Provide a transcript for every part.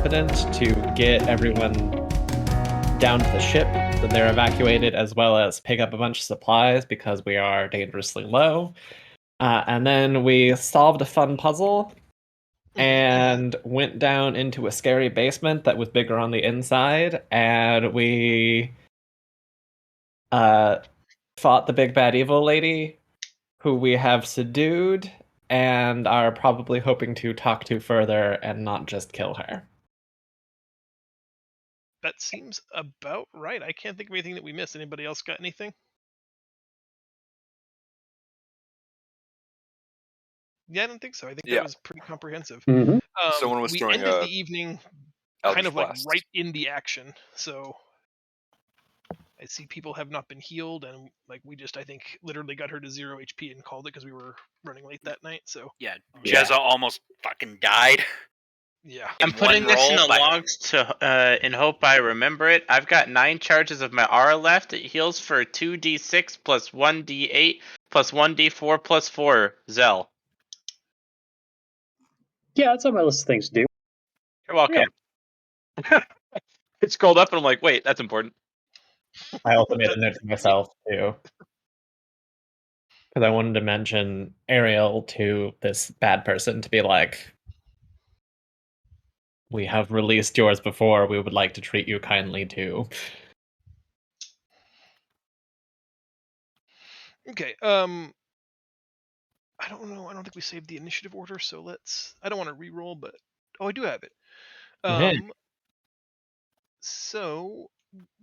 competent to get everyone down to the ship so they're evacuated, as well as pick up a bunch of supplies because we are dangerously low. And then we solved a fun puzzle and went down into a scary basement that was bigger on the inside, and we fought the big bad evil lady, who we have subdued and are probably hoping to talk to further and not just kill her. That seems about right. I can't think of anything that we missed. Anybody else got anything? Yeah, I don't think so. I think that Yeah. was pretty comprehensive. Mhm. Someone was We throwing ended a the evening kind Eldritch of like Blast. right in the action. So I see people have not been healed, and like we just I think literally got her to 0 HP and called it because we were running late that night. So Yeah, Yeah. Jezza almost fucking died. yeah, In I'm putting one this in roll the by- logs to in hope I remember it. I've got 9 charges of my aura left. It heals for 2d6 plus 1d8 plus 1d4 plus 4 Zell. Yeah, that's on my list of things to do. You're welcome. It scrolled up and I'm like, wait, that's important. I also made a note to myself too, because I wanted to mention Ariel to this bad person to be like, we have released yours before, we would like to treat you kindly too. okay. I don't know. I don't think we saved the initiative order, so let's. I don't want to re-roll, but I do have it. Yeah. So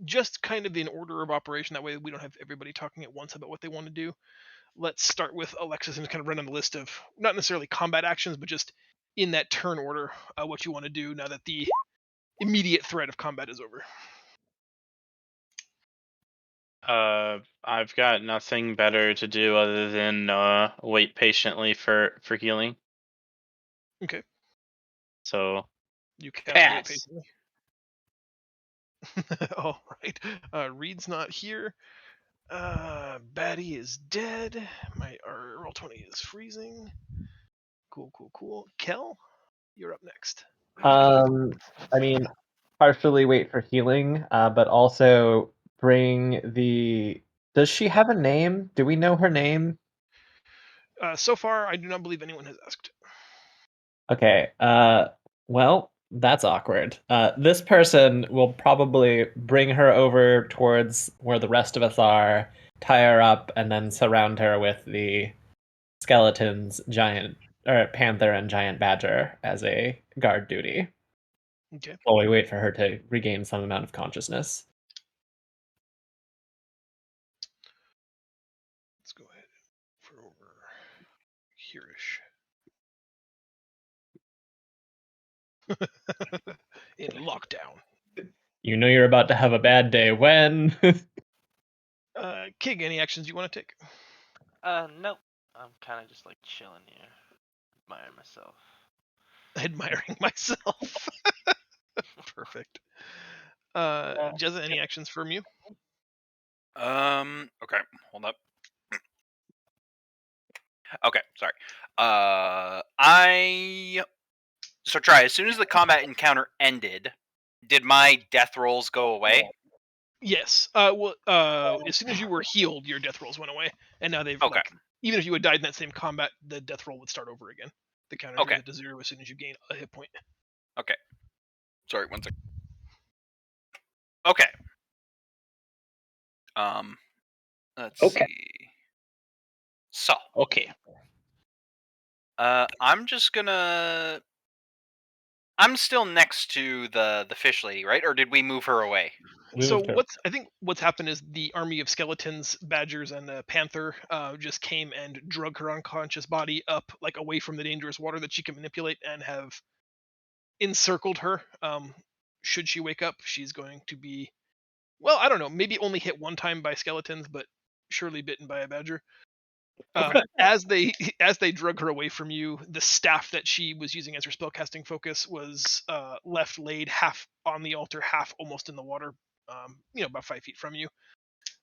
just kind of in order of operation. That way we don't have everybody talking at once about what they want to do. Let's start with Alexis and kind of run on the list of not necessarily combat actions, but just in that turn order, what you want to do now that the immediate threat of combat is over. I've got nothing better to do other than wait patiently for healing. Okay. So You cast wait pass. patiently. All right. Reed's not here. Batty is dead. My roll 20 is freezing. Cool. Kel, you're up next. I mean, partially wait for healing, but also bring the. Does she have a name? Do we know her name? So far, I do not believe anyone has asked. Okay. Well, that's awkward. This person will probably bring her over towards where the rest of us are, tie her up, and then surround her with the skeletons, giant or panther and giant badger as a guard duty. Okay. While we wait for her to regain some amount of consciousness. Let's go ahead for over here-ish. In lockdown. You know you're about to have a bad day when. Kig, any actions you want to take? Nope. I'm kind of just like chilling here, admiring myself. Admiring myself. Perfect. Jezza, any actions from you? Okay, hold up. Okay, sorry. So try, as soon as the combat encounter ended, did my death rolls go away? Yes. As soon as you were healed, your death rolls went away, and now they've Okay. even if you had died in that same combat, the death roll would start over again. The counter Okay. goes to 0 as soon as you gain a hit point. Okay. Sorry, one second. Okay. Let's Okay. see. So, okay. I'm just gonna. I'm still next to the fish lady, right? Or did we move her away? So I think what's happened is the army of skeletons, badgers, and the panther just came and drug her unconscious body up like away from the dangerous water that she can manipulate and have encircled her. Should she wake up, she's going to be, well, I don't know, maybe only hit one time by skeletons, but surely bitten by a badger. As they drug her away from you, the staff that she was using as her spellcasting focus was left laid half on the altar, half almost in the water, about 5 feet from you.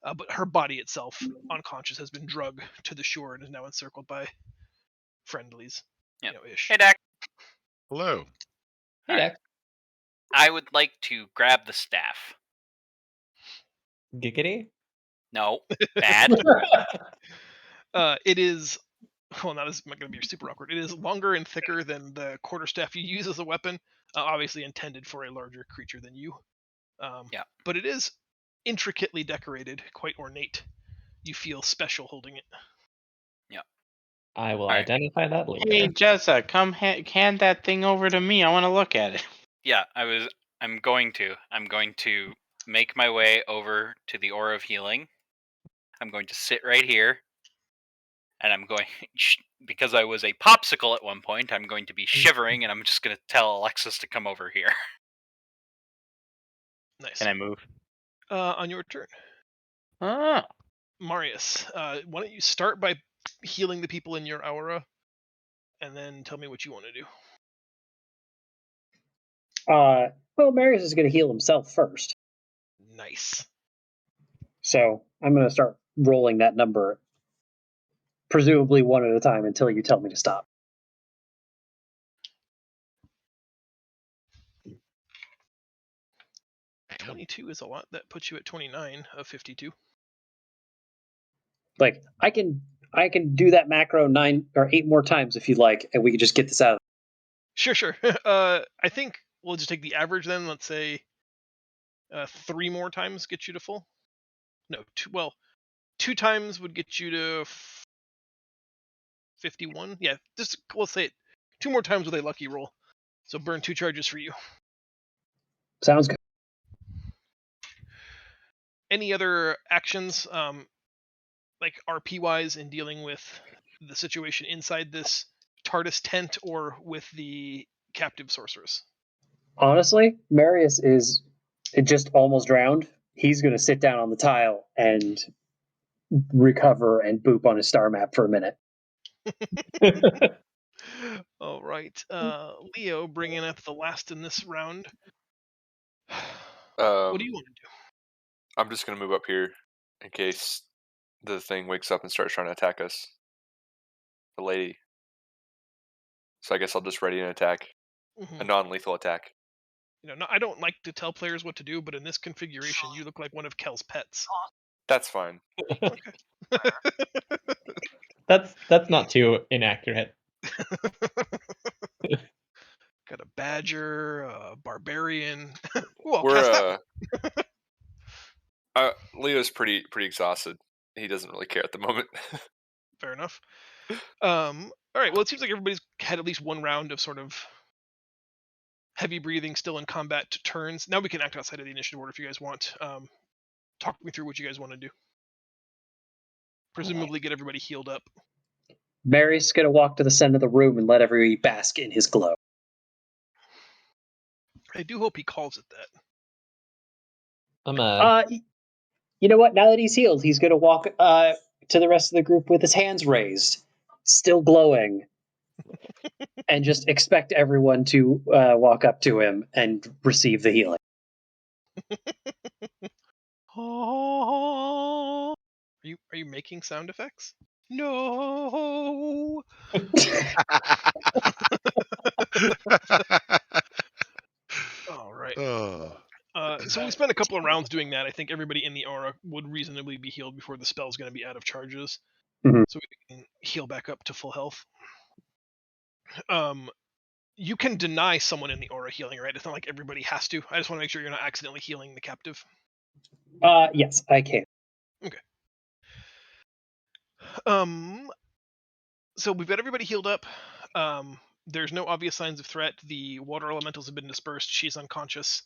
But her body itself, unconscious, has been drugged to the shore and is now encircled by friendlies. Yeah. Ish. Hey, Dak. Hello. Hey, Dex. I would like to grab the staff. Giggity? No, bad. It is. Well, now this is going to be super awkward. It is longer and thicker than the quarterstaff you use as a weapon. Obviously intended for a larger creature than you. Yeah. But it is intricately decorated, quite ornate. You feel special holding it. I will Alright. identify that Hey, later. Jessa, come hand that thing over to me. I want to look at it. Yeah, I'm going to make my way over to the Aura of Healing. I'm going to sit right here. And I'm going, because I was a popsicle at one point, I'm going to be shivering, and I'm just going to tell Alexis to come over here. Nice. Can I move? On your turn, Oh. Marius, why don't you start by healing the people in your aura, and then tell me what you want to do. Well, Marius is going to heal himself first. Nice. So I'm going to start rolling that number, presumably one at a time until you tell me to stop. Damn. 22 is a lot. That puts you at 29 of 52. Like I can do that macro 9 or 8 more times if you'd like, and we can just get this out of. Sure. I think we'll just take the average then. Let's say 3 more times get you to full. No, 2 times would get you to 51. Yeah, just let's say 2 more times with a lucky roll. So burn 2 charges for you. Sounds good. Any other actions, like RP wise, in dealing with the situation inside this TARDIS tent or with the captive sorceress? Honestly, Marius is just almost drowned. He's going to sit down on the tile and recover and boop on his star map for a minute. All right, Leo, bringing up the last in this round. What do you want to do? I'm just gonna move up here in case the thing wakes up and starts trying to attack us. The lady. So I guess I'll just ready an attack, a non-lethal attack. No, I don't like to tell players what to do, but in this configuration, you look like one of Kel's pets. That's fine. Okay. That's not too inaccurate. Got a badger, a barbarian. Ooh, I'll We're cast that. Leo's pretty exhausted. He doesn't really care at the moment. Fair enough. All right. Well, it seems like everybody's had at least one round of sort of heavy breathing, still in combat turns. Now we can act outside of the initiative order if you guys want. Talk me through what you guys want to do. Presumably, get everybody healed up. Marius is going to walk to the center of the room and let everybody bask in his glow. I do hope he calls it that. You know what? Now that he's healed, he's going to walk to the rest of the group with his hands raised, still glowing, and just expect everyone to walk up to him and receive the healing. Are you making sound effects? No. All right. So we spent a couple of rounds doing that. I think everybody in the aura would reasonably be healed before the spell's going to be out of charges. Mhm. So we can heal back up to full health. You can deny someone in the aura healing, right? It's not like everybody has to. I just want to make sure you're not accidentally healing the captive. Yes, I can. Okay. So we've got everybody healed up. There's no obvious signs of threat. The water elementals have been dispersed. She's unconscious.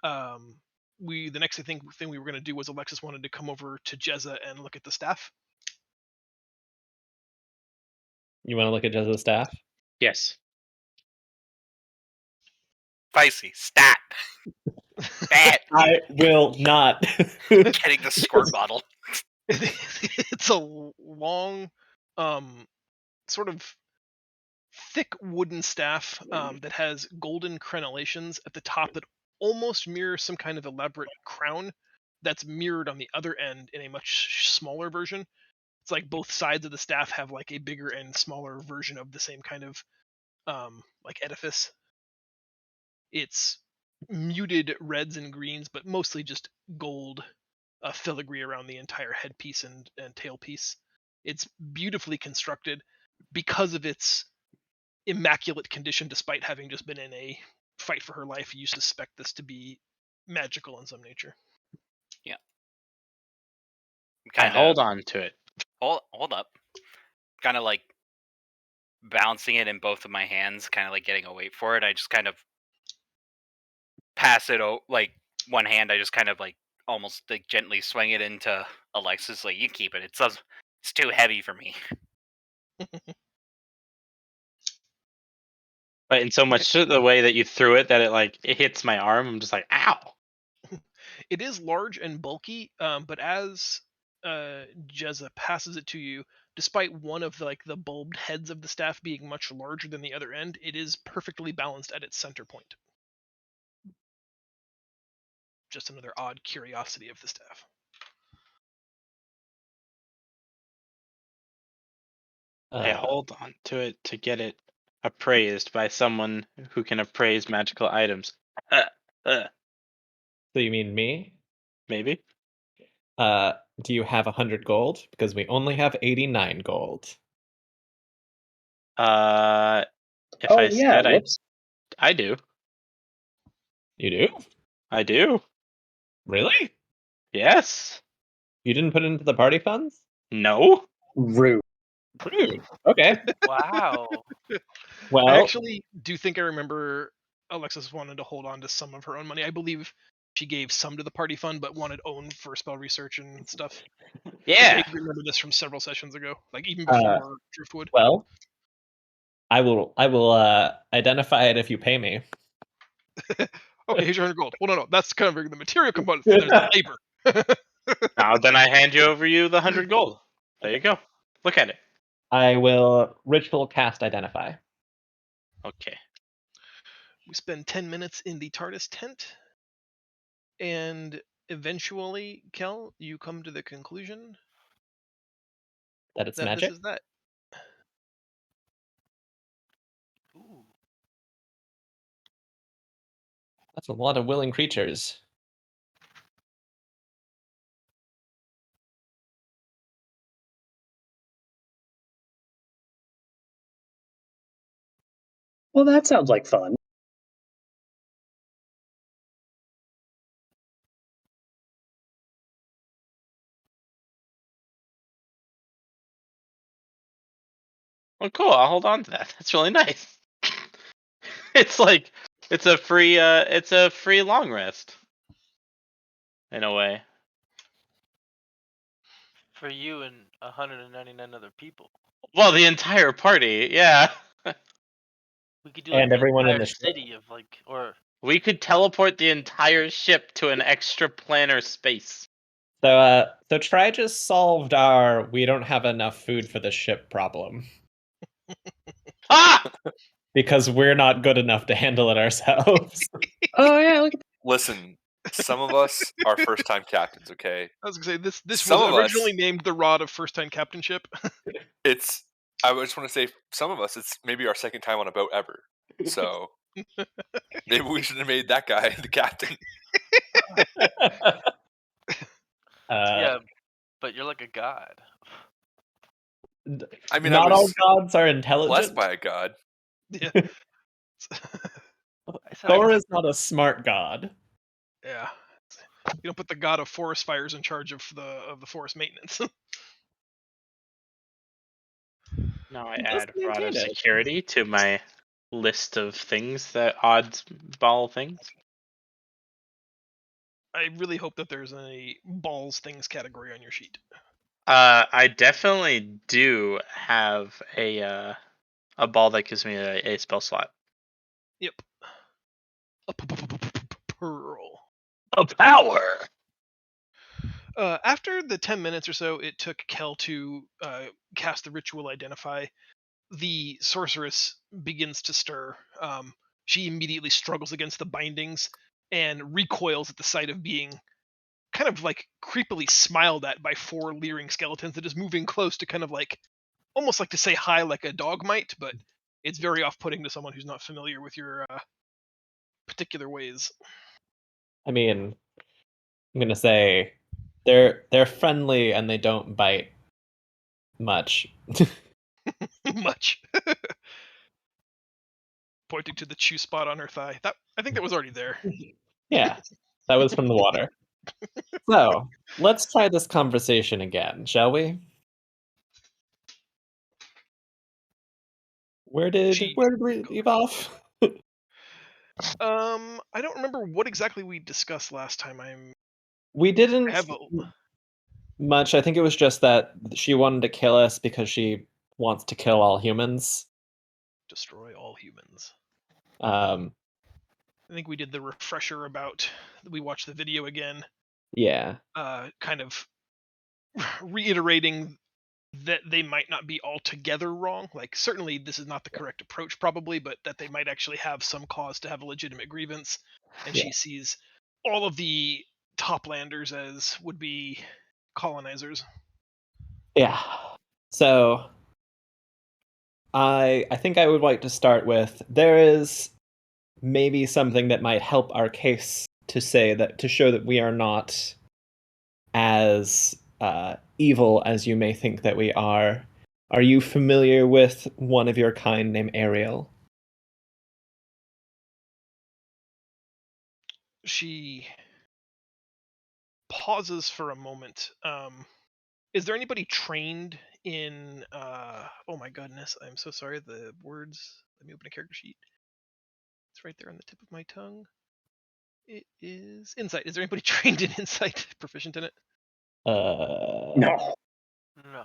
The next thing we were going to do was Alexis wanted to come over to Jezza and look at the staff. You want to look at Jezza's staff? Yes. Spicy. Stat. Bad. I will not. Getting the squirt bottle. It's a long, sort of thick wooden staff that has golden crenellations at the top that almost mirror some kind of elaborate crown that's mirrored on the other end in a much smaller version. It's like both sides of the staff have like a bigger and smaller version of the same kind of like edifice. It's muted reds and greens, but mostly just gold filigree around the entire headpiece and tailpiece. It's beautifully constructed because of its immaculate condition, despite having just been in a fight for her life. You suspect this to be magical in some nature. I hold on to it. Hold up. Kind of like balancing it in both of my hands, kind of like getting a weight for it. I just kind of pass it like one hand. I just kind of like almost like gently swing it into Alexis. Like, you keep it. It's too heavy for me. But in so much the way that you threw it that it hits my arm, I'm just like, ow. It is large and bulky, but as Jezza passes it to you, despite one of the bulbed heads of the staff being much larger than the other end, it is perfectly balanced at its center point. Just another odd curiosity of the staff. I hold on to it to get it appraised by someone who can appraise magical items. So you mean me? Maybe. Do you have 100 gold? Because we only have 89 gold. If Oh I yeah, said whoops. I do. You do? I do. Really? Yes. You didn't put it into the party funds? No. Rude. Rude. Okay. Wow. I Well, actually do think I remember Alexis wanted to hold on to some of her own money. I believe she gave some to the party fund, but wanted own for spell research and stuff. I Yeah. vaguely remember this from several sessions ago, like even before Driftwood. well, I will identify it if you pay me. Okay, here's your 100 gold. Well, no, that's covering the material components. Then there's the labor. Now then I hand you over the 100 gold. There you go. Look at it. I will ritual cast identify. Okay. We spend 10 minutes in the TARDIS tent, and eventually, Kel, you come to the conclusion That it's that magic. this is that. Ooh. That's a lot of willing creatures. Well, that sounds like fun. Well, cool. I'll hold on to that. That's really nice. It's like it's a free long rest. In a way. For you and 199 other people. Well, the entire party, yeah. We could do And the everyone in entire the ship. city of or We could teleport the entire ship to an extra planar space. So Try just solved our we don't have enough food for the ship problem. Ah! Because we're not good enough to handle it ourselves. Oh yeah, look at Listen, some of us are first time captains, okay? I was gonna say this was Some of us- originally named the Rod of First Time Captainship. I just want to say, some of us, it's maybe our second time on a boat ever. So maybe we should have made that guy the captain. yeah, but you're like a god. I mean, not I all was gods are blessed intelligent. by a god. Yeah. I said Thor is not a smart god. Yeah. You don't put the god of forest fires in charge of the forest maintenance. Now I He does add Rod of maintain it. Security to my list of things that oddball things. I really hope that there's a balls things category on your sheet. I definitely do have a ball that gives me a spell slot. Yep. A pearl. A power. After the 10 minutes or so it took Kel to cast the ritual identify, the sorceress begins to stir. She immediately struggles against the bindings and recoils at the sight of being kind of like creepily smiled at by 4 leering skeletons that is moving close to kind of like almost like to say hi like a dog might, but it's very off-putting to someone who's not familiar with your particular ways. I mean, I'm gonna say they're friendly and they don't bite much. Much. Pointing to the chew spot on her thigh. That I think that was already there. Yeah, that was from the water. So let's try this conversation again, shall we? Where did She we leave off? I don't remember what exactly we discussed last time. We didn't Have much. I think it was just that she wanted to kill us because she wants to kill all humans. destroy all humans. Um, I think we did the refresher about we watched the video again, yeah, kind of reiterating that they might not be altogether wrong. Like, certainly this is not the correct approach, probably, but that they might actually have some cause to have a legitimate grievance. And Yeah. she sees all of the toplanders as would be colonizers. yeah. So I think I would like to start with there is maybe something that might help our case to say that to show that we are not as evil as you may think that we are. Are you familiar with one of your kind named Ariel? She pauses for a moment. Is there anybody trained in oh my goodness, I'm so sorry, the words, let me open a character sheet. It's right there on the tip of my tongue. It is insight. Is there anybody trained in insight, proficient in it? No. No.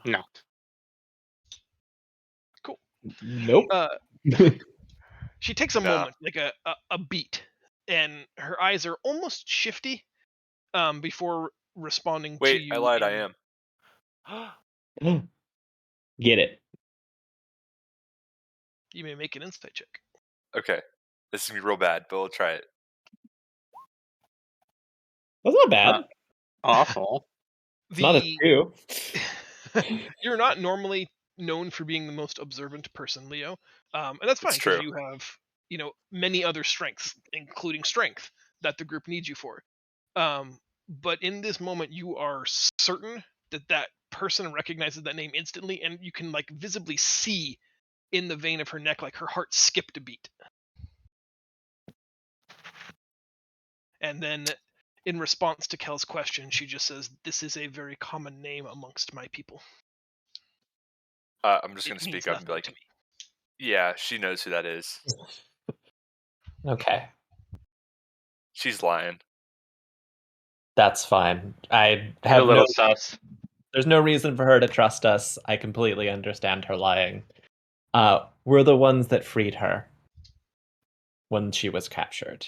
No. Cool. Nope. She takes a No. moment, like a beat, and her eyes are almost shifty before responding to Wait, you. I lied. I in- am. Get it. You may make an insight check. Okay. This is gonna be real bad, but we'll try it. That's not bad. Awful. It's not a The 2. You're not normally known for being the most observant person, Leo, and that's fine It's because true. you have, many other strengths, including strength, that the group needs you for. But in this moment, you are certain that that person recognizes that name instantly, and you can like visibly see in the vein of her neck, like her heart skipped a beat. And then, in response to Kel's question, she just says, "This is a very common name amongst my people. I'm just It gonna means speak up and be nothing to like, me." "Yeah, she knows who that is. Okay, She's lying." that's fine. I Get a have little no. sus. There's no reason for her to trust us. I completely understand her lying. We're the ones that freed her when she was captured.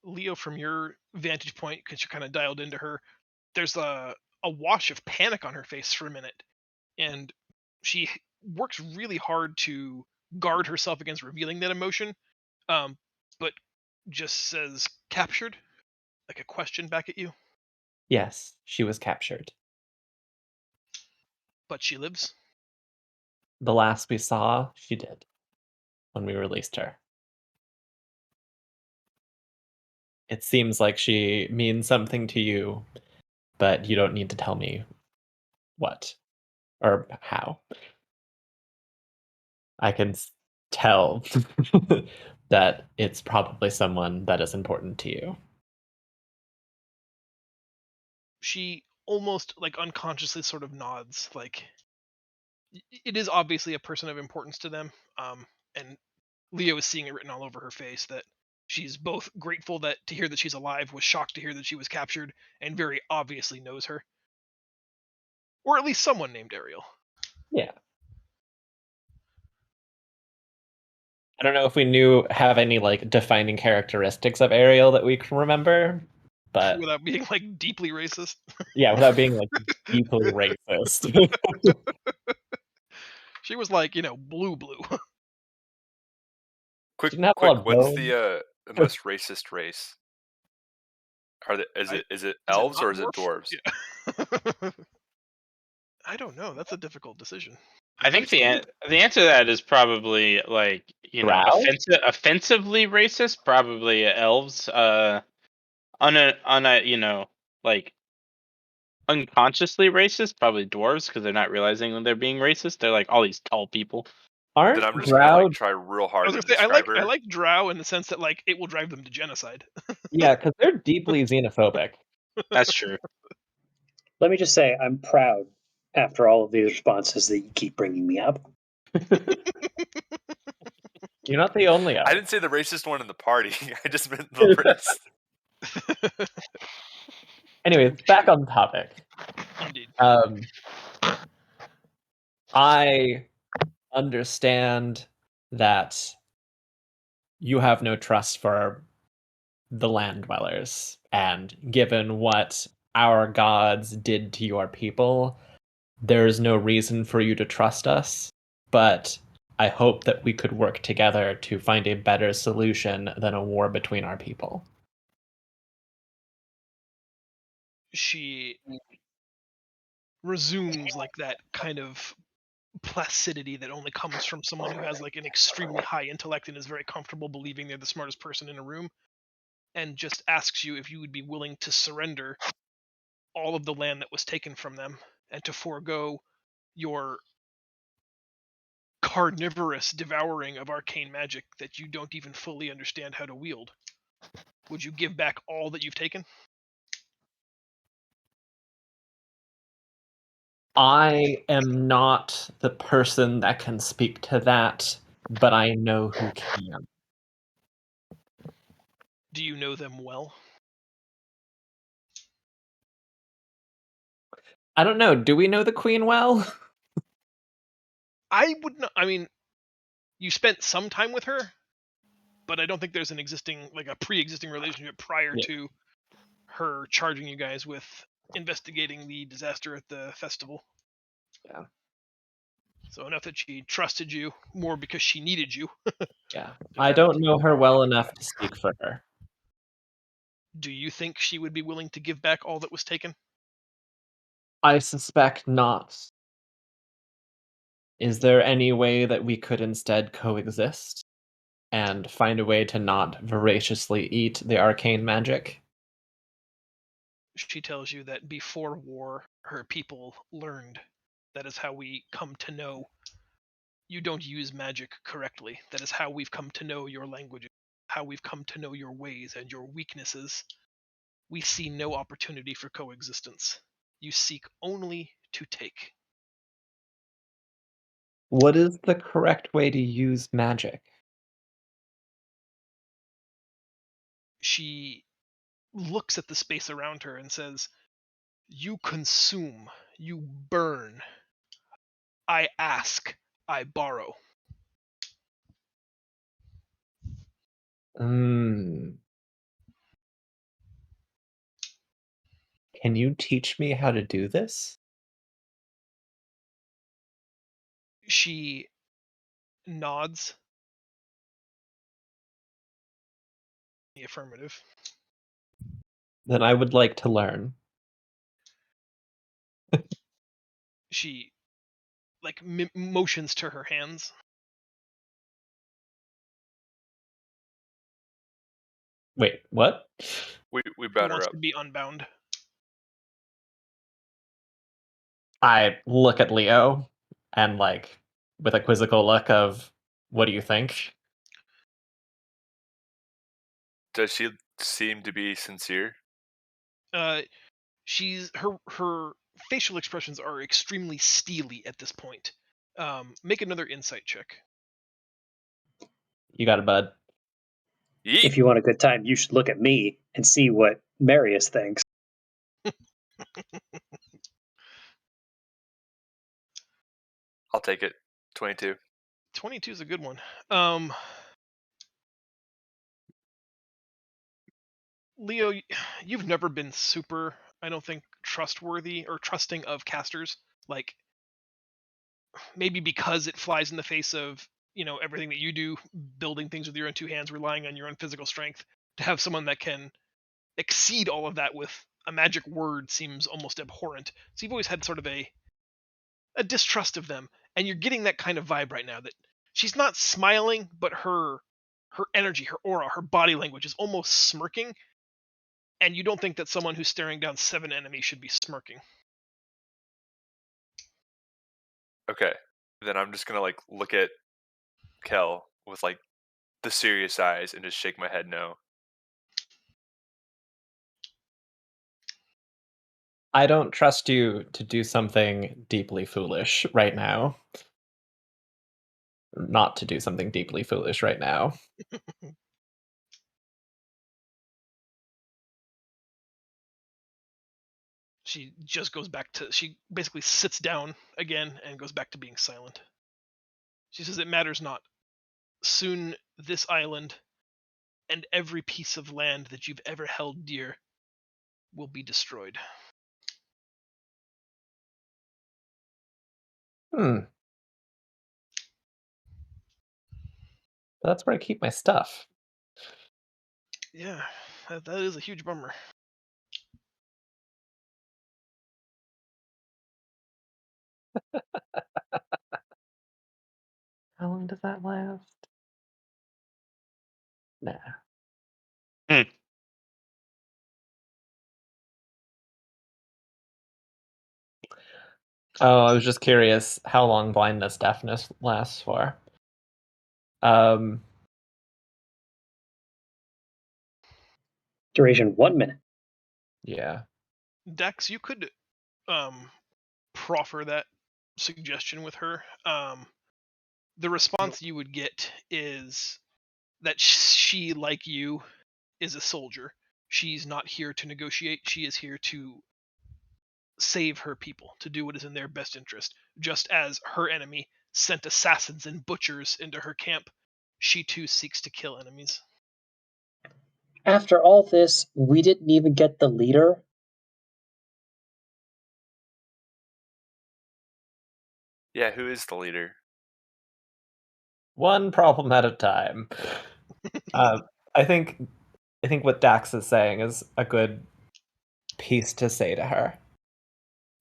Leo, from your vantage point, because you're kind of dialed into her, there's a wash of panic on her face for a minute, and she works really hard to guard herself against revealing that emotion, um, but just says captured, like a question back at you. Yes, she was captured. But she lives. The last we saw, she did when we released her. It seems like she means something to you, but you don't need to tell me what or how. I can tell that it's probably someone that is important to you. She almost like unconsciously sort of nods, like it is obviously a person of importance to them. And Leo is seeing it written all over her face that she's both grateful that to hear that she's alive, was shocked to hear that she was captured, and very obviously knows her, or at least someone named Ariel. Yeah. I don't know if we have any like defining characteristics of Ariel that we can remember, but Without being like deeply racist. yeah, without being like deeply racist. She was like, blue. Quick, Didn't have a lot quick. of What's bones. the most racist race? Is I, it is it elves not or is it dwarf? dwarves? Yeah. I don't know. That's a difficult decision. I think the answer to that is probably like Drow? offensively racist. Probably elves. On a like unconsciously racist. Probably dwarves because they're not realizing when they're being racist. They're like all these tall people. Aren't Then I'm just gonna Drow? like try real I hard was to gonna say describe I her. like Drow in the sense that like it will drive them to genocide. Yeah, because they're deeply xenophobic. That's true. Let me just say, I'm proud after all of these responses that you keep bringing me up. You're not the only I elf. didn't say the racist one in the party. I just meant the race. Anyways, back on the topic. Indeed. I understand that you have no trust for the land dwellers, and given what our gods did to your people, there's no reason for you to trust us. But I hope that we could work together to find a better solution than a war between our people. She resumes like that kind of placidity that only comes from someone who has like an extremely high intellect and is very comfortable believing they're the smartest person in a room, and just asks you if you would be willing to surrender all of the land that was taken from them and to forego your carnivorous devouring of arcane magic that you don't even fully understand how to wield. Would you give back all that you've taken? I am not the person that can speak to that, but I know who can. Do you know them well? I don't know. Do we know the queen well? I would not. I mean, you spent some time with her, but I don't think there's an existing, like a pre-existing relationship prior Yeah. to her charging you guys with investigating the disaster at the festival. Yeah. So enough that she trusted you more because she needed you. Yeah. I don't know her well enough to speak for her. Do you think she would be willing to give back all that was taken? I suspect not. Is there any way that we could instead coexist and find a way to not voraciously eat the arcane magic? She tells you that before war, her people learned. That is how we come to know you don't use magic correctly. That is how we've come to know your languages, how we've come to know your ways and your weaknesses. We see no opportunity for coexistence. You seek only to take. What is the correct way to use magic? She looks at the space around her and says, "You consume, you burn. I ask, I borrow." Mm. Can you teach me how to do this? She nods. The affirmative. Then I would like to learn. She like motions to her hands. Wait, what? We She bound her wants up. to be unbound. I look at Leo and like with a quizzical look of, what do you think? Does she seem to be sincere? She's her facial expressions are extremely steely at this point. Make another insight check. You got it, bud. Yeet. If you want a good time, you should look at me and see what Marius thinks. I'll take it. 22. 22 is a good one. Leo, you've never been super, I don't think, trustworthy or trusting of casters. Like, maybe because it flies in the face of, everything that you do, building things with your own two hands, relying on your own physical strength. To have someone that can exceed all of that with a magic word seems almost abhorrent. So you've always had sort of a distrust of them. and you're getting that kind of vibe right now that she's not smiling, but her energy, her aura, her body language is almost smirking, and you don't think that someone who's staring down 7 enemies should be smirking. Okay. Then I'm just gonna like look at Kel with like the serious eyes and just shake my head no. I don't trust you to do something deeply foolish right now. Not to do something deeply foolish right now. She just goes back to, she basically sits down again and goes back to being silent. She says, "It matters not. Soon this island and every piece of land that you've ever held dear will be destroyed." Hmm. That's where I keep my stuff. Yeah, that is a huge bummer. How long does that last? Nah. Oh, I was just curious how long blindness deafness lasts for. Duration 1 minute. Yeah. Dex, you could proffer that suggestion with her. The response you would get is that she, like you, is a soldier. She's not here to negotiate. She is here to save her people, to do what is in their best interest. Just as her enemy sent assassins and butchers into her camp, she too seeks to kill enemies. After all this, we didn't even get the leader. Yeah, who is the leader? One problem at a time. uh, I think what Dax is saying is a good piece to say to her.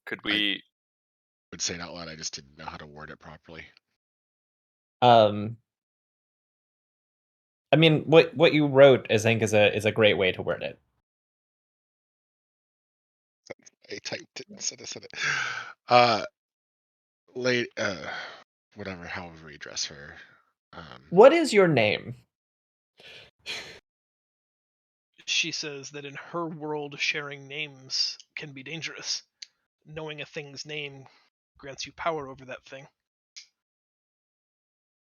Could we Would say it out loud. I just didn't know how to word it properly. I mean, what you wrote, I think, is a great way to word it. I typed it instead of said it. Late, whatever, however we address her. What is your name? She says that in her world, sharing names can be dangerous. Knowing a thing's name grants you power over that thing.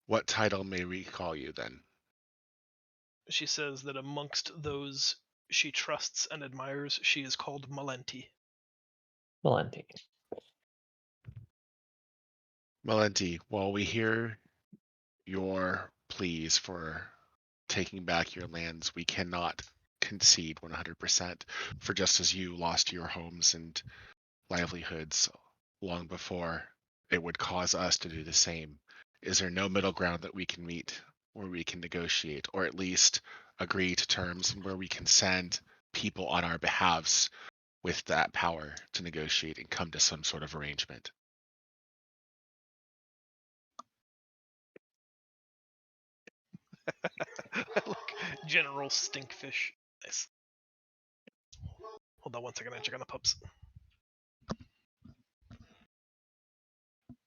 What title may we call you then? She says that amongst those she trusts and admires, she is called Malenti. Valenti. Malenti, while we hear your pleas for taking back your lands, we cannot concede 100%. For just as you lost your homes and livelihoods long before, it would cause us to do the same. Is there no middle ground that we can meet where we can negotiate, or at least agree to terms where we can send people on our behalves with that power to negotiate and come to some sort of arrangement? Like General Stinkfish. Nice. Hold on 1 second, I check on the pups.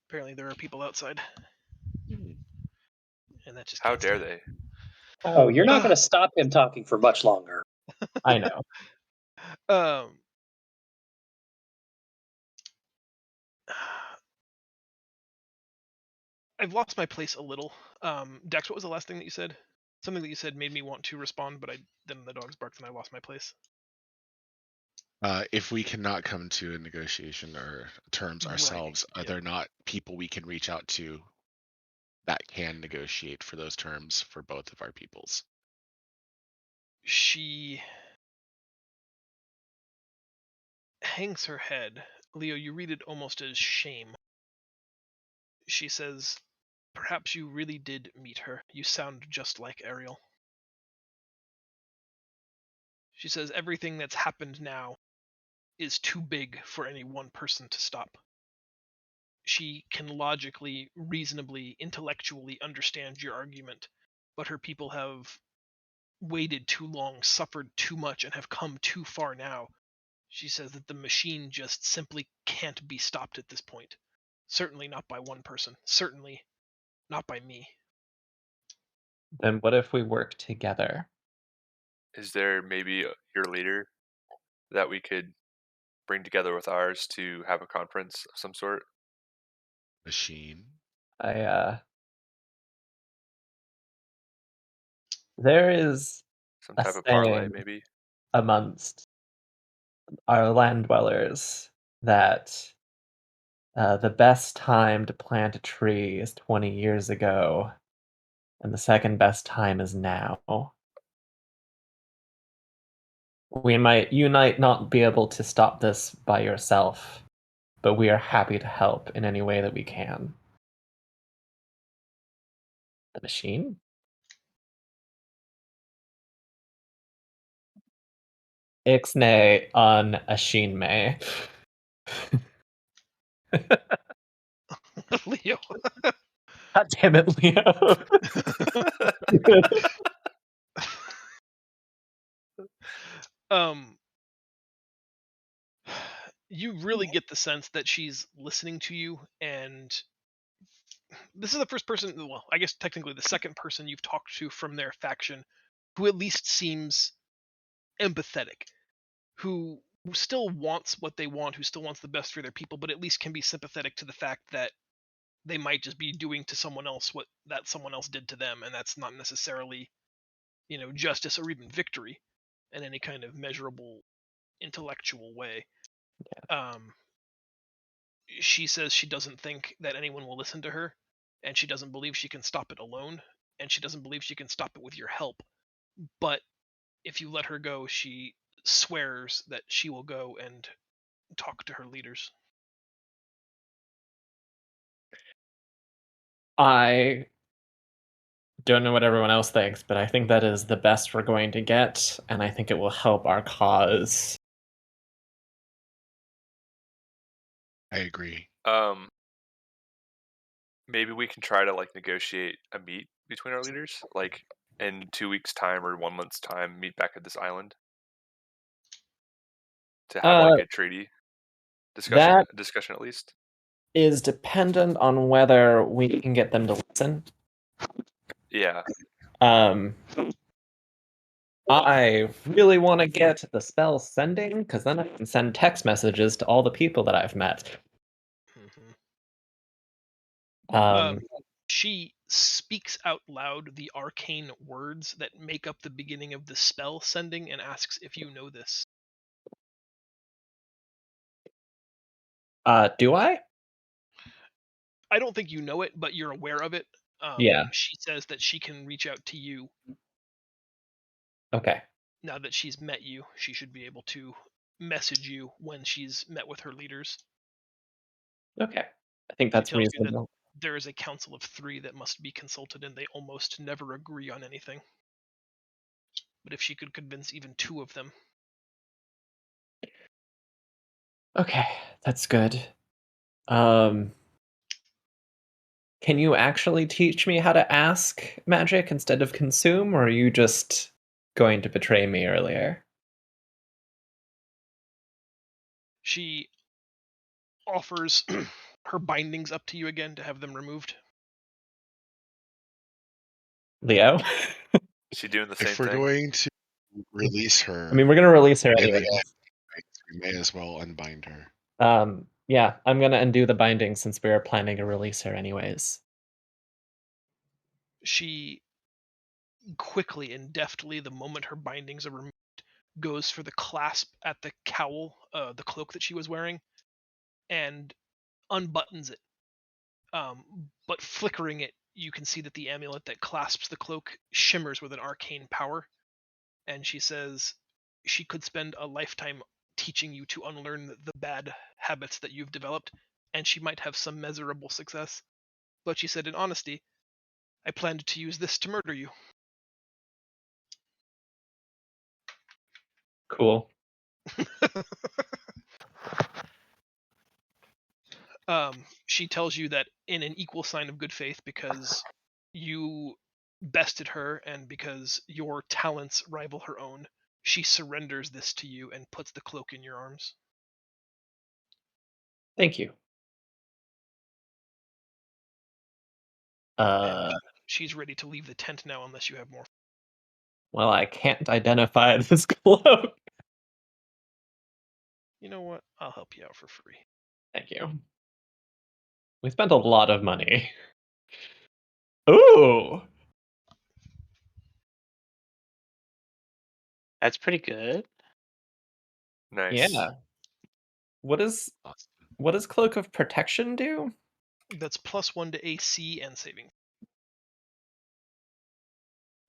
Apparently there are people outside. And that just how can't dare stay. they? Oh, you're not going to stop him talking for much longer. I know. I've lost my place a little. Dex, what was the last thing that you said? Something that you said made me want to respond, but then the dogs barked and I lost my place. If we cannot come to a negotiation or terms ourselves, Right, are there not people we can reach out to that can negotiate for those terms for both of our peoples? She hangs her head. Leo, you read it almost as shame. She says, "Perhaps you really did meet her. You sound just like Ariel." She says, "Everything that's happened now is too big for any one person to stop. she can logically, reasonably, intellectually understand your argument, but her people have waited too long, suffered too much, and have come too far now. She says that the machine just simply can't be stopped at this point. Certainly not by one person. Certainly not by me. Then what if we work together? Is there maybe your leader that we could bring together with ours to have a conference of some sort? Machine. There is Some a type of parlay, saying maybe? amongst our land dwellers that the best time to plant a tree is 20 years ago, and the second best time is now. You might not be able to stop this by yourself, but we are happy to help in any way that we can. The machine? Ixnay on Ashinme. Leo. God damn it, Leo. um you really get the sense that she's listening to you, and this is the first person, well, I guess technically the second person you've talked to from their faction who at least seems empathetic, who still wants what they want, who still wants the best for their people, but at least can be sympathetic to the fact that they might just be doing to someone else what that someone else did to them, and that's not necessarily, justice or even victory in any kind of measurable intellectual way. Um, she says she doesn't think that anyone will listen to her, and she doesn't believe she can stop it alone, and she doesn't believe she can stop it with your help. But if you let her go, she swears that she will go and talk to her leaders. I don't know what everyone else thinks, but I think that is the best we're going to get, and I think it will help our cause. I agree. Maybe we can try to negotiate a meet between our leaders, in 2 weeks' time or 1 month's time, meet back at this island to have a treaty discussion. That Discussion at least. is dependent on whether we can get them to listen. Yeah. I really want to get the spell sending, because then I can send text messages to all the people that I've met. She speaks out loud the arcane words that make up the beginning of the spell sending and asks if you know this. Do I? I don't think you know it, but you're aware of it. Yeah. She says that she can reach out to you. Okay. Now that she's met you, she should be able to message you when she's met with her leaders. Okay. I think She that's tells you that reasonable. there is a council of 3 that must be consulted, and they almost never agree on anything. But if she could convince even 2 of them. Okay, that's good. Can you actually teach me how to ask magic instead of consume, or are you just going to betray me earlier? She offers her bindings up to you again to have them removed. Leo? Is she doing the same If we're thing? going to release her, I mean, we're going to release her in the anyway. end, we may as well unbind her. Yeah, I'm going to undo the binding since we are planning to release her anyways. She quickly and deftly, the moment her bindings are removed, goes for the clasp at the cowl, the cloak that she was wearing, and unbuttons it. But flickering it, you can see that the amulet that clasps the cloak shimmers with an arcane power. And she says she could spend a lifetime teaching you to unlearn the bad habits that you've developed, and she might have some measurable success. But she said in honesty, I planned to use this to murder you. Cool. She tells you that in an equal sign of good faith, because you bested her and because your talents rival her own, she surrenders this to you and puts the cloak in your arms. Thank you. And she's ready to leave the tent now unless you have more. Well, I can't identify this cloak. You know what? I'll help you out for free. Thank you. We spent a lot of money. Ooh! That's pretty good. Nice. Yeah. What does Cloak of Protection do? That's +1 to AC and saving.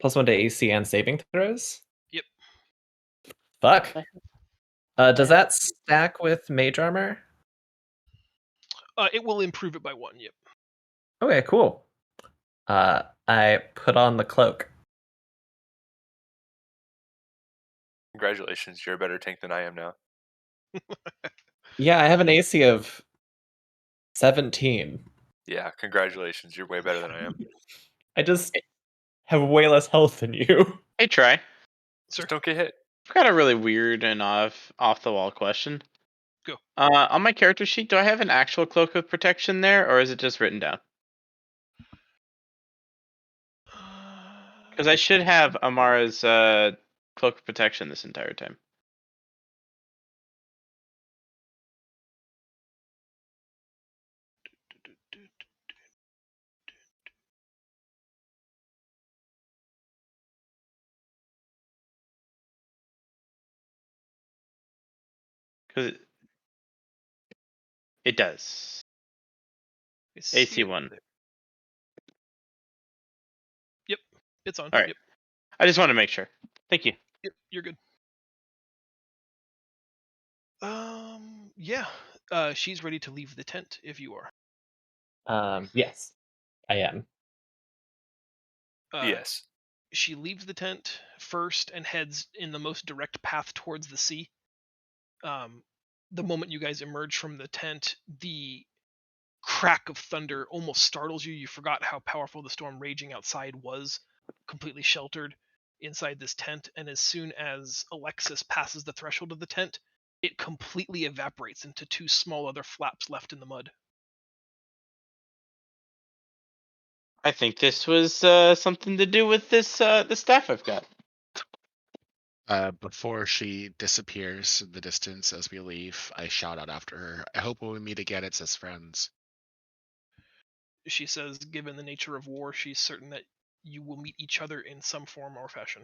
+1 to AC and saving throws? Yep. Fuck. Does Yeah. that stack with mage armor? It will improve it by 1. Yep. Okay, cool. I put on the cloak. Congratulations, you're a better tank than I am now. Yeah, I have an AC of 17. Yeah, congratulations, you're way better than I am. I just have way less health than you. Hey, Try. Sir, Just don't get hit. I've got a really weird and off the wall question. Go. On my character sheet, do I have an actual cloak of protection there, or is it just written down? Because I should have Amara's cloak of protection this entire time. Because it does. AC 1. Yep, it's on. All right. Yep. I just want to make sure. Thank you. Yep, you're good. Yeah. She's ready to leave the tent if you are. Yes, I am. Yes. She leaves the tent first and heads in the most direct path towards the sea. The moment you guys emerge from the tent, the crack of thunder almost startles you. You forgot how powerful the storm raging outside was, completely sheltered inside this tent. And as soon as Alexis passes the threshold of the tent, it completely evaporates into 2 small other flaps left in the mud. I think this was something to do with this the staff I've got. Before she disappears in the distance as we leave, I shout out after her. I hope when we meet again, it's as friends. She says, given the nature of war, she's certain that you will meet each other in some form or fashion.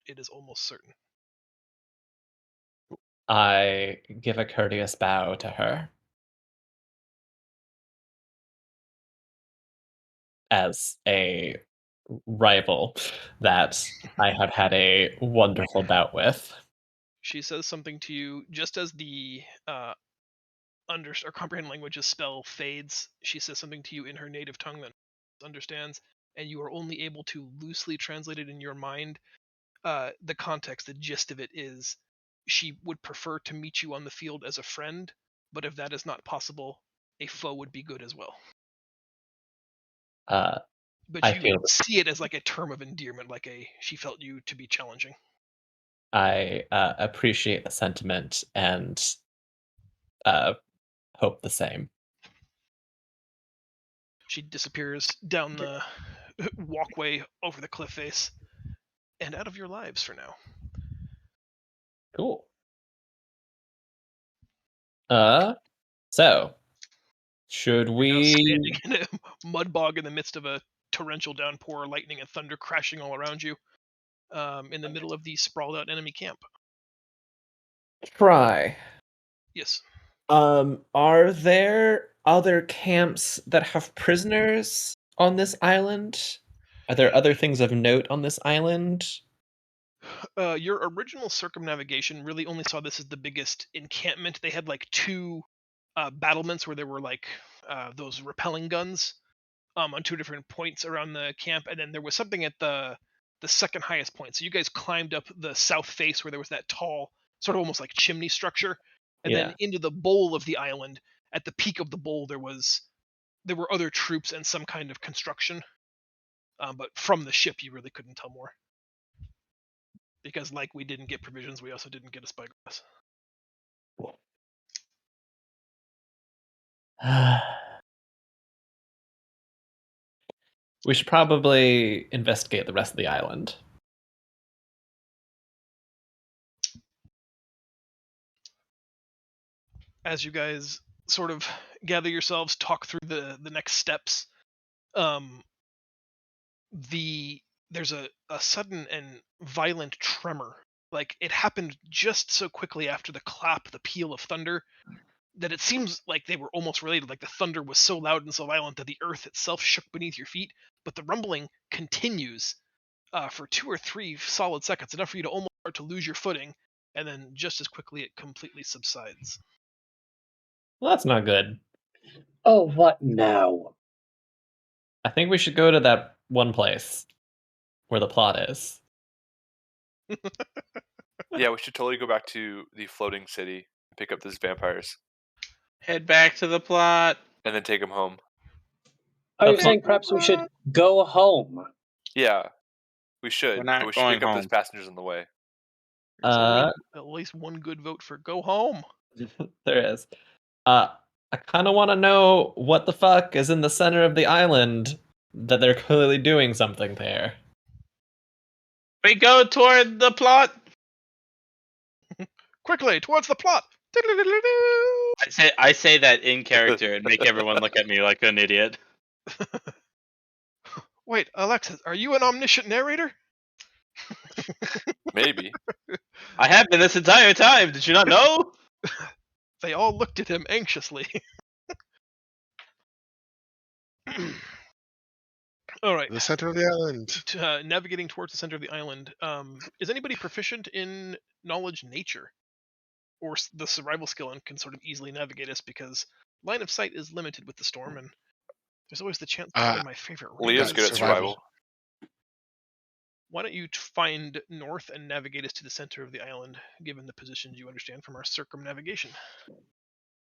It is almost certain. I give a courteous bow to her. As a rival that I have had a wonderful bout with. She says something to you just as the or comprehend language's spell fades. She says something to you in her native tongue that understands, and you are only able to loosely translate it in your mind. The context, the gist of it is, she would prefer to meet you on the field as a friend, but if that is not possible, a foe would be good as well. But I you feel see it as like a term of endearment, like she felt you to be challenging. I appreciate the sentiment and hope the same. She disappears down the walkway over the cliff face and out of your lives for now. Cool. So should You're now we? standing in a mud bog in the midst of a torrential downpour, lightning and thunder crashing all around you, in the middle of the sprawled out enemy camp. Try. Yes. Are there other camps that have prisoners on this island? Are there other things of note on this island? Your original circumnavigation really only saw this as the biggest encampment. They had like 2 battlements where there were like those repelling guns on 2 different points around the camp, and then there was something at the second highest point. So you guys climbed up the south face where there was that tall, sort of almost like chimney structure, and then Yeah. into the bowl of the island. at the peak of the bowl there were other troops and some kind of construction, but from the ship you really couldn't tell more. Because like we didn't get provisions, we also didn't get a spyglass. We should probably investigate the rest of the island. As you guys sort of gather yourselves, talk through the next steps, there's a sudden and violent tremor. Like it happened just so quickly after the clap, the peal of thunder, that it seems like they were almost related. Like the thunder was so loud and so violent that the earth itself shook beneath your feet, but the rumbling continues for 2 or 3 solid seconds, enough for you to almost start to lose your footing, and then just as quickly it completely subsides. Well, that's not good. Oh, what now? I think we should go to that one place where the plot is. Yeah, we should totally go back to the floating city and pick up those vampires Head back to the plot. and then take them home. Are you Okay. saying perhaps we should go home? Yeah, we should. We're not But we should going pick up those home. passengers on the way. There's only at least one good vote for go home. There is. I kind of want to know what the fuck is in the center of the island that they're clearly doing something there. We go toward the plot. Quickly, towards the plot! I say that in character and make everyone look at me like an idiot. Wait, Alexis, are you an omniscient narrator? Maybe. I have been this entire time. Did you not know? They all looked at him anxiously. All right. The center of the island. Navigating towards the center of the island. Is anybody proficient in knowledge nature, or the survival skill, and can sort of easily navigate us? Because line of sight is limited with the storm, and there's always the chance to play my favorite. Leah's good at survival. Why don't you find north and navigate us to the center of the island, given the positions you understand from our circumnavigation?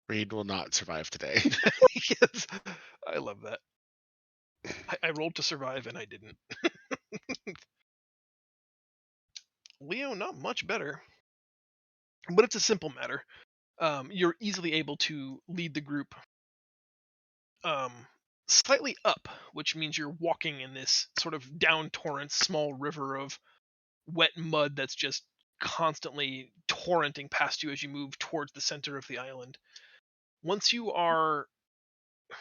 Reed will not survive today. Yes, I love that. I rolled to survive and I didn't. Leo, not much better. But it's a simple matter. You're easily able to lead the group slightly up, which means you're walking in this sort of down torrent, small river of wet mud that's just constantly torrenting past you as you move towards the center of the island. Once you are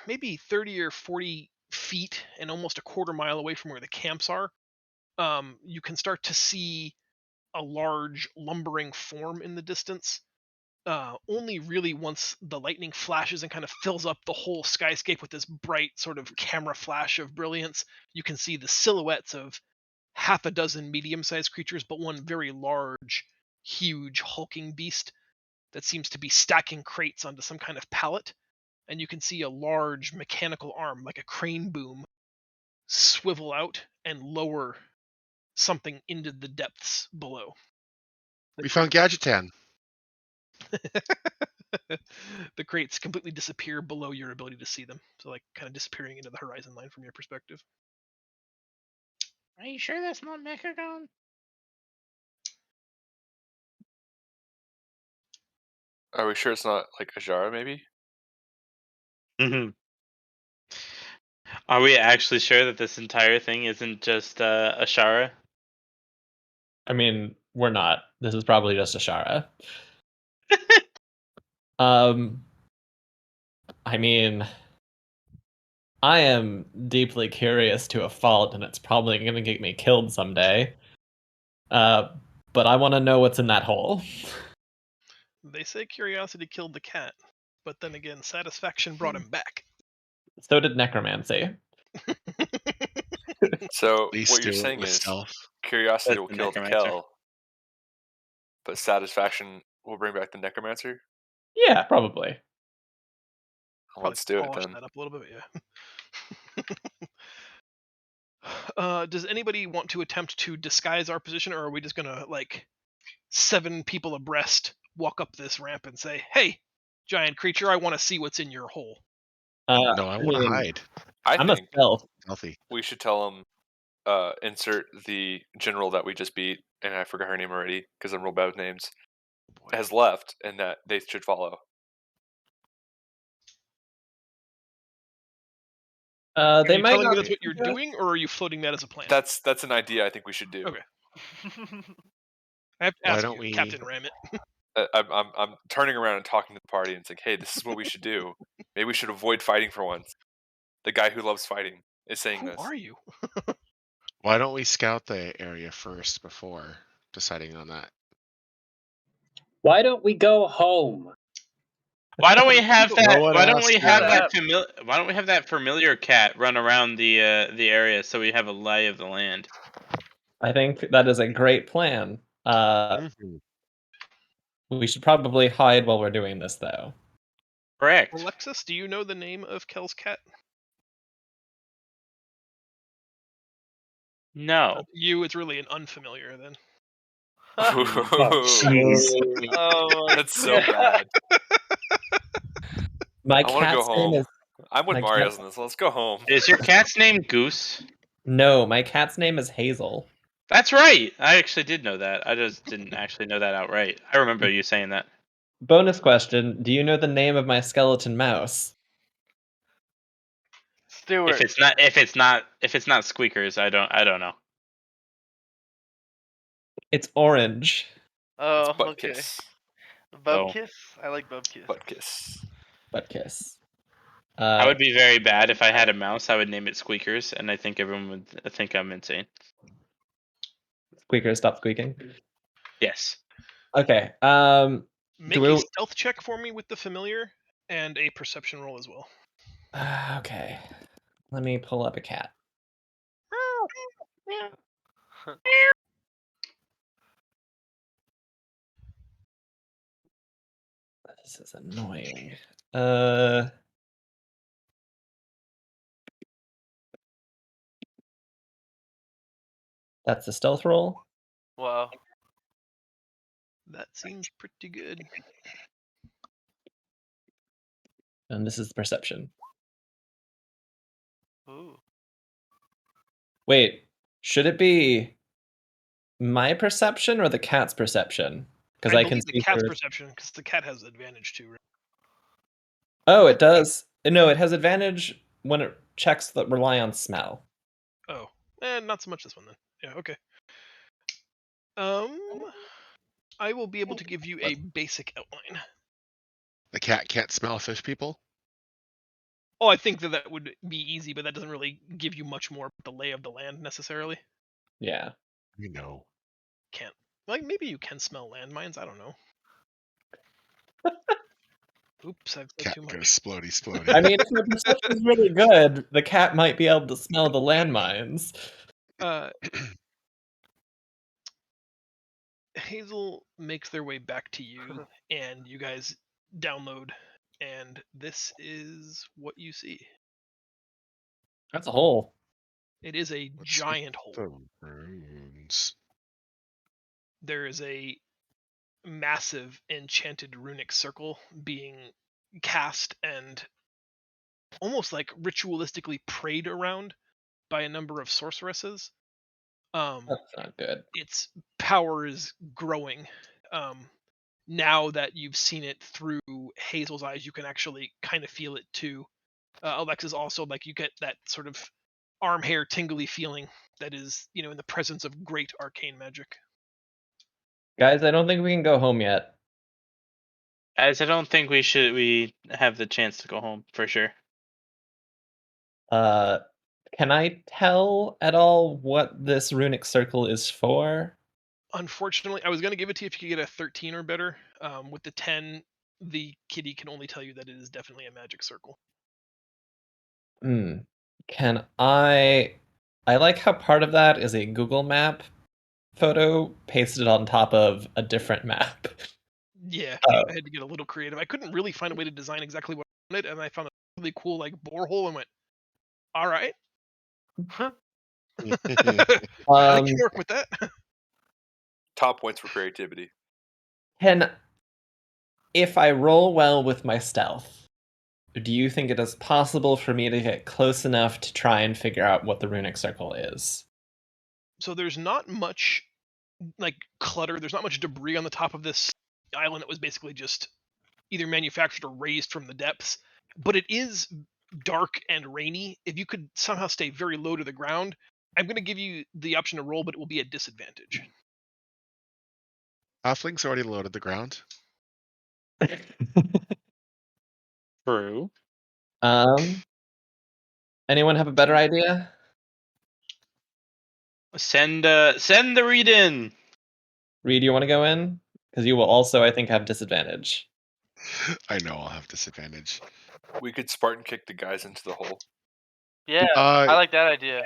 maybe 30 or 40 feet and almost a quarter mile away from where the camps are, you can start to see a large lumbering form in the distance. Only really once the lightning flashes and kind of fills up the whole skyscape with this bright sort of camera flash of brilliance, you can see the silhouettes of half a dozen medium-sized creatures, but one very large, huge, hulking beast that seems to be stacking crates onto some kind of pallet. And you can see a large mechanical arm, like a crane boom, swivel out and lower something into the depths below. We found Gadgetan. The crates completely disappear below your ability to see them, so like kind of disappearing into the horizon line from your perspective. Are you sure that's not Mechagon? Are we sure it's not like Ajara, maybe? Mm-hmm. Are we actually sure that this entire thing isn't just Ashara? I mean, we're not. This is probably just Ashara. I mean, I am deeply curious to a fault, and it's probably going to get me killed someday. But I want to know what's in that hole. They say curiosity killed the cat, but then again, satisfaction brought him back. So did necromancy. So Please what you're do it saying with is stealth. curiosity That's will the kill the necromancer. Kel, but satisfaction will bring back the necromancer? Yeah, probably. Let's do it Polish then. that up a little bit, yeah. Does anybody want to attempt to disguise our position, or are we just gonna like 7 people abreast walk up this ramp and say, "Hey, giant creature. I want to see what's in your hole. No, I want to mean, hide. I'm I think a stealth. Healthy. we should tell him, insert the general that we just beat, and I forgot her name already because I'm real bad with names, Boy. has left, and that they should follow. Are They you might telling me not. that's what you're doing, or are you floating that as a plan? That's an idea I think we should do. Okay. I have to Why ask don't you, we- Captain Ramit. I'm turning around and talking to the party, and it's like, hey, this is what we should do. Maybe we should avoid fighting for once. The guy who loves fighting is saying Who this. are you? Why don't we scout the area first before deciding on that? Why don't we go home? Why don't we have that? No one Why don't we asked have that. that Why don't we have that familiar cat run around the area so we have a lay of the land? I think that is a great plan. Mhm. We should probably hide while we're doing this, though. Correct. Alexis, do you know the name of Kel's cat? No. You, it's really an unfamiliar then. Oh, jeez. Oh my That's so God. bad. My I want to go cat's name home. is I'm with my Mario's cat- on this. Let's go home. Is your cat's name Goose? no. My cat's name is Hazel. That's right. I actually did know that. I just didn't actually know that outright. I remember you saying that. Bonus question: do you know the name of my skeleton mouse? Stewart. If it's not Squeakers, I don't know. It's Orange. Oh, Butt okay. kiss. Bub Oh. kiss. I like bub kiss. Butt kiss. Butt kiss. I would be very bad if I had a mouse. I would name it Squeakers, and I think everyone would think I'm insane. Squeaker, stop squeaking. Yes. Okay. Make we- a stealth check for me with the familiar and a perception roll as well. okay. Let me pull up a cat. This is annoying. That's the stealth roll. Wow. That seems pretty good. And this is the perception. Ooh. Wait, should it be my perception or the cat's perception? Because I can believe see the cat's through- perception, because the cat has advantage too, right? Oh, it does. No, it has advantage when it checks that rely on smell. Oh, not so much this one then. Yeah, okay. I will be able to give you a basic outline. The cat can't smell fish people? Oh, I think that would be easy, but that doesn't really give you much more the lay of the land necessarily. Yeah. You know. Can't. Like, maybe you can smell landmines, I don't know. Oops, I've said Cat too goes much. splody splody. I mean, if your perception is really good, the cat might be able to smell the landmines. Hazel makes their way back to you, and you guys download, and this is what you see. That's a hole. It is a Let's giant hole. The runes. There is a massive enchanted runic circle being cast and almost like ritualistically prayed around by a number of sorceresses. That's not good. Its power is growing. Now that you've seen it through Hazel's eyes, you can actually kind of feel it too. Alexis also, like, you get that sort of arm hair tingly feeling that is, in the presence of great arcane magic. Guys, I don't think we can go home yet. Guys, I don't think we have the chance to go home for sure. Can I tell at all what this runic circle is for? Unfortunately, I was going to give it to you if you could get a 13 or better. With the 10, the kitty can only tell you that it is definitely a magic circle. Can I like how part of that is a Google map photo pasted on top of a different map. Yeah, Oh. I had to get a little creative. I couldn't really find a way to design exactly what I wanted, and I found a really cool, like, borehole and went, all right. I can work with that. Top points for creativity. Can if I roll well with my stealth, do you think it is possible for me to get close enough to try and figure out what the runic circle is? So there's not much like clutter. There's not much debris on the top of this island that was basically just either manufactured or raised from the depths. But it is dark and rainy. If you could somehow stay very low to the ground, I'm going to give you the option to roll, but it will be a disadvantage. Halfling's already loaded the ground. True. Anyone have a better idea? Send the read in. Reed, you want to go in? Because you will also, I think, have disadvantage. I know I'll have disadvantage. We could Spartan kick the guys into the hole. Yeah, I Uh, like that idea.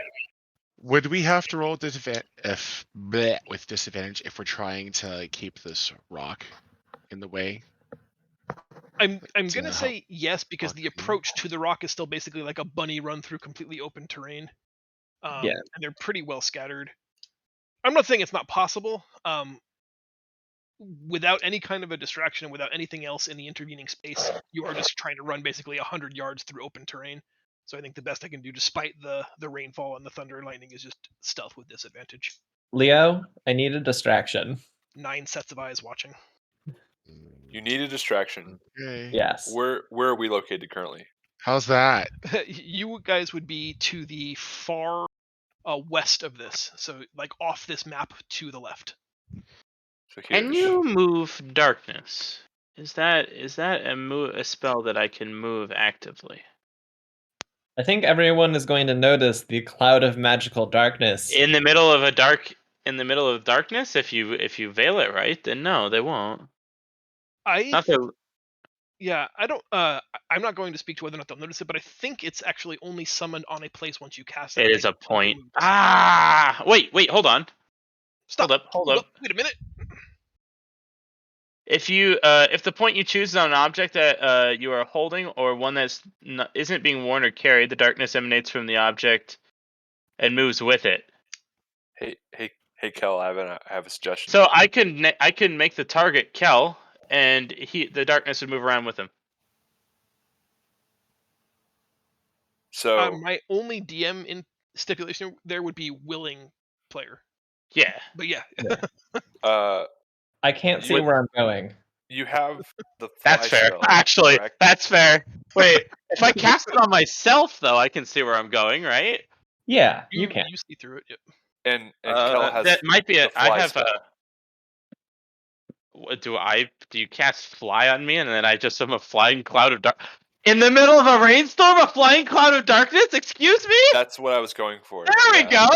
would we have to roll with disadvantage if we're trying to keep this rock in the way? I'm to gonna help say yes because block the the view? approach to the rock is still basically like a bunny run through completely open terrain. Yeah. And they're pretty well scattered. I'm not saying it's not possible. Without any kind of a distraction, without anything else in the intervening space, you are just trying to run basically 100 yards through open terrain. So I think the best I can do, despite the rainfall and the thunder and lightning, is just stealth with disadvantage. Leo, I need a distraction. 9 sets of eyes watching. You need a distraction. Okay. Yes. Where are we located currently? How's that? You guys would be to the far west of this, so like off this map to the left. So Can here. you move darkness? Is that a spell that I can move actively? I think everyone is going to notice the cloud of magical darkness. In the middle of darkness, if you veil it right, then no, they won't. Not that Yeah, I don't. I'm not going to speak to whether or not they'll notice it, but I think it's actually only summoned on a place once you cast it. it and is I a don't think it point. moves. Ah, wait, hold on. Stop. Hold up. Wait a minute. If the point you choose is on an object that you are holding or one that's isn't being worn or carried, the darkness emanates from the object and moves with it. Hey, Kel, I have a suggestion. So I can make the target Kel, and the darkness would move around with him. So My only DM in stipulation there would be willing player. Yeah. But yeah. I can't see What- where I'm going. you have the fly That's fair. spell, Actually, correct? that's fair. Wait, if I cast it on myself, though, I can see where I'm going, right? Yeah, you can. You see through it. Yep. And Kel has that might be the it. I fly have spell. What do you cast fly on me, and then I just am a flying cloud of dark in the middle of a rainstorm? A flying cloud of darkness? Excuse me? That's what I was going for. There we go.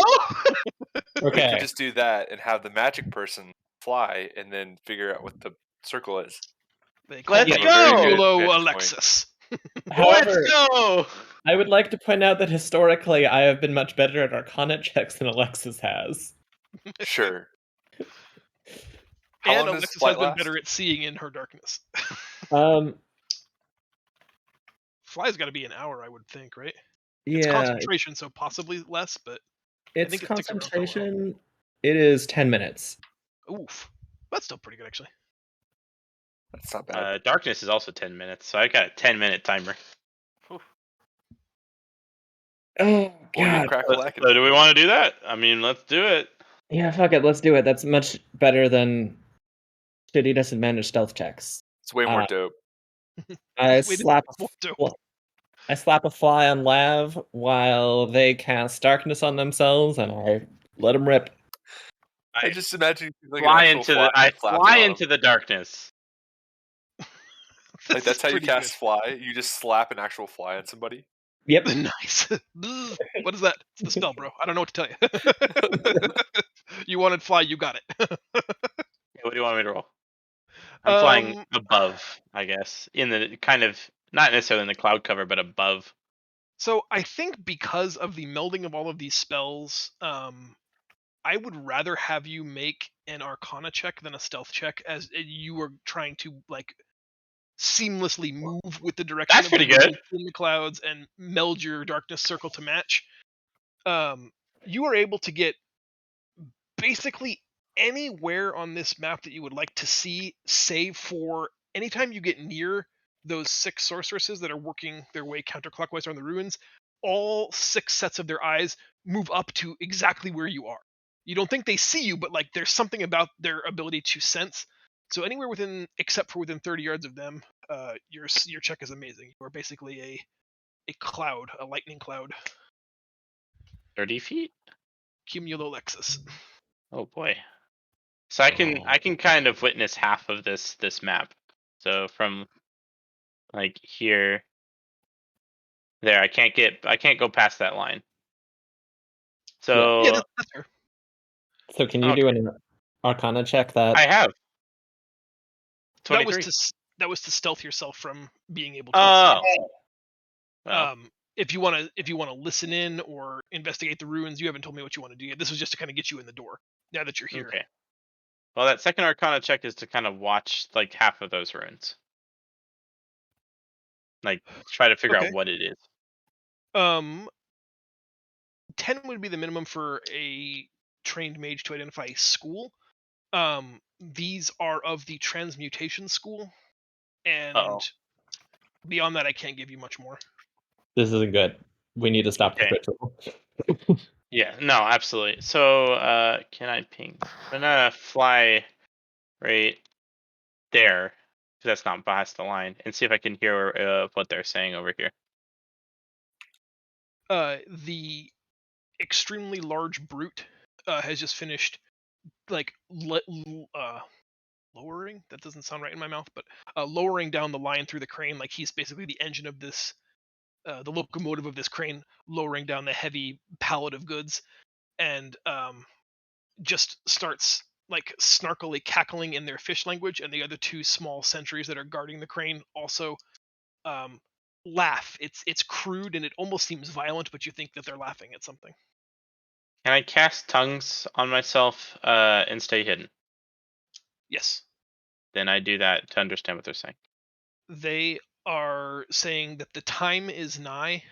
We Okay. could just do that and have the magic person fly, and then figure out what the circle is. They call Let's me Have a very good go. Mulo vantage point. Alexis. However, Let's go. I would like to point out that historically I have been much better at Arcana checks than Alexis has. Sure. How And long does Alexis has flight been last? better at seeing in her darkness. Um, Fly's got to be an hour, I would think, right? yeah, It's concentration, so possibly less, but it's think it sticks around for a while. concentration. It is 10 minutes. oof, that's still pretty good actually. That's not bad. Darkness is also 10 minutes, so I got a 10-minute timer. Oh, Or you'll God. crack a So lack. do we want to do that? I mean, let's do it. Yeah, fuck it. Let's do it. That's much better than shitty disadvantage stealth checks. It's way more Uh, dope. I Wait, slap more dope. I slap a fly on Lav while they cast darkness on themselves, and I let them rip. I just imagine like Fly an actual into fly. I flapping fly on into them. the darkness. Like that's how you pretty cast fly. You just slap an actual fly on somebody. Yep. good. Nice. What is that? It's the spell, bro. I don't know what to tell you. You wanted fly, you got it. Yeah, what do you want me to roll? I'm flying above, I guess, in the kind of not necessarily in the cloud cover, but above. So I think because of the melding of all of these spells, I would rather have you make an Arcana check than a stealth check, as you were trying to like seamlessly move with the direction That's of the pretty good. wind in the clouds and meld your darkness circle to match. You are able to get basically anywhere on this map that you would like to see, save for anytime you get near those 6 sorceresses that are working their way counterclockwise around the ruins, all 6 sets of their eyes move up to exactly where you are. You don't think they see you, but like there's something about their ability to sense. So anywhere within, except for within 30 yards of them, your check is amazing. You are basically a cloud, a lightning cloud. 30 feet? Cumulolexus. Oh boy. So I can kind of witness half of this map. So from like here, there, I can't go past that line. So Yeah, that's fair. So can you do Okay. an Arcana check that? I have That was 23. to stealth yourself from being able to Oh. see. Well, If you want to listen in or investigate the ruins, you haven't told me what you want to do yet. This was just to kind of get you in the door. Now that you're here. okay. Well, that second Arcana check is to kind of watch like half of those ruins. Like try to figure out Okay. what it is. 10 would be the minimum for a trained mage to identify a school. These are of the transmutation school, and Uh-oh. beyond that, I can't give you much more. This isn't good. We need to stop the Okay. ritual. Yeah, no, absolutely. So can I ping? I'm gonna fly right there, because that's not past the line, and see if I can hear what they're saying over here. The extremely large brute has just finished like lowering, that doesn't sound right in my mouth, but lowering down the line through the crane, like he's basically the engine of this the locomotive of this crane, lowering down the heavy pallet of goods, and just starts like snarkily cackling in their fish language, and the other 2 small sentries that are guarding the crane also laugh. It's crude and it almost seems violent, but you think that they're laughing at something. Can I cast tongues on myself and stay hidden? Yes. Then I do that to understand what they're saying. They are saying that the time is nigh,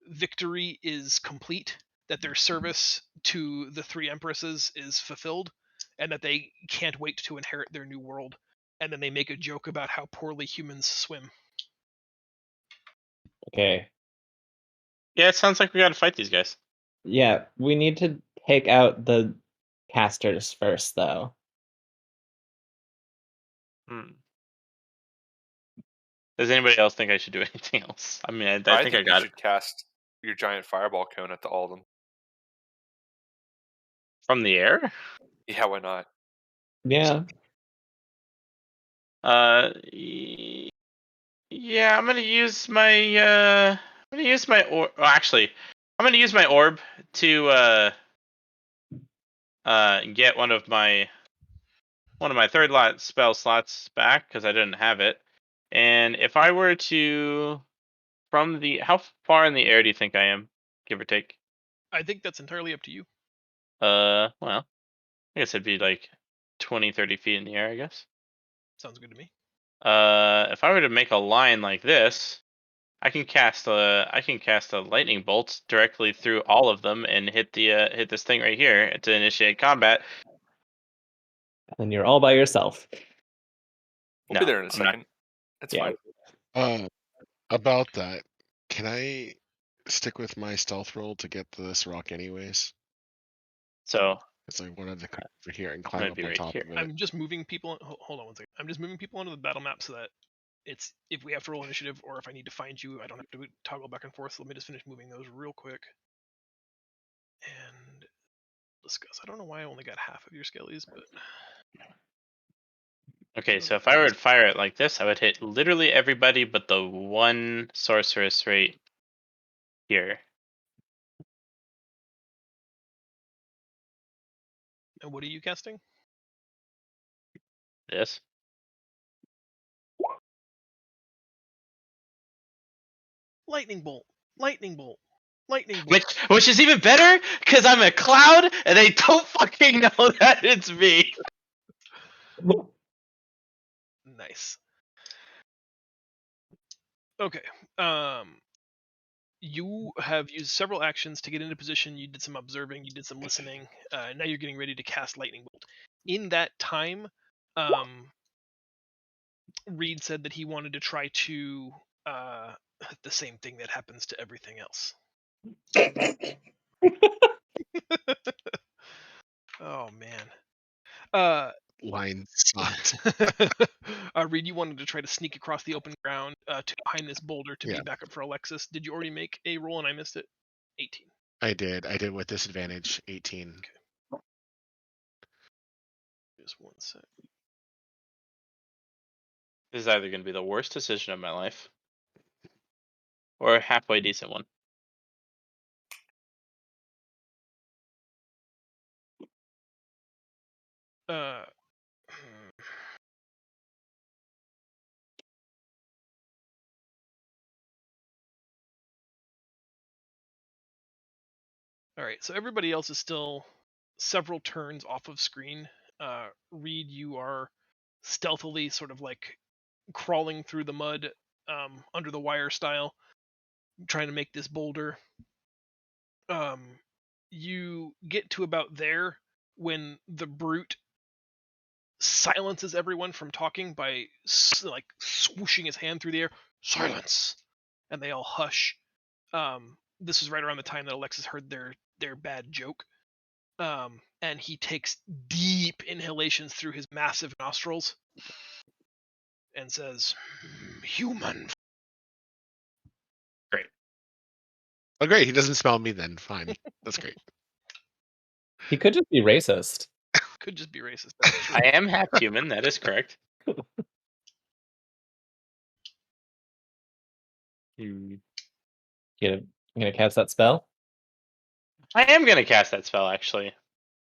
victory is complete, that their service to the 3 empresses is fulfilled, and that they can't wait to inherit their new world. And then they make a joke about how poorly humans swim. Okay. Yeah, it sounds like we got to fight these guys. Yeah, we need to take out the casters first, though. Does anybody else think I should do anything else? I mean, I think I you got it should cast your giant fireball cone at all of them. from the air. Yeah, why not? Yeah. Yeah, I'm gonna use my orb. Well, actually, I'm gonna use my orb to get one of my third lot spell slots back because I didn't have it. And if I were to how far in the air do you think I am, give or take? I think that's entirely up to you. Well, I guess it'd be like 20, 30 feet in the air, I guess. Sounds good to me. If I were to make a line like this, I can cast a lightning bolt directly through all of them and hit this thing right here to initiate combat. And you're all by yourself. We'll No, be there in a I'm not. second. It's Yeah. fine. About that, can I stick with my stealth roll to get this rock anyways? So Because I wanted to come over here and I'm climb gonna up be on right top here. of it. I'm just moving people. Hold on one second. I'm just moving people onto the battle map so that it's, if we have to roll initiative or if I need to find you, I don't have to toggle back and forth. So let me just finish moving those real quick and discuss. I don't know why I only got half of your skellies, but Okay, so if I were to fire it like this, I would hit literally everybody but the one sorceress right here. And what are you casting? This. Lightning bolt. Lightning bolt. Lightning bolt. Which is even better because I'm a cloud and they don't fucking know that it's me. Nice. Okay. You have used several actions to get into position. You did some observing. You did some listening. Now you're getting ready to cast lightning bolt. In that time, Reed said that he wanted to try to the same thing that happens to everything else. Oh man. Line sucked. Reed, you wanted to try to sneak across the open ground to behind this boulder to Yeah. be backup for Alexis. Did you already make a roll and I missed it? 18. I did with disadvantage. 18. Okay. Just one sec. This is either going to be the worst decision of my life or a halfway decent one. Uh, all right, so everybody else is still several turns off of screen. Reed, you are stealthily sort of like crawling through the mud under the wire style, trying to make this boulder. You get to about there when the brute silences everyone from talking by like swooshing his hand through the air. Silence, and they all hush. This was right around the time that Alexis heard their bad joke. And he takes deep inhalations through his massive nostrils and says, "Human." Great. Oh, great. He doesn't smell me then. Fine. That's great. He could just be racist. Could just be racist. That's true. I am half human. That is correct. You gonna cast that spell? I am going to cast that spell, actually.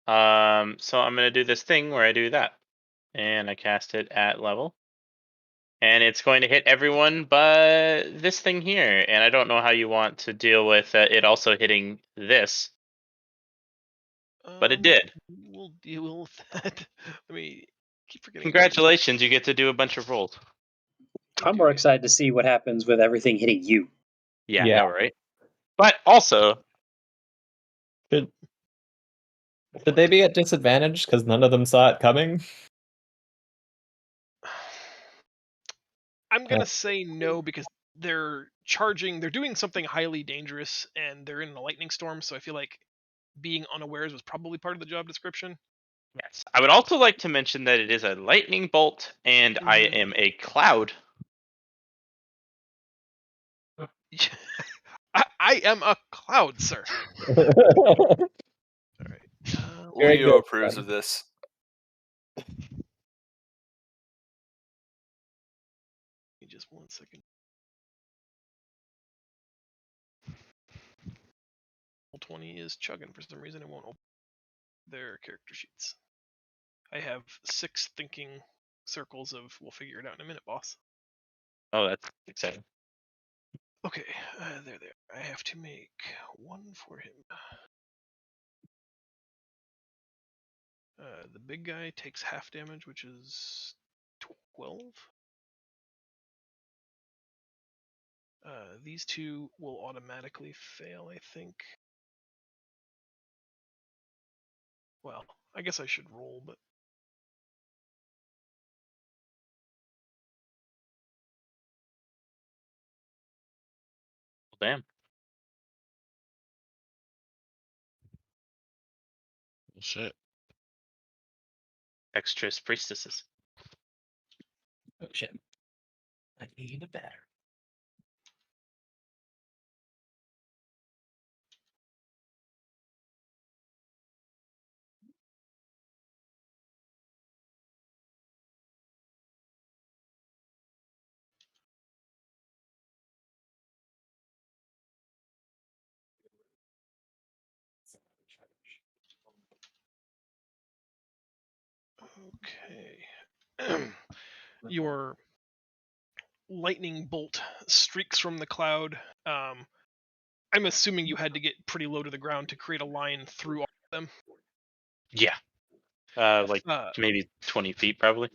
So I'm going to do this thing where I do that. And I cast it at level. And it's going to hit everyone but this thing here. And I don't know how you want to deal with it also hitting this. But it did. We'll deal with that. Let me keep forgetting. Congratulations, you get to do a bunch of rolls. I'm more excited to see what happens with everything hitting you. Yeah, Yeah. I know, right? But also, Should they be at disadvantage because none of them saw it coming? I'm gonna say no because they're charging. They're doing something highly dangerous, and they're in a lightning storm. So I feel like being unawares was probably part of the job description. yes. I would also like to mention that it is a lightning bolt, and I am a cloud. I am a cloud, sir. All right. Very Leo good, approves then. of this. Just one second. 20 is chugging for some reason. It won't open their character sheets. I have 6 thinking circles of "we'll figure it out in a minute, boss." Oh, that's exciting. Okay, there. I have to make one for him. The big guy takes half damage, which is 12. These two will automatically fail, I think. Well, I guess I should roll, but Well, damn. Well, shit. Extras priestesses. Oh shit! I need a battery. okay. Your lightning bolt streaks from the cloud. I'm assuming you had to get pretty low to the ground to create a line through all of them. Yeah. Like maybe 20 feet, probably.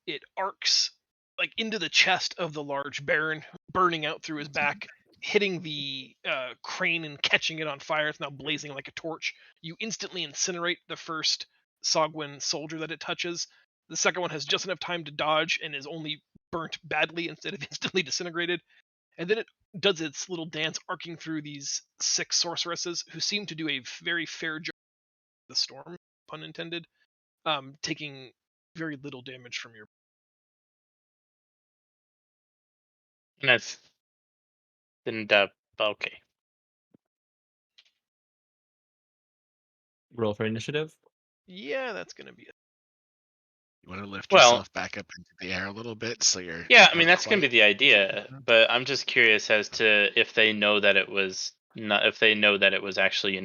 It arcs like into the chest of the large baron, burning out through his back, hitting the crane and catching it on fire. It's now blazing like a torch. You instantly incinerate the first Sogwin soldier that it touches, The second one has just enough time to dodge and is only burnt badly instead of instantly disintegrated. And then it does its little dance, arcing through these 6 sorceresses who seem to do a very fair job of the storm, pun intended, taking very little damage from your. Nice. And okay. Roll for initiative. Yeah, that's gonna be it. You want to lift Well- yourself back up into the air a little bit, so you're. Yeah, I mean not that's gonna be quite- the idea, but I'm just curious as to if they know that it was not, if they know that it was actually,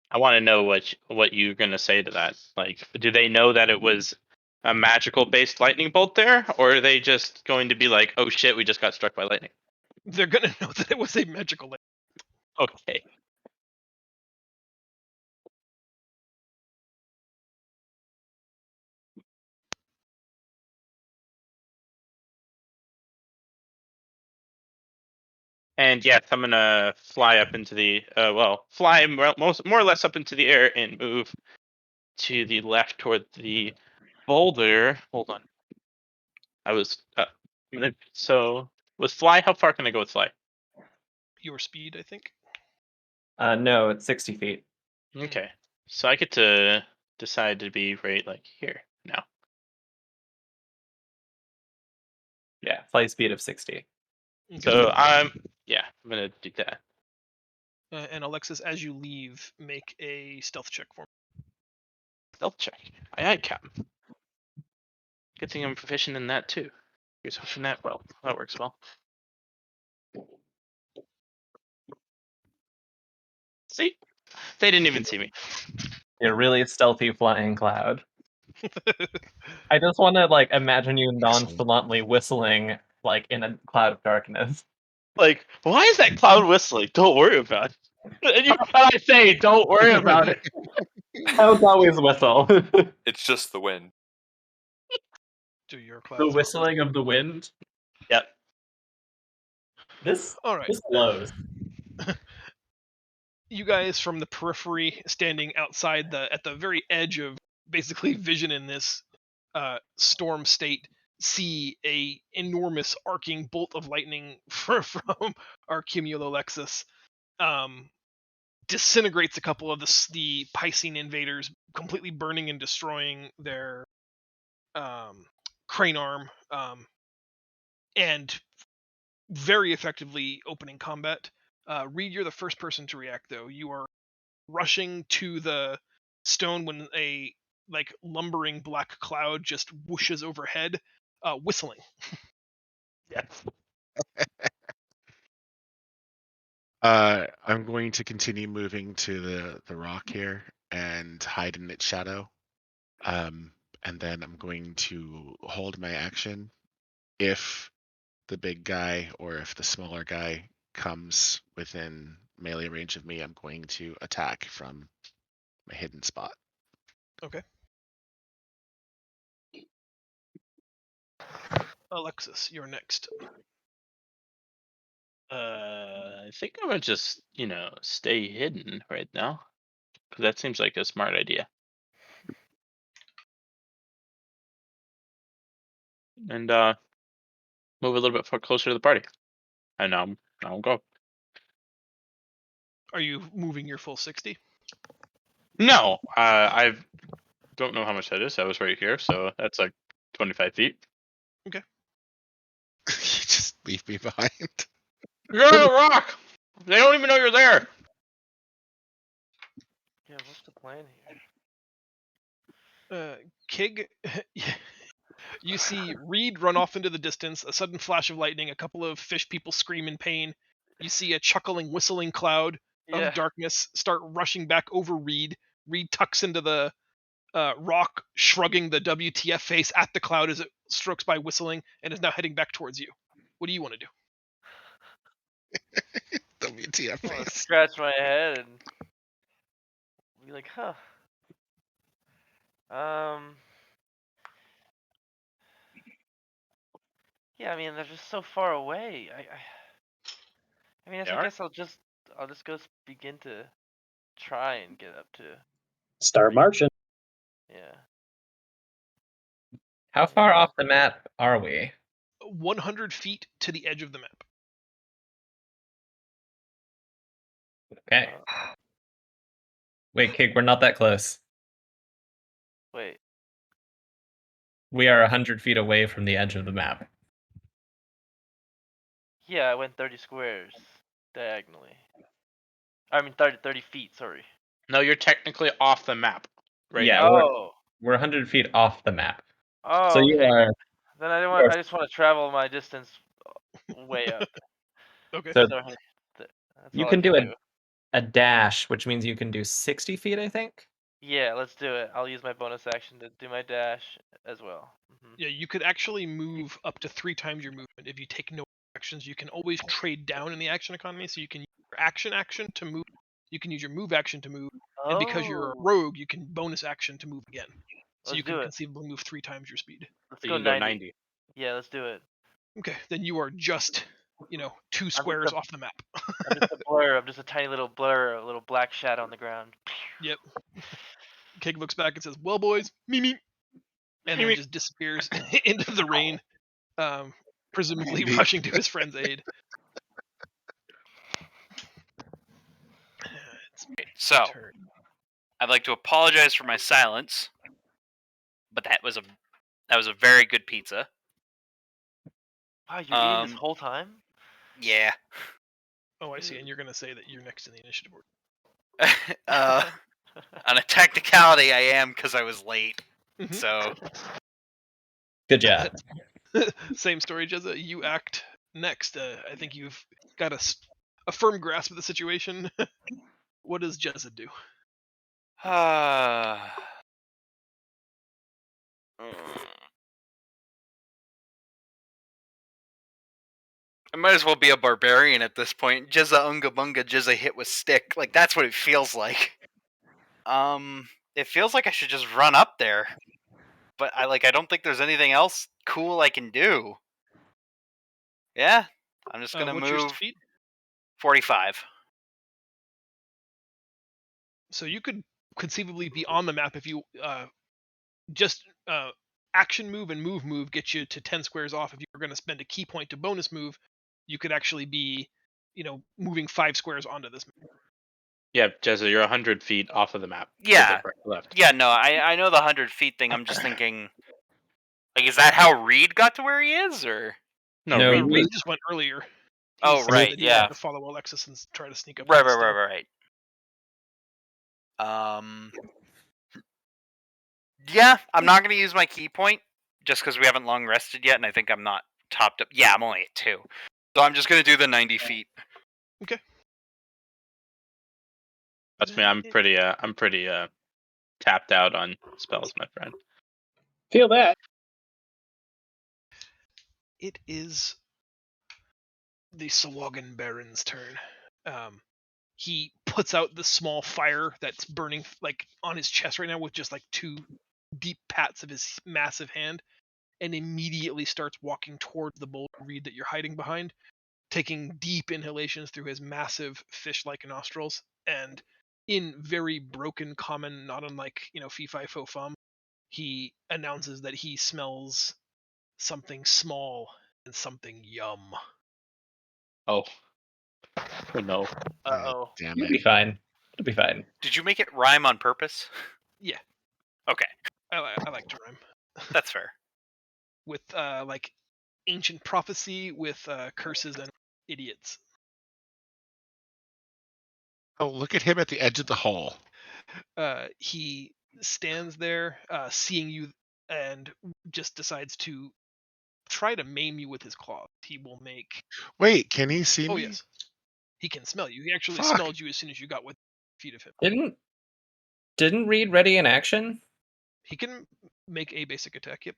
I want to know what you're gonna say to that. Like, do they know that it was a magical based lightning bolt there, or are they just going to be like, oh shit, we just got struck by lightning? They're gonna know that it was a magical. Okay. And yes, I'm gonna fly up into the fly more or less up into the air and move to the left toward the boulder. Hold on. I was so with fly. How far can I go with fly? Your speed, I think. No, it's 60 feet. Okay, so I get to decide to be right like here now. Yeah, flight speed of 60. Okay. So I'm gonna do that. And Alexis, as you leave, make a stealth check for me. Stealth check. Aye, Captain. Good thing I'm proficient in that too. Here's hoping that that works well. See, they didn't even see me. You're a really stealthy flying cloud. I just want to imagine you nonchalantly whistling in a cloud of darkness. Like, why is that cloud whistling? Don't worry about it. And you I say, don't worry about it. Clouds always whistle. It's just the wind. Do your The clouds. whistling of the wind. Yep. This All right. blows. You guys from the periphery, standing outside at the very edge of basically vision in this storm state, see a enormous arcing bolt of lightning from our Cumulolexus. Disintegrates a couple of the Piscine invaders, completely burning and destroying their crane arm, and very effectively opening combat. Reed, you're the first person to react, though. You are rushing to the stone when a lumbering black cloud just whooshes overhead, whistling. Yes. I'm going to continue moving to the rock here and hide in its shadow. And then I'm going to hold my action. If the big guy or if the smaller guy comes within melee range of me, I'm going to attack from my hidden spot. Okay. Alexis, you're next. I think I'm gonna just stay hidden right now, because that seems like a smart idea. And move a little bit closer to the party. And I'll go. Are you moving your full 60? No, I don't know how much that is. I was right here, so that's like 25 feet. Okay. You just leave me behind. You're on a rock. They don't even know you're there. Yeah, what's the plan here? Kig, you see Reed run off into the distance, a sudden flash of lightning, a couple of fish people scream in pain. You see a chuckling, whistling cloud Yeah. of darkness start rushing back over Reed. Reed tucks into the rock, shrugging the WTF face at the cloud as it strokes by whistling, and is now heading back towards you. What do you want to do? WTF I want to face. scratch my head and be like, huh. Yeah, I mean they're just so far away. I mean, They I are? guess I'll just go begin to try and get up to. Start marching. Yeah. How far off the map are we? 100 feet to the edge of the map. Okay. Uh, Wait, Kig, we're not that close. wait. We are 100 feet away from the edge of the map. Yeah, I went 30 squares diagonally. I mean 30 feet. Sorry. No, you're technically off the map right Yeah, now. we're 100 feet off the map. Oh. So you Okay. are. Then I don't you want. are- I just want to travel my distance way up. Okay. So Sorry. That's you all I can do do. a dash, which means you can do 60 feet, I think. Yeah, let's do it. I'll use my bonus action to do my dash as well. Yeah, you could actually move up to 3 times your movement if you take no actions. You can always trade down in the action economy, so you can use your action to move. You can use your move action to move, and because you're a Oh. rogue, you can bonus action to move again. So Let's you can do it. conceivably move 3 times your speed. Let's So go you can 90. go 90. Yeah, let's do it. Okay, then you are just, 2 just squares a- off the map. I'm just a blur. I'm just a tiny little blur, a little black shadow on the ground. Yep. Keg looks back and says, "Well, boys, me," and then just disappears into the rain, presumably Me. rushing to his friend's aid. It's So turn. I'd like to apologize for my silence, but that was a very good pizza. Wow, you're eating this whole time? Yeah. Oh, I see. And you're gonna say that you're next in the initiative order. On a technicality, I am because I was late. Mhm. So Good job. Same story, Jezza. You act next. I think you've got a firm grasp of the situation. What does Jezza do? I might as well be a barbarian at this point. Jizza unga bunga jizza hit with stick. Like that's what it feels like. It feels like I should just run up there. But I don't think there's anything else cool I can do. Yeah. I'm just gonna What's your move speed? 45. So you could conceivably be on the map if you just action move and move get you to 10 squares off. If you were going to spend a key point to bonus move, you could actually be, moving 5 squares onto this map. Yeah, Jezza, you're 100 feet off of the map. Yeah. Left. Yeah, no, I know the 100 feet thing. I'm just thinking, like, is that how Reed got to where he is, or? No, No, Reed. Reed just went earlier. He Oh, said right, that he yeah. wanted to follow Alexis and try to sneak up. Right. Yeah, I'm not gonna use my key point just because we haven't long rested yet, and I think I'm not topped up. Yeah, I'm only at 2, so I'm just gonna do the 90 feet. Okay. Trust me, I'm pretty tapped out on spells, my friend. Feel that. It is the Sawagan Baron's turn. He puts out the small fire that's burning like on his chest right now with just like 2 deep pats of his massive hand, and immediately starts walking towards the boulder reed that you're hiding behind, taking deep inhalations through his massive fish-like nostrils, and in very broken common, not unlike fee fi fo fum, he announces that he smells something small and something yum. Oh no. Uh-oh. Damn You'll it. be fine. It'll be fine. Did you make it rhyme on purpose? Yeah, Okay, I like to rhyme that's fair. with like ancient prophecy with curses and idiots. Oh, look at him at the edge of the hole. He stands there, seeing you, and just decides to try to maim you with his claws. He will make. Wait, can he see Oh me? yes, he can smell you. He actually Fuck. smelled you as soon as you got within feet of him. Didn't Reed ready in action? He can make a basic attack. Yep.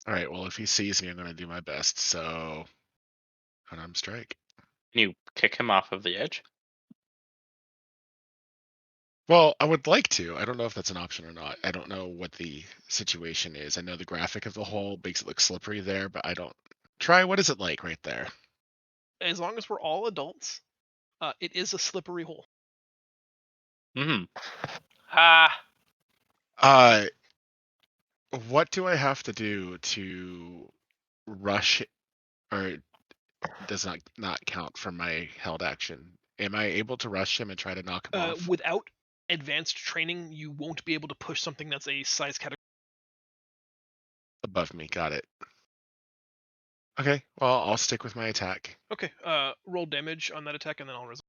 All right, well, if he sees me, I'm going to do my best. So, unarmed strike. Can you kick him off of the edge? Well, I would like to. I don't know if that's an option or not. I don't know what the situation is. I know the graphic of the hole makes it look slippery there, but I don't. Try, what is it like right there? As long as we're all adults, it is a slippery hole. Mm-hmm. Ha! What do I have to do to rush, or does not count for my held action? Am I able to rush him and try to knock him off? Without advanced training, you won't be able to push something that's a size category. Above me, got it. Okay, well, I'll stick with my attack. Okay, roll damage on that attack, and then I'll resolve.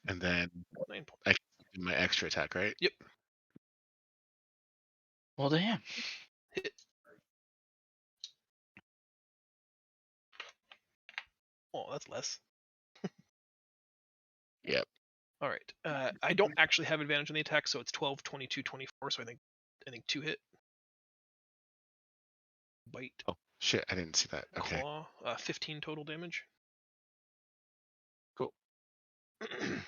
And then 9 points. I can do my extra attack, right? Yep. Well, damn. Hit. Oh, that's less. Yep. All right. I don't actually have advantage on the attack, so it's 12, 22, 24. So I think 2 hit. Bite. Oh, shit, I didn't see that. Okay. Claw. 15 total damage. Cool. I'm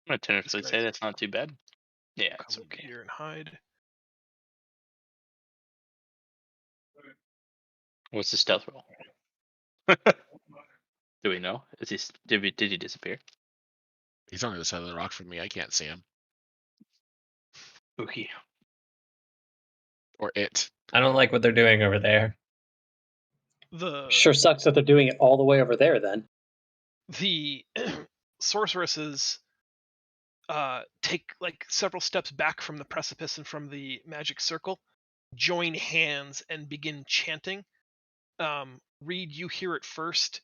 gonna tentatively say that's not too bad. Yeah, it's Come okay. here and hide. What's the stealth roll? Do we know? Is he did he disappear? He's on the other side of the rock from me. I can't see him. Okay. Or it. I don't like what they're doing over there. Sure sucks that they're doing it all the way over there then. The sorceresses take like several steps back from the precipice and from the magic circle, join hands and begin chanting. Reed, you hear it first,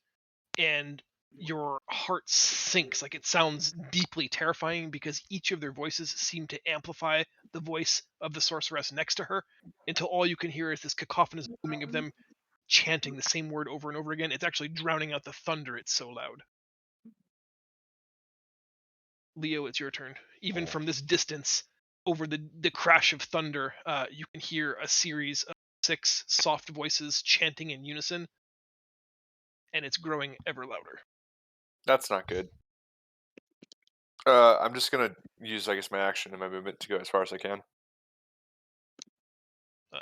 and your heart sinks. Like, it sounds deeply terrifying because each of their voices seem to amplify the voice of the sorceress next to her until all you can hear is this cacophonous booming of them chanting the same word over and over again. It's actually drowning out the thunder. It's so loud. Leo, it's your turn. Even from this distance, over the crash of thunder, you can hear a series of 6 soft voices chanting in unison, and it's growing ever louder. That's not good. I'm just gonna use, I guess, my action and my movement to go as far as I can.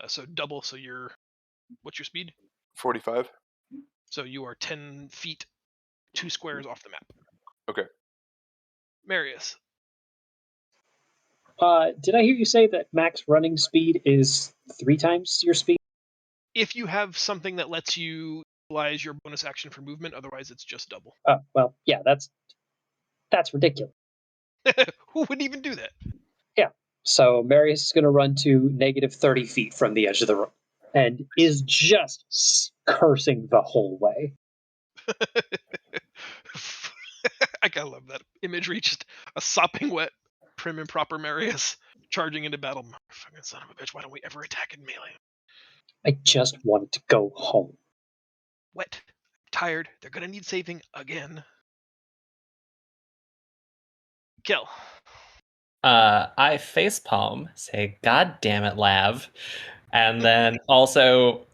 So double. So what's your speed? 45. So you are 10 feet, 2 squares off the map. Okay. Marius. Did I hear you say that max running speed is 3 times your speed? If you have something that lets you utilize your bonus action for movement, otherwise it's just double. Oh, well, yeah, that's ridiculous. Who would even do that? Yeah. So Marius is going to run to negative 30 feet from the edge of the room and is just cursing the whole way. I gotta love that imagery. Just a sopping wet, prim and proper Marius charging into battle. Fucking son of a bitch, why don't we ever attack in melee? I just wanted to go home. Wet, tired, they're gonna need saving again. Kill. I facepalm, say, "God damn it, Lav," and then also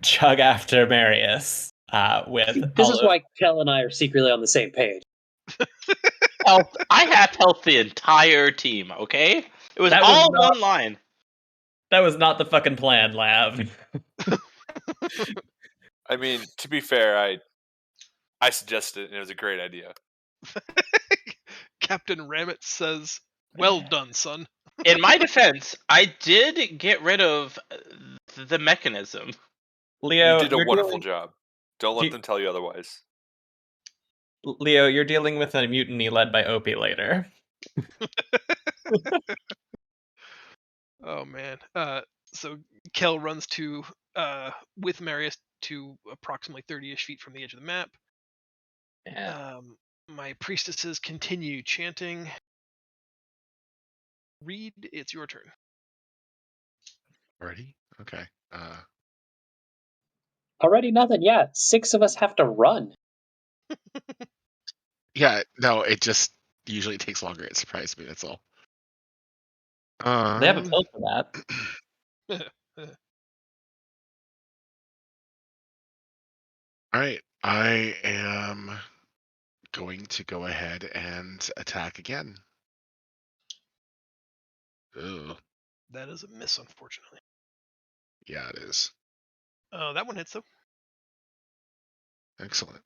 chug after Marius. With This is why Kel and I are secretly on the same page. Health. I have health the entire team. Okay, it was That was all not- one line. That was not the fucking plan, Lav. I mean, to be fair, I suggested it, and it was a great idea. Captain Rammet says, "Well done, son." In my defense, I did get rid of the mechanism. Leo, You did a you're wonderful dealing, job. Don't let them tell you otherwise. Leo, you're dealing with a mutiny led by Opie later. Oh man. So Kel runs to with Marius to approximately 30-ish feet from the edge of the map. Yeah. My priestesses continue chanting. Reed, it's your turn. Already? Okay. Already nothing. Yeah, 6 of us have to run. Yeah, no, it just usually takes longer. It surprised me, that's all. They have a pill for that. Alright, I am going to go ahead and attack again. Ugh. That is a miss, unfortunately. Yeah, it is. That one hits though. Excellent.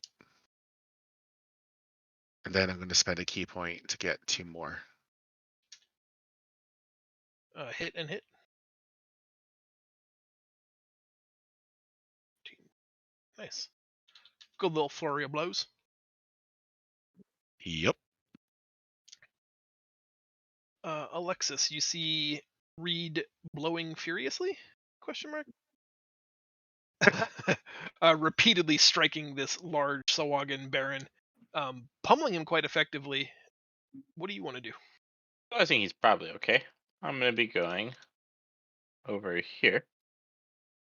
And then I'm going to spend a key point to get 2 more. Hit and hit. Nice. Good little flurry of blows. Yep. Alexis, you see Reed blowing furiously? Question mark. Repeatedly striking this large Sawagan Baron, pummeling him quite effectively. What do you want to do? I think he's probably okay. I'm gonna be going over here.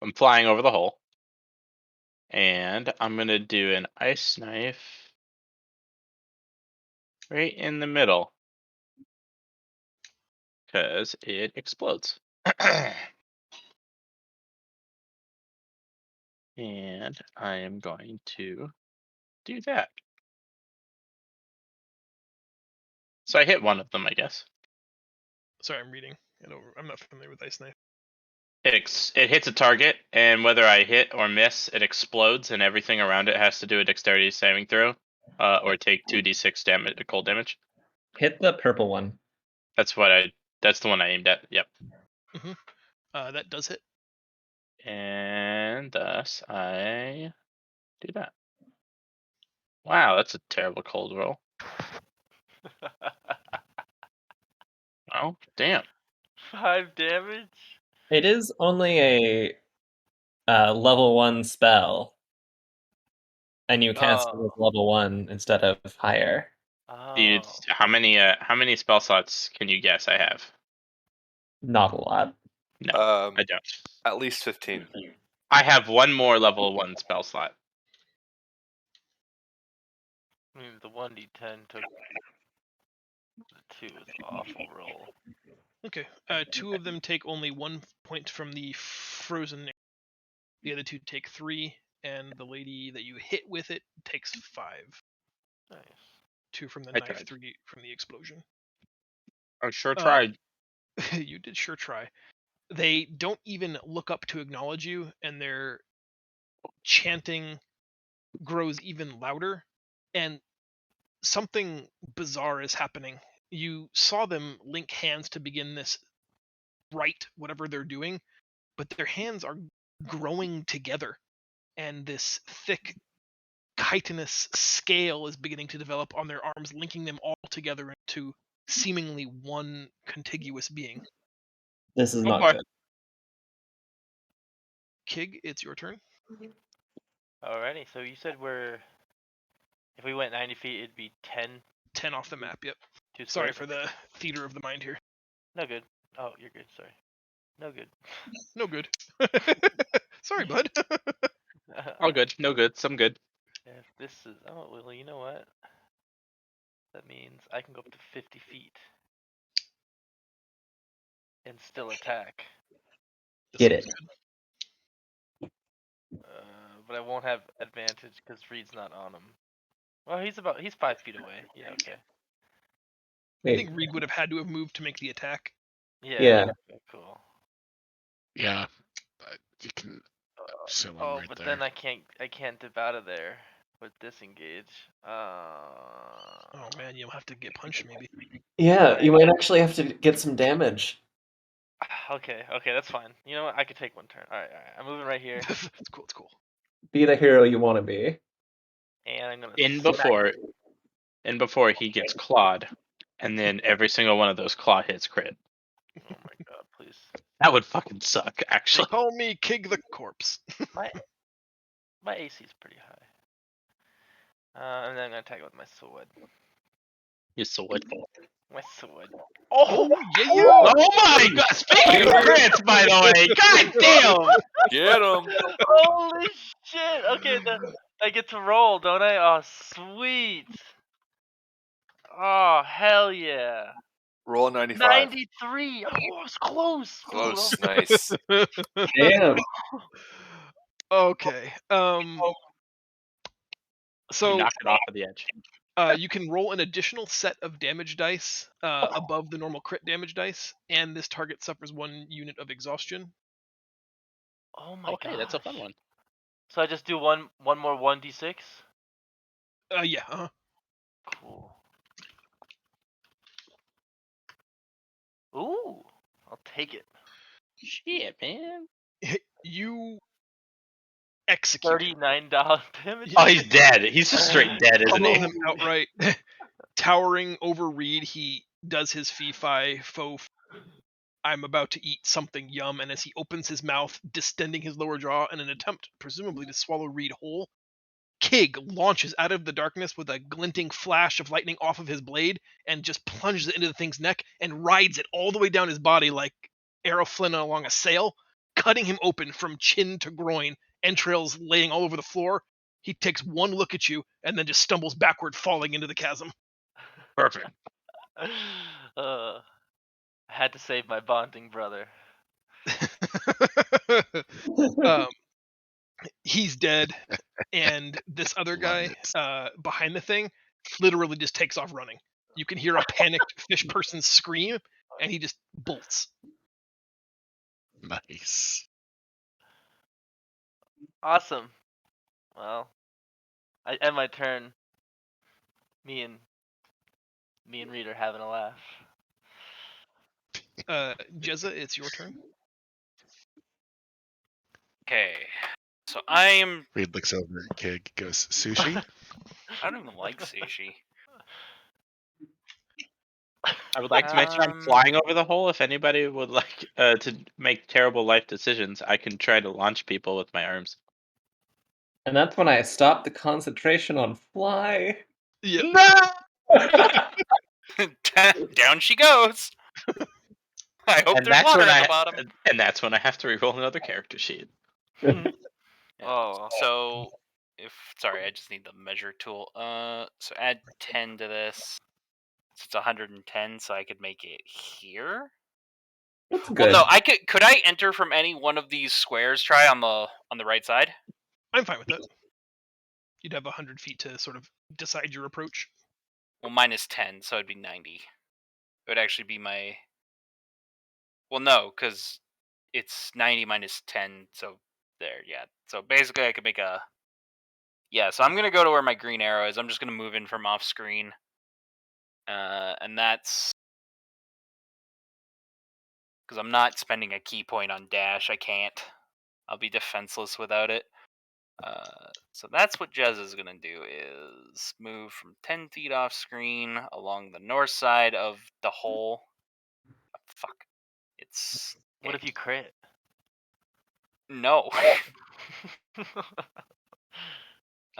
I'm flying over the hole. And I'm gonna do an ice knife right in the middle. Because it explodes. And I am going to do that. So I hit one of them, I guess. Sorry, I'm reading. I'm not familiar with Ice Knife. It hits a target, and whether I hit or miss, it explodes, and everything around it has to do a dexterity saving throw, or take 2d6 damage, cold damage. Hit the purple one. That's the one I aimed at. Yep. Mm-hmm. That does hit. And thus I do that. Wow, that's a terrible cold roll. Oh, damn. 5 damage? It is only a level 1 spell, and you cast it with level 1 instead of higher. Oh. How many spell slots can you guess I have? Not a lot. No, I don't. At least 15. I have one more level 1 spell slot. I mean, the 1d10 took the 2 is awful roll. Okay. 2 of them take only 1 point from the frozen. The other 2 take 3, and the lady that you hit with it takes 5. Nice. 2 from the I knife, tried. 3 from the explosion. I sure tried. You did sure try. They don't even look up to acknowledge you, and their chanting grows even louder, and something bizarre is happening. You saw them link hands to begin this rite, whatever they're doing, but their hands are growing together, and this thick chitinous scale is beginning to develop on their arms, linking them all together into seemingly one contiguous being. This is Oh not boy. good. Kig, it's your turn. Alrighty, so you said if we went 90 feet, it'd be 10 off the map, yep. 2 Sorry squares? for the theater of the mind here. No good. Oh, you're good, sorry. No good. No good. Sorry, bud. All good. No good. Some good. If this is, oh, well, you know what? That means I can go up to 50 feet and still attack. Get it. But I won't have advantage because Reed's not on him. Well, he's 5 feet away. Yeah, okay. I Wait, think Reed would have had to have moved to make the attack. Yeah. Okay, cool. Yeah. You can assume I'm right but there. then I can't dip out of there with disengage. Oh man, you'll have to get punched maybe. yeah, you might actually have to get some damage. Okay, that's fine. You know what? I could take one turn. Alright. I'm moving right here. It's cool. Be the hero you want to be. And I'm gonna before he gets clawed, and then every single one of those claw hits crit. Oh my god, please. That would fucking suck, They actually. call me Kig the Corpse. My AC is pretty high. And then I'm gonna attack it with my sword. Your sword. My sword. Oh yeah. Oh my god! Speaking of crits, by the way, god damn! Get him! Holy shit! Okay, I get to roll, don't I? Oh, sweet. Oh, hell yeah. Roll a 95. 93. Oh, it's close. Close. Ooh, Nice. Damn. Okay. So Knock it off of the edge. you can roll an additional set of damage dice above the normal crit damage dice, and this target suffers 1 unit of exhaustion. Oh my god. Hey, that's a fun one. So I just do one more 1d6? Yeah. Uh-huh. Cool. Ooh. I'll take it. Shit, man. You execute him. $39 damage. Oh, he's dead. He's just straight dead, isn't Pummel he? him outright. Towering over Reed, he does his fee-fi faux. I'm about to eat something yum, and as he opens his mouth, distending his lower jaw in an attempt, presumably to swallow Reed whole, Kig launches out of the darkness with a glinting flash of lightning off of his blade and just plunges it into the thing's neck and rides it all the way down his body like Arrow Flynn along a sail, cutting him open from chin to groin, entrails laying all over the floor. He takes one look at you and then just stumbles backward, falling into the chasm. Perfect. I had to save my bonding brother. um, he's dead, and this other Love guy it. behind the thing literally just takes off running. You can hear a panicked fish person scream, and he just bolts. Nice. Awesome. Well, I end my turn. Me and Reed are having a laugh. Jezza, it's your turn. Okay. So I am. Reed looks over at Kig, goes, sushi? I don't even like sushi. I would like to mention I'm flying over the hole. If anybody would like to make terrible life decisions, I can try to launch people with my arms. And that's when I stopped the concentration on fly. Yep. No! Down she goes. I hope there's water at the bottom. And that's when I have to reroll another character sheet. Yeah. Oh. So, sorry, I just need the measure tool. So add 10 to this. So it's 110, so I could make it here. That's good. Well, no, I could I enter from any one of these squares? Try on the right side. I'm fine with that. You'd have 100 feet to sort of decide your approach. Well, minus 10, so it'd be 90. It would actually be my. Well, no, because it's 90 minus 10, so there, yeah. So basically, I could make a. Yeah, so I'm gonna go to where my green arrow is. I'm just gonna move in from off screen. And that's because I'm not spending a key point on dash. I can't. I'll be defenseless without it. So that's what Jez is gonna do: is move from 10 feet off screen along the north side of the hole. Fuck. It's. What if you crit? No. Can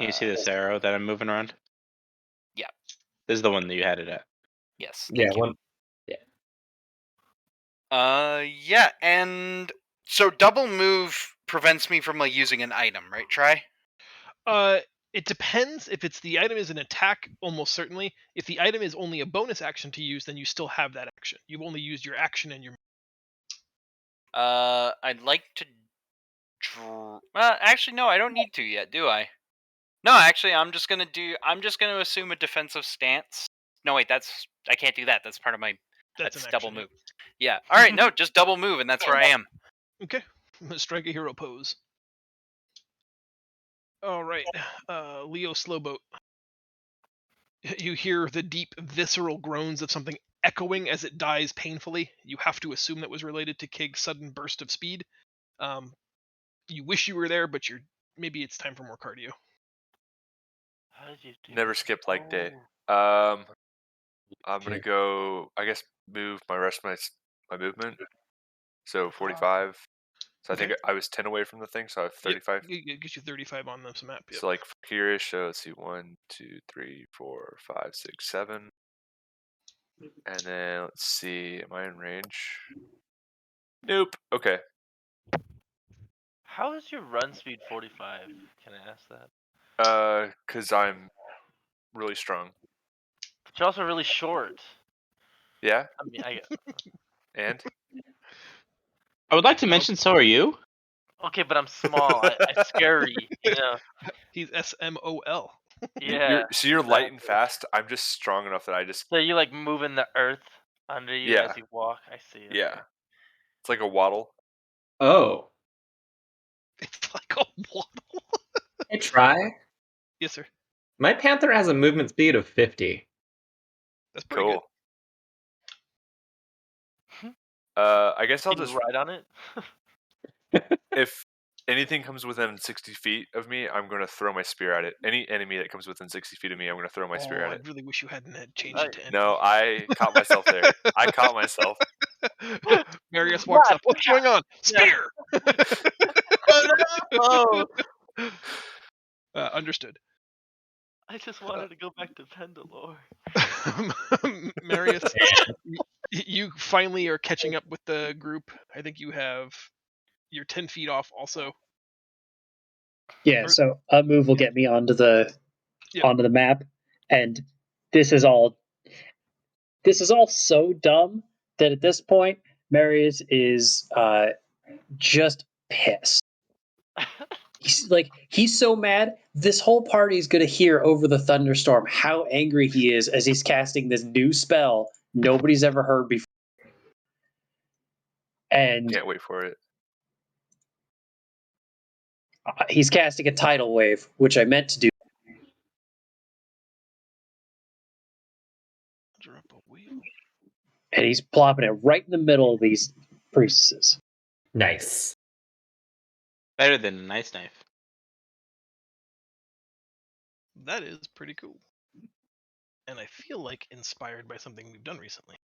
you see this arrow that I'm moving around? Yeah. This is the one that you had it at. Yes. Yeah, Thank you. one. Yeah, and so double move prevents me from like using an item, right? Try. It depends. If it's the item is an attack, almost certainly. If the item is only a bonus action to use, then you still have that action. You've only used your action and your. I'd like to. Actually, no, I don't need to yet, do I? No, actually, I'm just gonna assume a defensive stance. No, wait, I can't do that. That's part of my. That's an double action, move. Yeah. All right, no, just double move, and that's where I am. Okay. Strike a hero pose. All right. Leo Slowboat. You hear the deep, visceral groans of something echoing as it dies painfully. You have to assume that was related to Kig's sudden burst of speed. You wish you were there, but maybe it's time for more cardio. How did you do Never that? skip leg day. Oh. I'm gonna go. I guess move my rest of my movement. So 45. So I think I was 10 away from the thing, so I have 35. Yep, it gets you 35 on this map. Yep. So like here, so let's see, 1, 2, 3, 4, 5, 6, 7. And then let's see, am I in range? Nope. Okay. How is your run speed 45? Can I ask that? Cause I'm really strong. But you're also really short. Yeah. I mean, And I would like to mention, so are you? okay, but I'm small. I scary, you know. He's SMOL. Yeah. you're light and fast. I'm just strong enough that I just. So you like moving the earth under you Yeah. as you walk. I see. Okay. Yeah. It's like a waddle. Oh. It's like a waddle. Hey, try. Yes, sir. My Panther has a movement speed of 50. That's pretty good. I guess I'll Can just you ride on it? if anything comes within 60 feet of me, I'm going to throw my spear at it. Any enemy that comes within 60 feet of me, I'm going to throw my spear Oh, at I it. really wish you hadn't had changed Right. it to enemy. No, I caught myself there. I caught myself. Marius walks up. What's going on? Yeah. Spear. Oh no! Understood. I just wanted to go back to Pendilor. Marius, you finally are catching up with the group. I think you're 10 feet off also. Yeah, so a move will get me onto the Yep. onto the map, and this is all so dumb that at this point, Marius is just pissed. He's so mad. This whole party is gonna hear over the thunderstorm how angry he is as he's casting this new spell nobody's ever heard before. And Can't wait for it. he's casting a tidal wave, which I meant to do. Drop a wheel. And he's plopping it right in the middle of these priestesses. Nice. Better than a nice knife. That is pretty cool. And I feel like inspired by something we've done recently.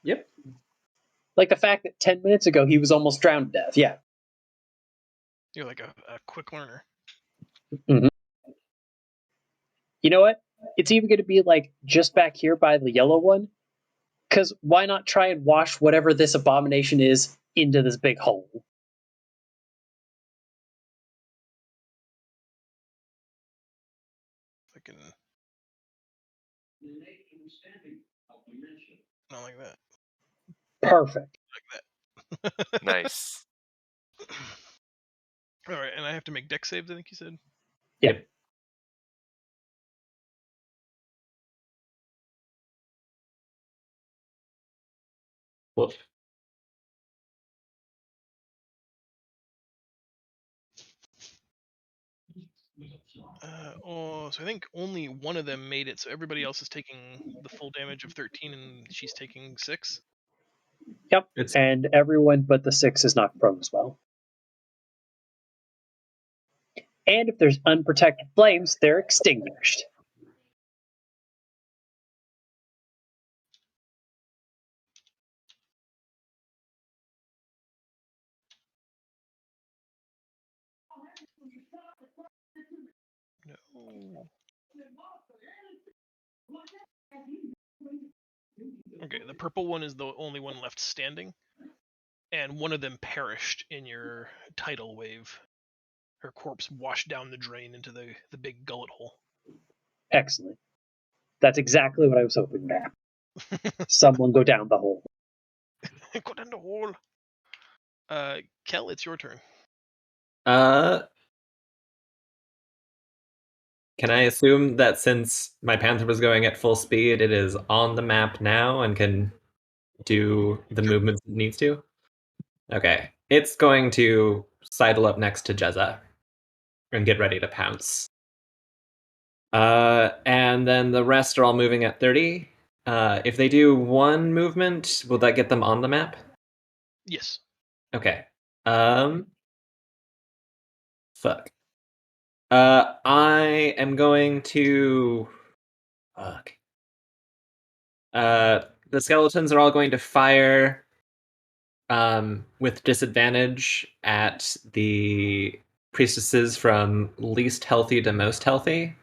Yep. Like the fact that 10 minutes ago he was almost drowned to death. Yeah. You're like a quick learner. Mm-hmm. You know what? It's even going to be like just back here by the yellow one. Because why not try and wash whatever this abomination is into this big hole? Fucking. Not like that. Perfect. Like that. Nice. All right, and I have to make deck saves. I think you said. Yep. Woof. So I think only one of them made it. So everybody else is taking the full damage of 13, and she's taking 6. Yep. It's And everyone but the 6 is knocked prone as well. And if there's unprotected flames, they're extinguished. No. Okay, the purple one is the only one left standing, and one of them perished in your tidal wave. Her corpse washed down the drain into the big gullet hole. Excellent. That's exactly what I was hoping to happen. Someone go down the hole. Go down the hole. Kel, it's your turn. Can I assume that since my panther was going at full speed, it is on the map now and can do the movements it needs to? Okay. It's going to sidle up next to Jezza and get ready to pounce. And then the rest are all moving at 30. If they do one movement, will that get them on the map? Yes. Okay. Fuck. I am going to. Fuck. The skeletons are all going to fire with disadvantage at the priestesses from least healthy to most healthy.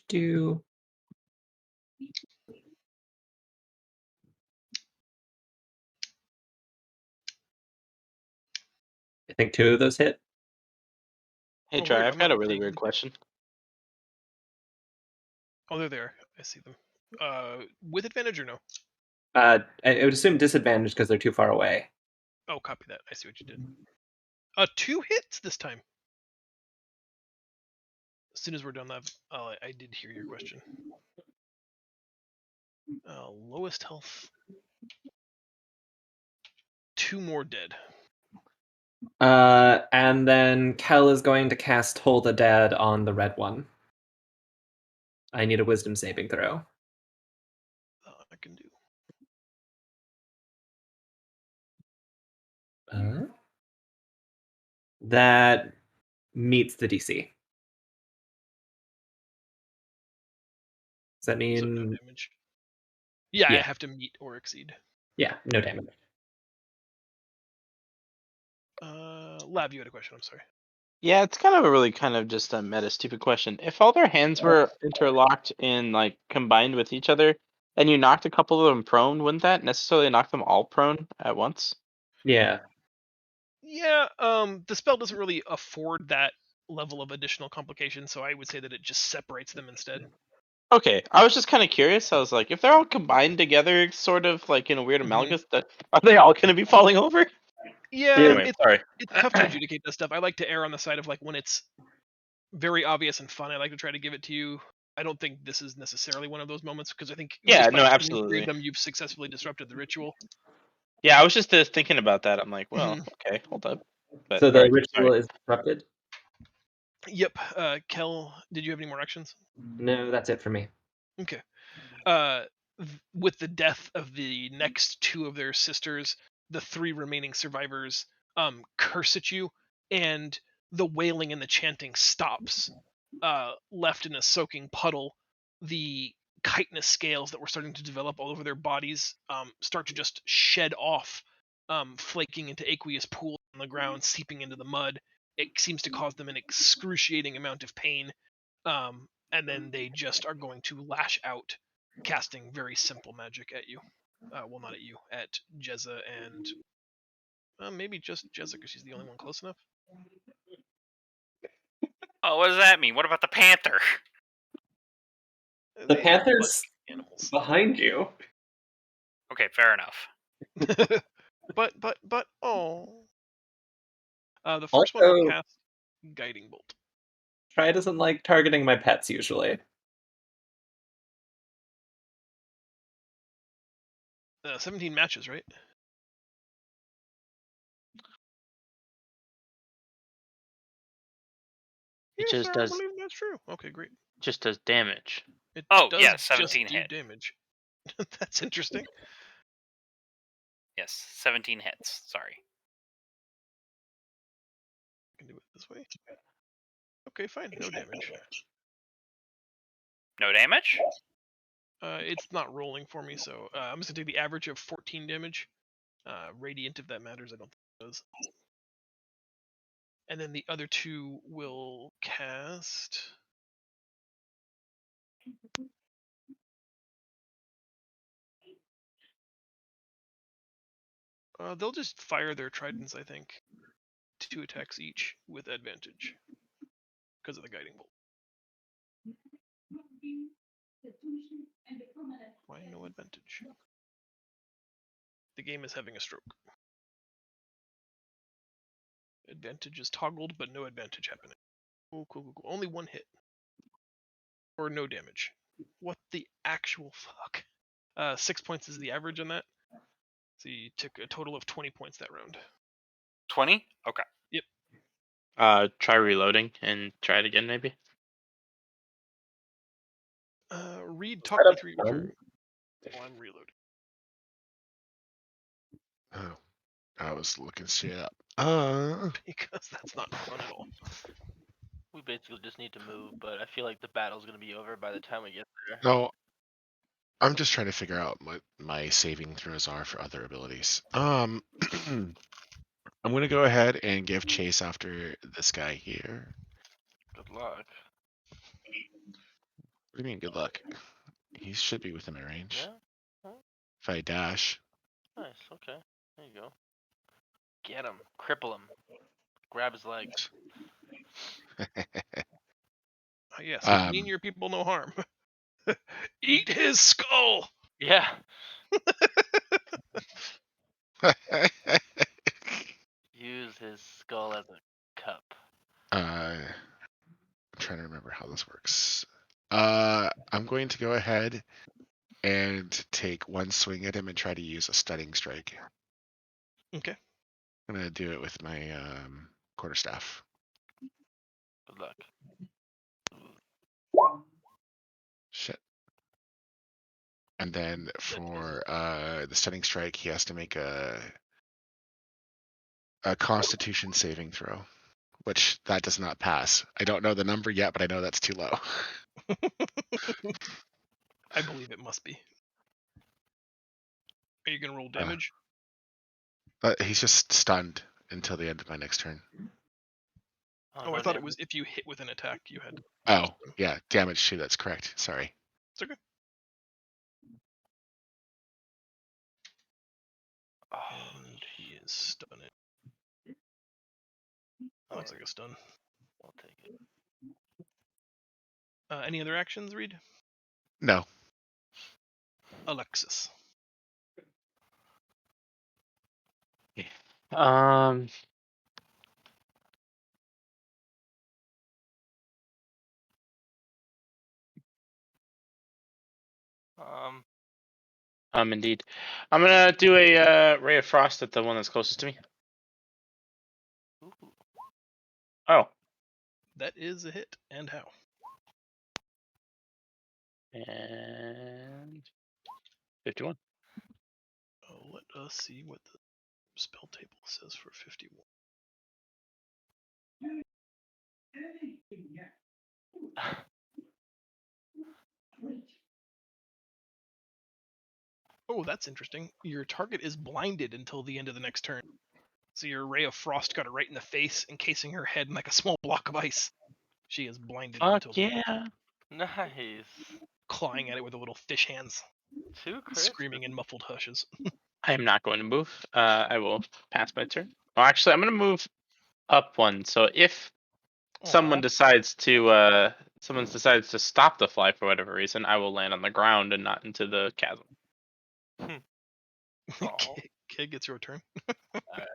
Do. I think 2 of those hit. Hey, Oh, Try, weird, I've I'm got not a really seeing weird them. question. Oh, they're there. I see them. With advantage or no? I would assume disadvantage because they're too far away. Oh, copy that. I see what you did. 2 hits this time. As soon as we're done that, I did hear your question. Lowest health. 2 more dead. And then Kel is going to cast Hold the Dead on the red one. I need a wisdom saving throw. That meets the DC. Does that So no mean damage. Yeah, I Yeah. have to meet or exceed. Yeah, no damage. Lab, you had a question. I'm sorry. Yeah, it's kind of a really kind of just a meta stupid question. If all their hands were interlocked and like combined with each other, and you knocked a couple of them prone, wouldn't that necessarily knock them all prone at once? Yeah. Yeah, the spell doesn't really afford that level of additional complication, so I would say that it just separates them instead. Okay, I was just kind of curious. I was like, if they're all combined together, sort of like in a weird amalgam, are they all going to be falling over? Yeah, Anyway, sorry. it's tough to adjudicate this stuff. I like to err on the side of like when it's very obvious and fun. I like to try to give it to you. I don't think this is necessarily one of those moments because I think Yeah, just by no, killing 3 absolutely. of them, you've successfully disrupted the ritual. Yeah, I was just thinking about that. I'm like, well, Mhm. okay, hold up. But So all the right, ritual sorry. is disrupted? Yep. Kel, did you have any more actions? No, that's it for me. Okay. With the death of the next 2 of their sisters, the 3 remaining survivors curse at you, and the wailing and the chanting stops. Left in a soaking puddle, the chitinous scales that were starting to develop all over their bodies start to just shed off, flaking into aqueous pools on the ground, seeping into the mud. It seems to cause them an excruciating amount of pain, and then they just are going to lash out, casting very simple magic at you. Well, not at you, at Jezza and maybe just Jezza because she's the only one close enough. Oh, what does that mean? What about the panther? The They have panther's animals. behind you. Okay, fair enough. but oh. The first one will Also, cast Guiding Bolt. Try doesn't like targeting my pets usually. 17 matches, right? It Yes, just sir, I does believe that's true. Okay, great. damage. It Oh, does yeah, just 17 do hit. damage. That's interesting. Yes, 17 hits. Sorry. I can do it this way. Okay, fine. No damage. No damage? It's not rolling for me, so I'm just gonna take the average of 14 damage. Radiant, if that matters, I don't think it does. And then the other 2 will cast. They'll just fire their tridents, I think. 2 attacks each with advantage because of the guiding bolt. Why no advantage? The game is having a stroke. Advantage is toggled, but no advantage happening. Oh, cool. Only 1 hit. Or no damage. What the actual fuck? 6 points is the average on that. So you took a total of 20 points that round. 20? Okay. Yep. Try reloading and try it again, maybe. Reed, talk me through your turn. While I'm reloading. Oh, I was looking shit up. Because that's not fun at all. We basically just need to move, but I feel like the battle's gonna be over by the time we get there. No, I'm just trying to figure out what my saving throws are for other abilities. I'm gonna go ahead and give chase after this guy here. Good luck. What do you mean, good luck? He should be within my range. Yeah. Oh, If I dash. nice. Okay. There you go. Get him. Cripple him. Grab his legs. Yes, mean um, your people no harm. Eat his skull! Yeah. Use his skull as a cup. I'm trying to remember how this works. I'm going to go ahead and take 1 swing at him and try to use a stunning strike. Okay. I'm gonna do it with my quarterstaff. Good luck. Shit. And then for the stunning strike, he has to make a a Constitution saving throw, which that does not pass. I don't know the number yet, but I know that's too low. I believe it must be. Are you gonna roll damage? But he's just stunned until the end of my next turn. Oh, no I thought it damage. was if you hit with an attack, you had. Oh, yeah, damage too. That's correct. Sorry. It's okay. Oh, And he is stunned. That looks like a stun. I'll take it. Any other actions, Reed? No. Alexis. Um. Indeed. I'm gonna do a ray of frost at the one that's closest to me. Ooh. Oh, That is a hit. And how? and 51. Let us see what the spell table says for 51. Oh, that's interesting. Your target is blinded until the end of the next turn. So your ray of frost got her right in the face, encasing her head in like a small block of ice. She is blinded Fuck until yeah! Nice. clawing at it with her little fish hands, 2 crits. screaming in muffled hushes. I am not going to move. I will pass my turn. Well, actually, I'm gonna move up one. So if someone Aw. decides to stop the fly for whatever reason, I will land on the ground and not into the chasm. Aw. Kig, it's your turn. Alright.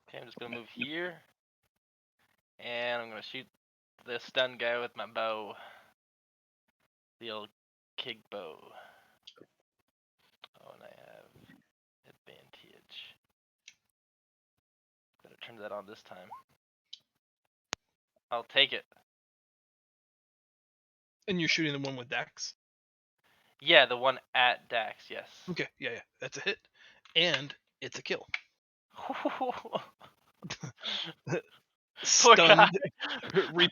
Okay, I'm just gonna move here. And I'm gonna shoot this stun guy with my bow. The old Kig bow. Oh, and I have advantage. Better turn that on this time. I'll take it. And you're shooting the one with Dax. Yeah, the one at Dax, yes. Okay, yeah, that's a hit. And it's a kill. Poor guy. Stunned, Reed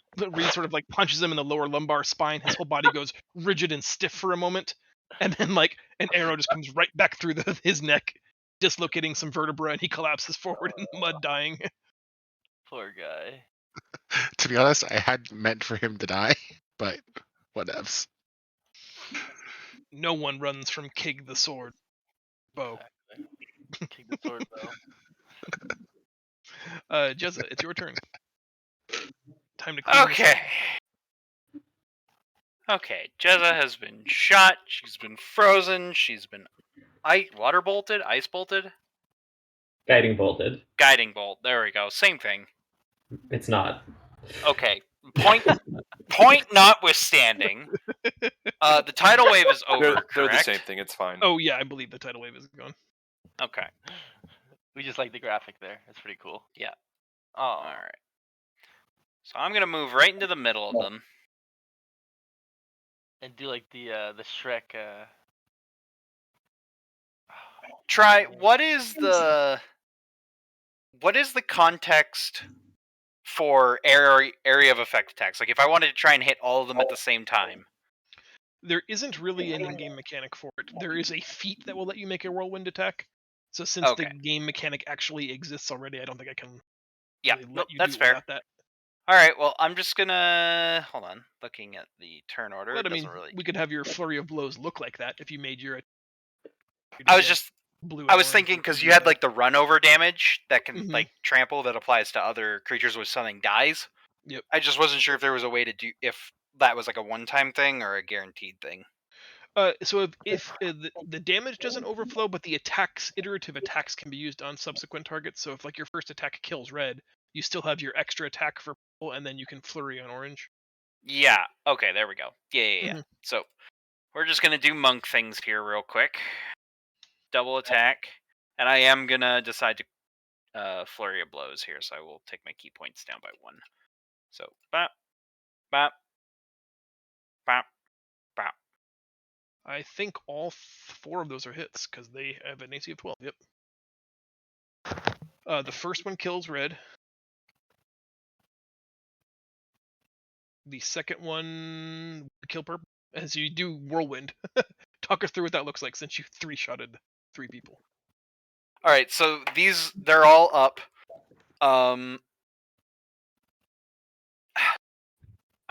sort of like punches him in the lower lumbar spine. His whole body goes rigid and stiff for a moment, and then like an arrow just comes right back through his neck, dislocating some vertebra, and he collapses forward in the mud, dying. Poor guy. To be honest, I had meant for him to die, but whatevs. No one runs from Kig the sword bow. Exactly. Kick the sword bow. Jezza, it's your turn. Time to clean this up. Okay. Okay, Jezza has been shot. She's been frozen. She's been water bolted, ice bolted, Guiding bolted. guiding bolt. There we go. Same thing. It's not. Okay. Point notwithstanding, the tidal wave is over. They're the correct? same thing. It's fine. Oh yeah, I believe the tidal wave is gone. Okay. We just like the graphic there. It's pretty cool. Yeah. Oh. All right. So I'm gonna move right into the middle of them. And do like the Shrek. Try. man. What is the context for area of effect attacks? Like if I wanted to try and hit all of them at the same time. There isn't really an in-game mechanic for it. There is a feat that will let you make a whirlwind attack. So since the Okay. game mechanic actually exists already, I don't think I can Yeah. really let Nope, you that's do it fair. without that. All right. Well, I'm just gonna hold on. Looking at the turn order, But it I mean, doesn't really. we could have your flurry of blows look like that if you made your. I was just. blue. I was thinking because you had like the run over damage that can Mhm. like trample that applies to other creatures with something dies. Yep. I just wasn't sure if there was a way to do if that was like a one-time thing or a guaranteed thing. So if the damage doesn't overflow, but the iterative attacks can be used on subsequent targets. So if like your first attack kills red, you still have your extra attack for purple, and then you can flurry on orange. Yeah. Okay. There we go. Yeah. Mhm. So we're just gonna do monk things here real quick. Double attack, and I am gonna decide to flurry of blows here. So I will take my key points down by 1. So bop, bop, bop, bop. I think all 4 of those are hits because they have an AC of 12. Yep. The first one kills red. The second one would kill purple. As you do whirlwind. Talk us through what that looks like since you 3-shotted 3 people. All right, so they're all up. I'm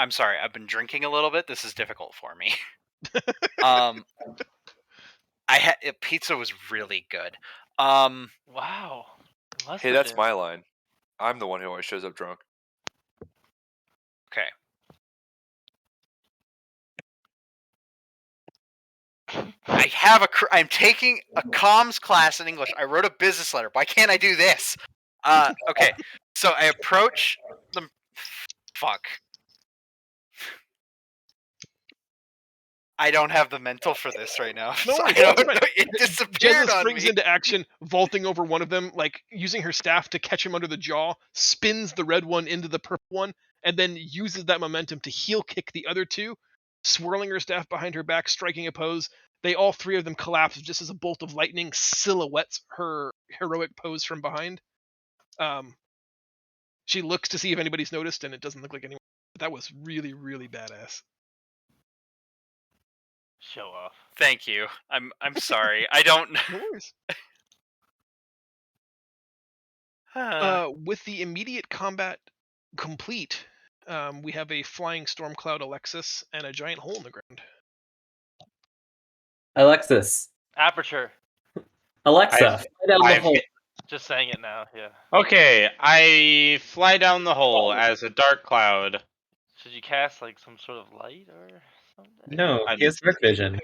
sorry, I've been drinking a little bit. This is difficult for me. Pizza was really good. Wow. Hey, that's my line. I'm the one who always shows up drunk. Okay. I'm taking a comms class in English. I wrote a business letter. Why can't I do this? Okay. So I approach them. Fuck. I don't have the mental for this right now. No So worries. I don't That's know. fine. It disappeared Jezza on springs me. into action, vaulting over one of them, like using her staff to catch him under the jaw, spins the red one into the purple one, and then uses that momentum to heel kick the other 2, swirling her staff behind her back, striking a pose. They all 3 of them collapse just as a bolt of lightning silhouettes her heroic pose from behind. She looks to see if anybody's noticed, and it doesn't look like anyone. But that was really, really badass. Show off. Thank you. I'm sorry. I don't. No worries. Uh, With the immediate combat complete, we have a flying storm cloud Alexis and a giant hole in the ground. Alexis. Aperture. Alexa, I've- fly down the I've hole. hit- Just saying it now. Yeah. Okay, I fly down the hole as a dark cloud. Should you cast like some sort of light or something? No, I he has dark vision.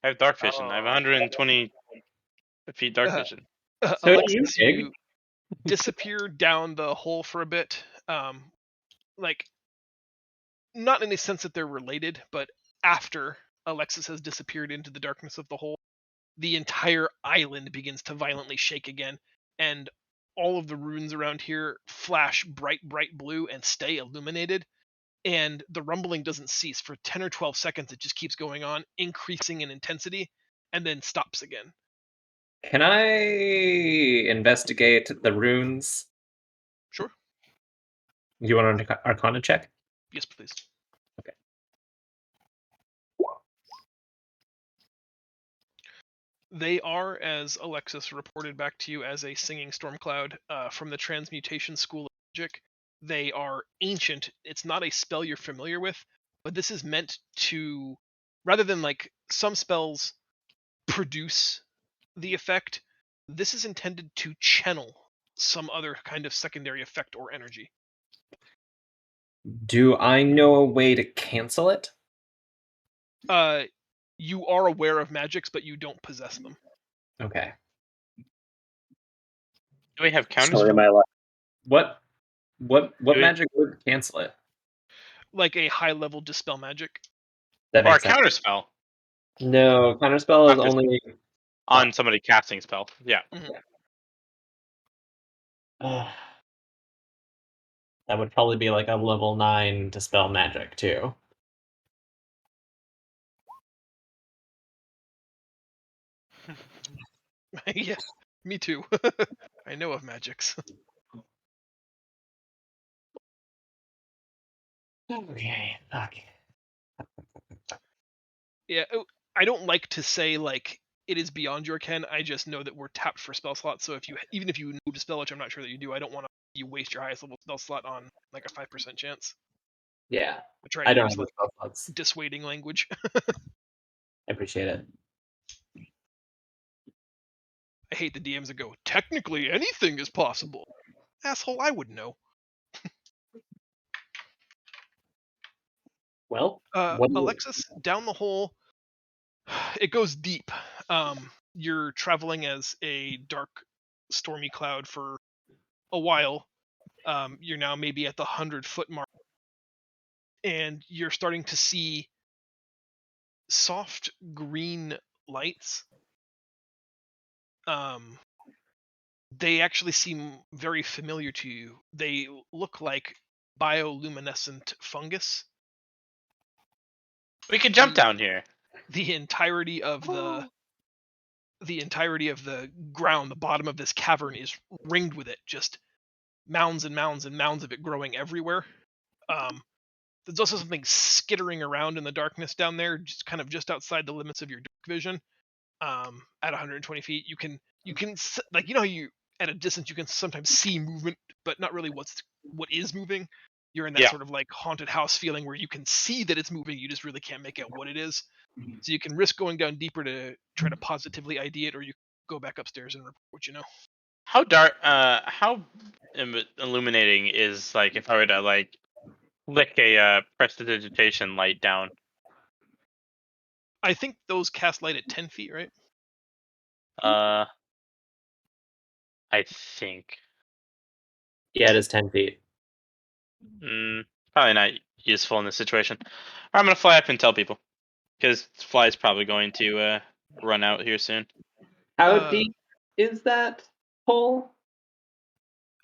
have dark vision. I have Oh. 120 feet dark vision. So Alexis, do you, you disappear down the hole for a bit. Like, not in a sense that they're related, but after Alexis has disappeared into the darkness of the hole, the entire island begins to violently shake again, and all of the runes around here flash bright, bright blue and stay illuminated. And the rumbling doesn't cease for 10 or 12 seconds. It just keeps going on, increasing in intensity, and then stops again. Can I investigate the runes? Sure. You want an Arcana check? Yes, please. Okay. They are, as Alexis reported back to you, as a singing storm cloud from the Transmutation School of Magic. They are ancient. It's not a spell you're familiar with, but this is meant to, rather than like some spells produce the effect, this is intended to channel some other kind of secondary effect or energy. Do I know a way to cancel it? You are aware of magics, but you don't possess them. Okay. Do we have counters? Story of my life. What Do we- magic would cancel it? Like a high level dispel magic. That Or a makes sense. counterspell No, counterspell is Counterspell. only on somebody casting spell. Yeah. That would probably be like a level 9 dispel magic too. Yeah, me too. I know of magics. Okay. Yeah, I don't like to say like it is beyond your ken. I just know that we're tapped for spell slots. So if you, even if you know dispel, which I'm not sure that you do, I don't want you waste your highest level spell slot on like a 5% chance. Yeah. I try I to don't use have like spell slots. dissuading language. I appreciate it. I hate the DMs that go, technically anything is possible. Asshole, I would know. Well, what do you... Alexis, down the hole, it goes deep. You're traveling as a dark, stormy cloud for a while. You're now maybe at the 100-foot mark, and you're starting to see soft green lights. They actually seem very familiar to you. They look like bioluminescent fungus. We could jump down here. the entirety of the ground, the bottom of this cavern is ringed with it, just mounds and mounds and mounds of it growing everywhere. There's also something skittering around in the darkness down there, just outside the limits of your dark vision. At 120 feet, you can like, how you at a distance you can sometimes see movement, but not really what is moving. You're in that Yeah. sort of like haunted house feeling where you can see that it's moving, you just really can't make out what it is. So you can risk going down deeper to try to positively ID it, or you go back upstairs and report what you know. How dark? How illuminating is, like, if I were to like flick a prestidigitation light down? I think those cast light at 10 feet, right? I think. Yeah, it is 10 feet. Probably not useful in this situation. I'm gonna fly up and tell people, because Fly's probably going to run out here soon. How deep is that hole?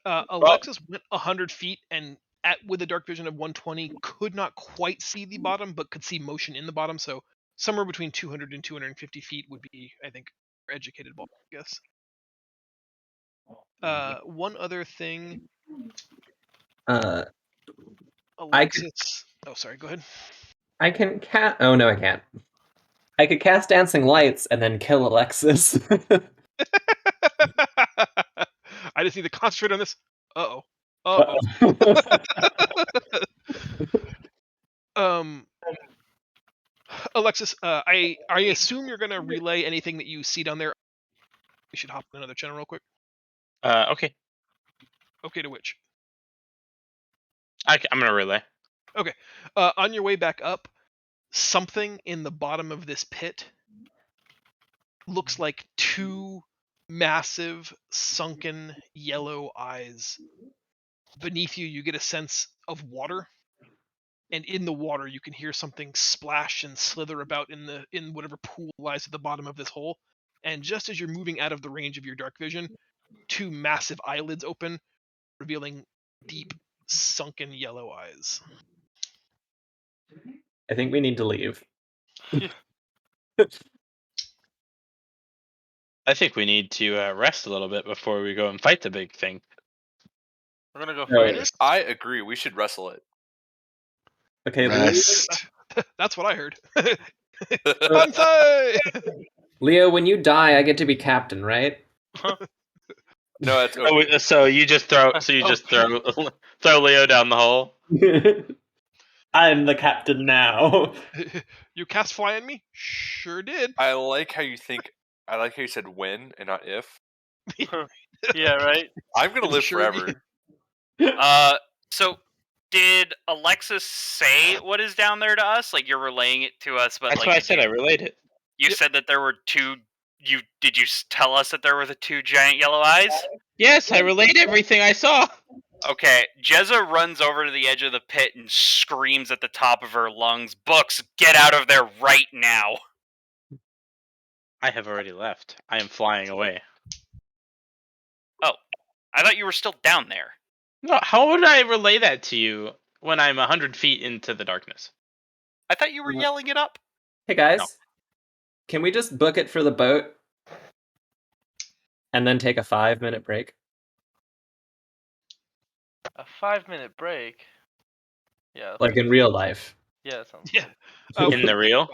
Alexis went 100 feet and with a dark vision of 120 could not quite see the bottom, but could see motion in the bottom. So somewhere between 200 and 250 feet would be, I think, educated ball, I guess. One other thing. Alexis. Oh, sorry. Go ahead. I can cast. Oh no, I can't. I could cast dancing lights and then kill Alexis. I just need to concentrate on this. Uh-oh. Alexis, I assume you're gonna relay anything that you see down there. We should hop in another channel real quick. Okay. Okay, to which? I'm gonna relay. Okay. On your way back up, something in the bottom of this pit looks like two massive, sunken, yellow eyes. Beneath you, you get a sense of water, and in the water, you can hear something splash and slither about in whatever pool lies at the bottom of this hole. And just as you're moving out of the range of your dark vision, two massive eyelids open, revealing deep, sunken yellow eyes. I think we need to leave. I think we need to rest a little bit before we go and fight the big thing. We're gonna go fight it? I agree. We should wrestle it. Okay, Rest. That's what I heard. Bonsai! Leo, when you die, I get to be captain, right? No, that's okay. So you just throw. So you just throw Leo down the hole. I'm the captain now. You cast fly at me? Sure did. I like how you said when and not if. Yeah, right. I'm gonna live forever. So did Alexis say what is down there to us? Like, you're relaying it to us, but That's like, why I said I relayed it. You said that there were two. Did you tell us that there were the two giant yellow eyes? Yes, I relayed everything I saw. Okay, Jezza runs over to the edge of the pit and screams at the top of her lungs, "Books, get out of there right now!" I have already left. I am flying away. Oh, I thought you were still down there. No, how would I relay that to you when I'm 100 feet into the darkness? I thought you were yelling it up. Hey guys, No. Can we just book it for the boat and then take a 5-minute break? A 5-minute break? Yeah. Like in real life. Yeah, that sounds Yeah. In the real?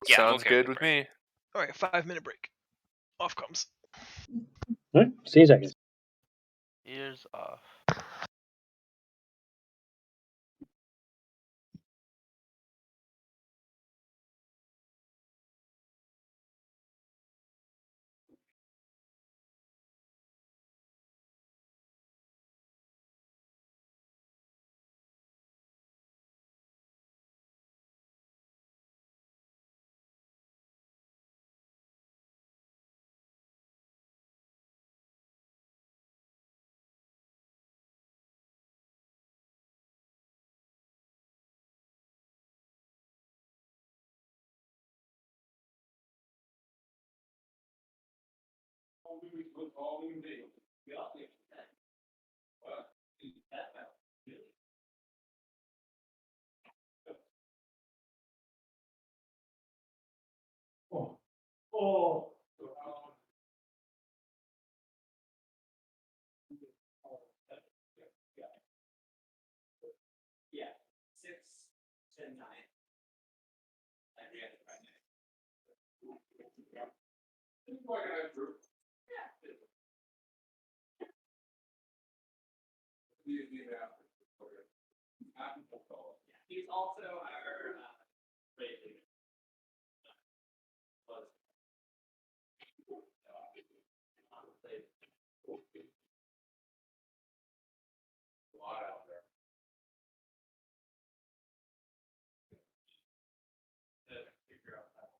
Yeah, Sounds okay, good with me. All right, 5-minute break. Off comes. All right, see you in a second. Ears off. Yeah, 6 to 9. He's also our rate leader. A lot out there. Figure out that.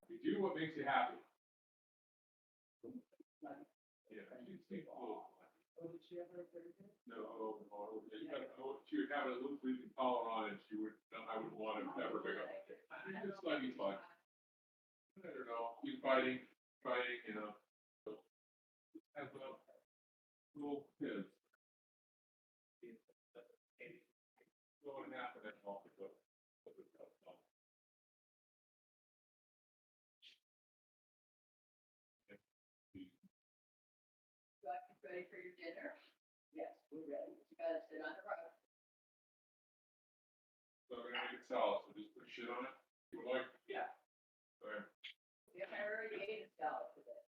You do what makes you happy. No, she would have it loosely collar on, and I wouldn't want to ever pick up. It's like he's fine. I don't know. He's fighting, you know. As a little kid. Going to happen at all. Ready for your dinner? Yes, we're ready. You gotta sit on the road. So we're gonna make a salad, so just put shit on it. You would like? Yeah. Okay. Yeah, I already ate a salad today.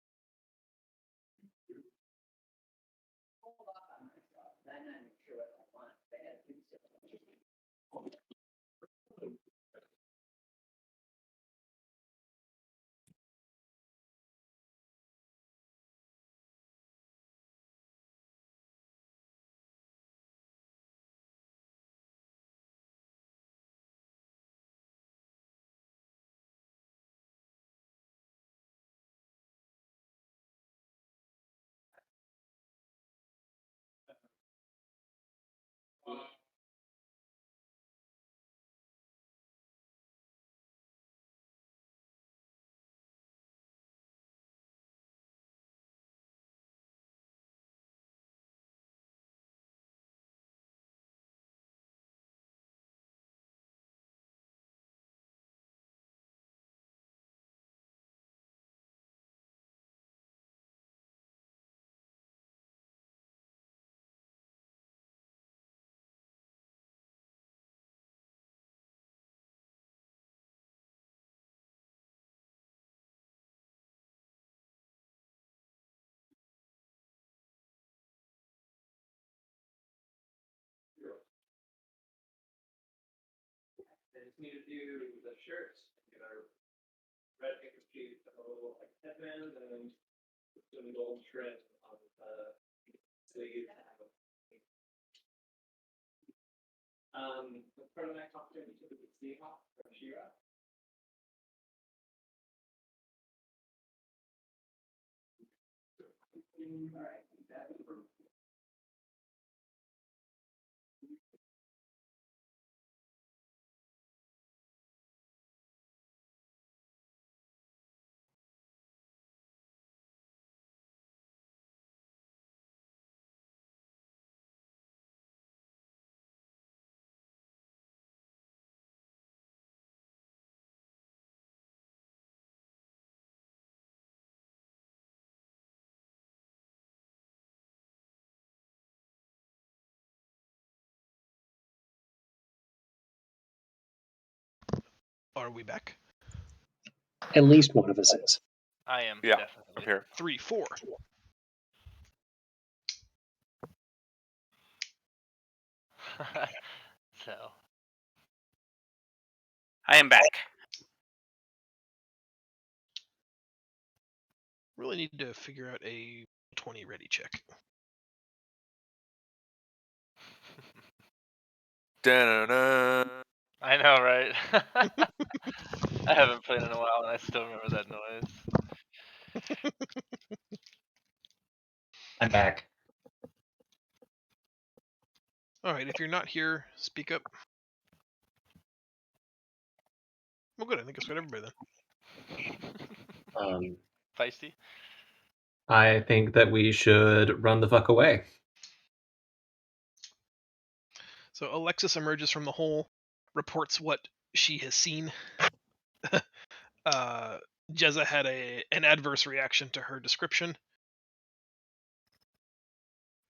Hold off on myself. I'm not even sure what I want. I had to do something. They just need to do the shirts, get our red handkerchief, a little like headband, and some gold trim on the sleeve. The prototype opportunity to the Seahawk from Shira. All right, that is Are we back? At least one of us is. I am Yeah, definitely. I'm here. 3, 4. So I am back. Really need to figure out a 20 ready check. Da-na-na. I know, right? I haven't played in a while, and I still remember that noise. I'm back. All right, if you're not here, speak up. Well, good. I think it's got everybody then. Feisty. I think that we should run the fuck away. So Alexis emerges from the hole, reports what she has seen. Jezza had an adverse reaction to her description.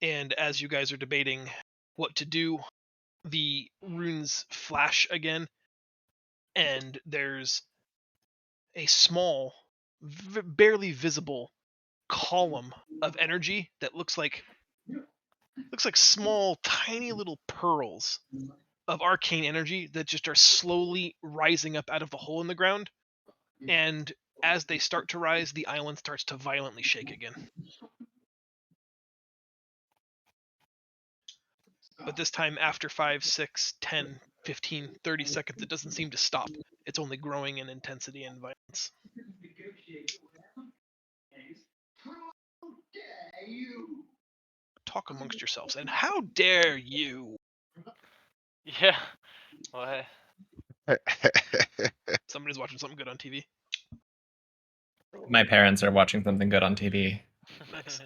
And as you guys are debating what to do, the runes flash again, and there's a small, barely visible column of energy that looks like small, tiny little pearls of arcane energy that just are slowly rising up out of the hole in the ground. And as they start to rise, the island starts to violently shake again. But this time, after 5, 6, 10, 15, 30 seconds, it doesn't seem to stop. It's only growing in intensity and violence. Talk amongst yourselves. And how dare you? Yeah. What? Somebody's watching something good on TV. My parents are watching something good on TV. Nice.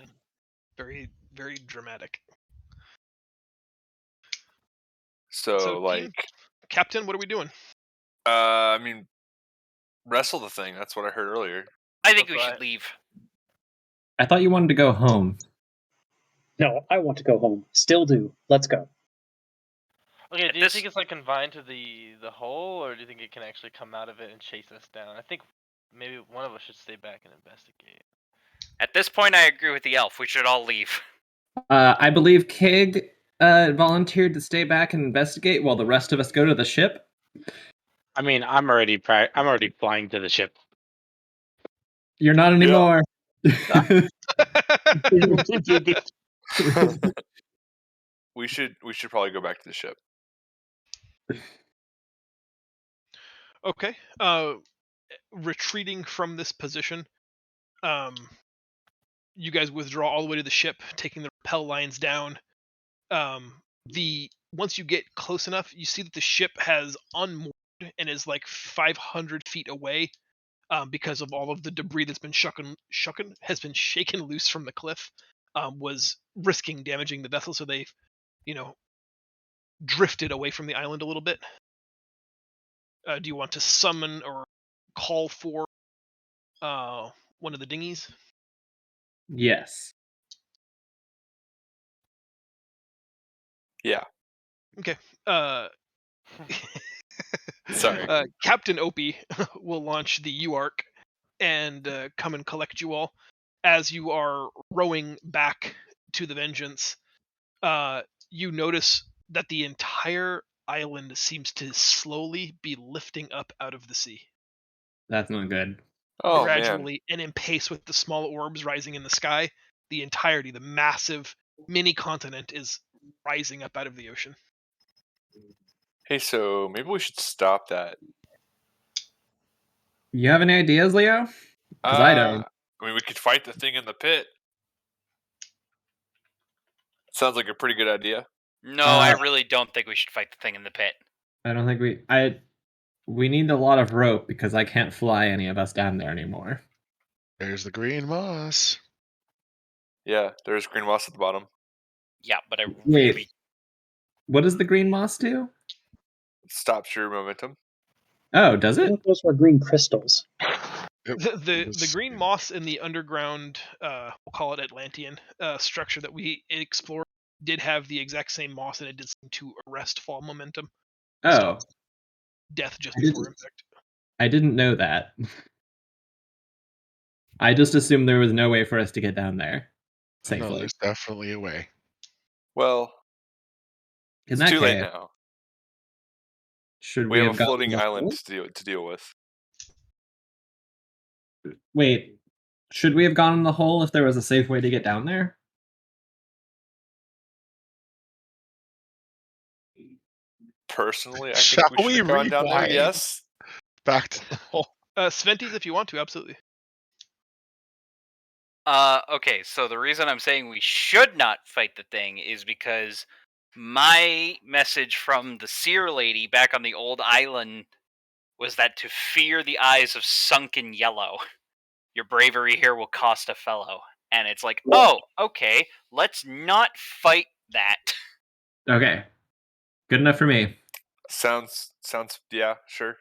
Very, very dramatic. So team, like, Captain, what are we doing? I mean, wrestle the thing. That's what I heard earlier. I think we That's should right. leave. I thought you wanted to go home. No, I want to go home. Still do. Let's go. Okay, At do you this- think it's like confined to the hole, or do you think it can actually come out of it and chase us down? I think maybe one of us should stay back and investigate. At this point, I agree with the elf. We should all leave. I believe Kig volunteered to stay back and investigate while the rest of us go to the ship. I mean, I'm already flying to the ship. You're not anymore. We should probably go back to the ship. Okay. Retreating from this position, you guys withdraw all the way to the ship, taking the rappel lines down. Once you get close enough, you see that the ship has unmoored and is like 500 feet away, because of all of the debris that's been shaken loose from the cliff, was risking damaging the vessel, so they've, drifted away from the island a little bit. Do you want to summon or call for one of the dinghies? Yes. Yeah. Okay. Sorry. Captain Opie will launch the UARC and come and collect you all. As you are rowing back to the Vengeance, you notice that the entire island seems to slowly be lifting up out of the sea. That's not good. Oh man. Gradually, and in pace with the small orbs rising in the sky, the massive mini continent is rising up out of the ocean. Hey, so maybe we should stop that. You have any ideas, Leo? Because I don't. I mean, we could fight the thing in the pit. Sounds like a pretty good idea. No, I really don't think we should fight the thing in the pit. I don't think we need a lot of rope because I can't fly any of us down there anymore. There's the green moss. Yeah, there's green moss at the bottom. Yeah, but I Wait. really... What does the green moss do? It stops your momentum. Oh, does I it? thought those were green crystals. The green moss in the underground, we'll call it Atlantean, structure that we explored did have the exact same moss, and it did seem to arrest fall momentum. Oh. Stop death just before impact. I didn't know that. I just assumed there was no way for us to get down there safely. No, there's definitely a way. Well, In it's that too late case, now. should We we have a gone floating to the island hole? to deal with. Wait, should we have gone in the hole if there was a safe way to get down there? Personally, I Shall think we should have gone down there. rewind? Yes. Back to the hole. Sventies, if you want to, absolutely. Okay, so the reason I'm saying we should not fight the thing is because my message from the seer lady back on the old island was that to fear the eyes of sunken yellow, your bravery here will cost a fellow. And it's like, oh, okay, let's not fight that. Okay. Good enough for me. Sounds. Yeah, sure.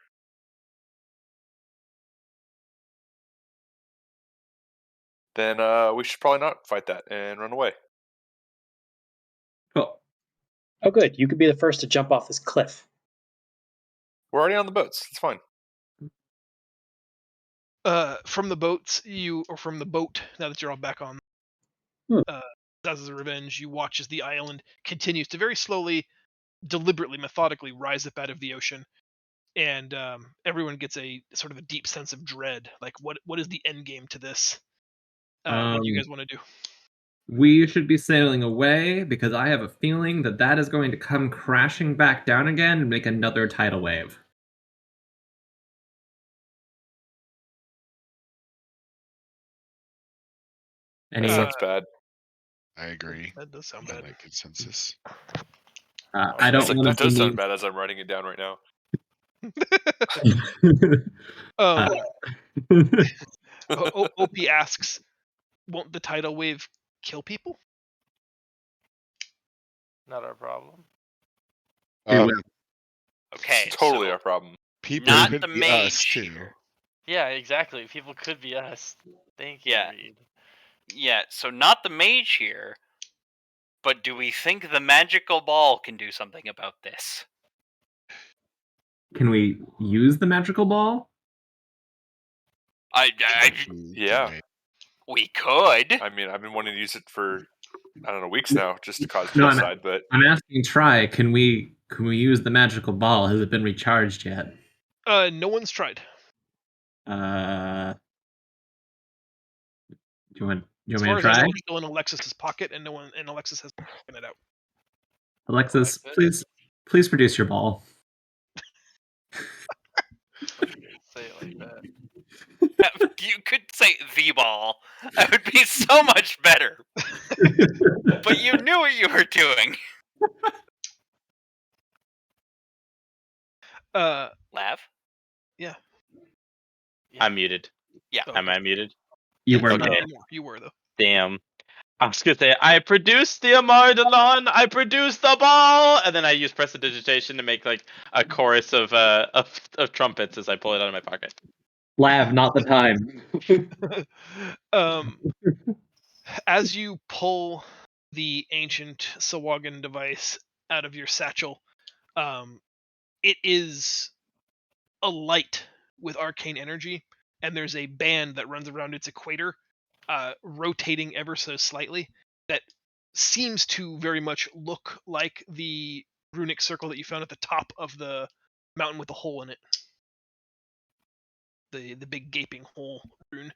Then we should probably not fight that and run away. Cool. Oh, good. You could be the first to jump off this cliff. We're already on the boats. It's fine. From the boats, from the boat, now that you're all back on, Hmm. as a revenge, you watch as the island continues to very slowly, deliberately, methodically rise up out of the ocean, and everyone gets a sort of a deep sense of dread. Like, what is the end game to this? What do you guys want to do? We should be sailing away because I have a feeling that that is going to come crashing back down again and make another tidal wave. That Any, sounds bad. I agree. That does sound I bad. like consensus. I don't That want to does be sound bad as I'm writing it down right now. Um, OP asks, "Won't the tidal wave kill people?" Not our problem. It will. Okay, It's totally so our problem. People not could the be us mage too. here. Yeah, exactly. People could be us. Thank you, Yeah. Reed. Yeah, so not the mage here, but do we think the magical ball can do something about this? Can we use the magical ball? Yeah. We could. I mean, I've been wanting to use it for weeks now, just to cause No, genocide. But I'm asking Try, can we use the magical ball? Has it been recharged yet? No one's tried. Do you want As me to far as I try? know, it's still in Alexis's pocket, and Alexis has taken it out. Alexis, Alexis? please produce your ball. Say it like that. You could say the ball. That would be so much better. But you knew what you were doing. Lav? Yeah. I'm muted. Yeah. Oh, Am I muted? You yes, were Okay. You were though. Damn. I was gonna say, I produced the Amardalon, I produced the ball, and then I use prestidigitation to make like a chorus of trumpets as I pull it out of my pocket. Lav, not the time. As you pull the ancient Sawagan device out of your satchel, it is alight with arcane energy, and there's a band that runs around its equator, rotating ever so slightly, that seems to very much look like the runic circle that you found at the top of the mountain with the hole in it. The big gaping hole rune.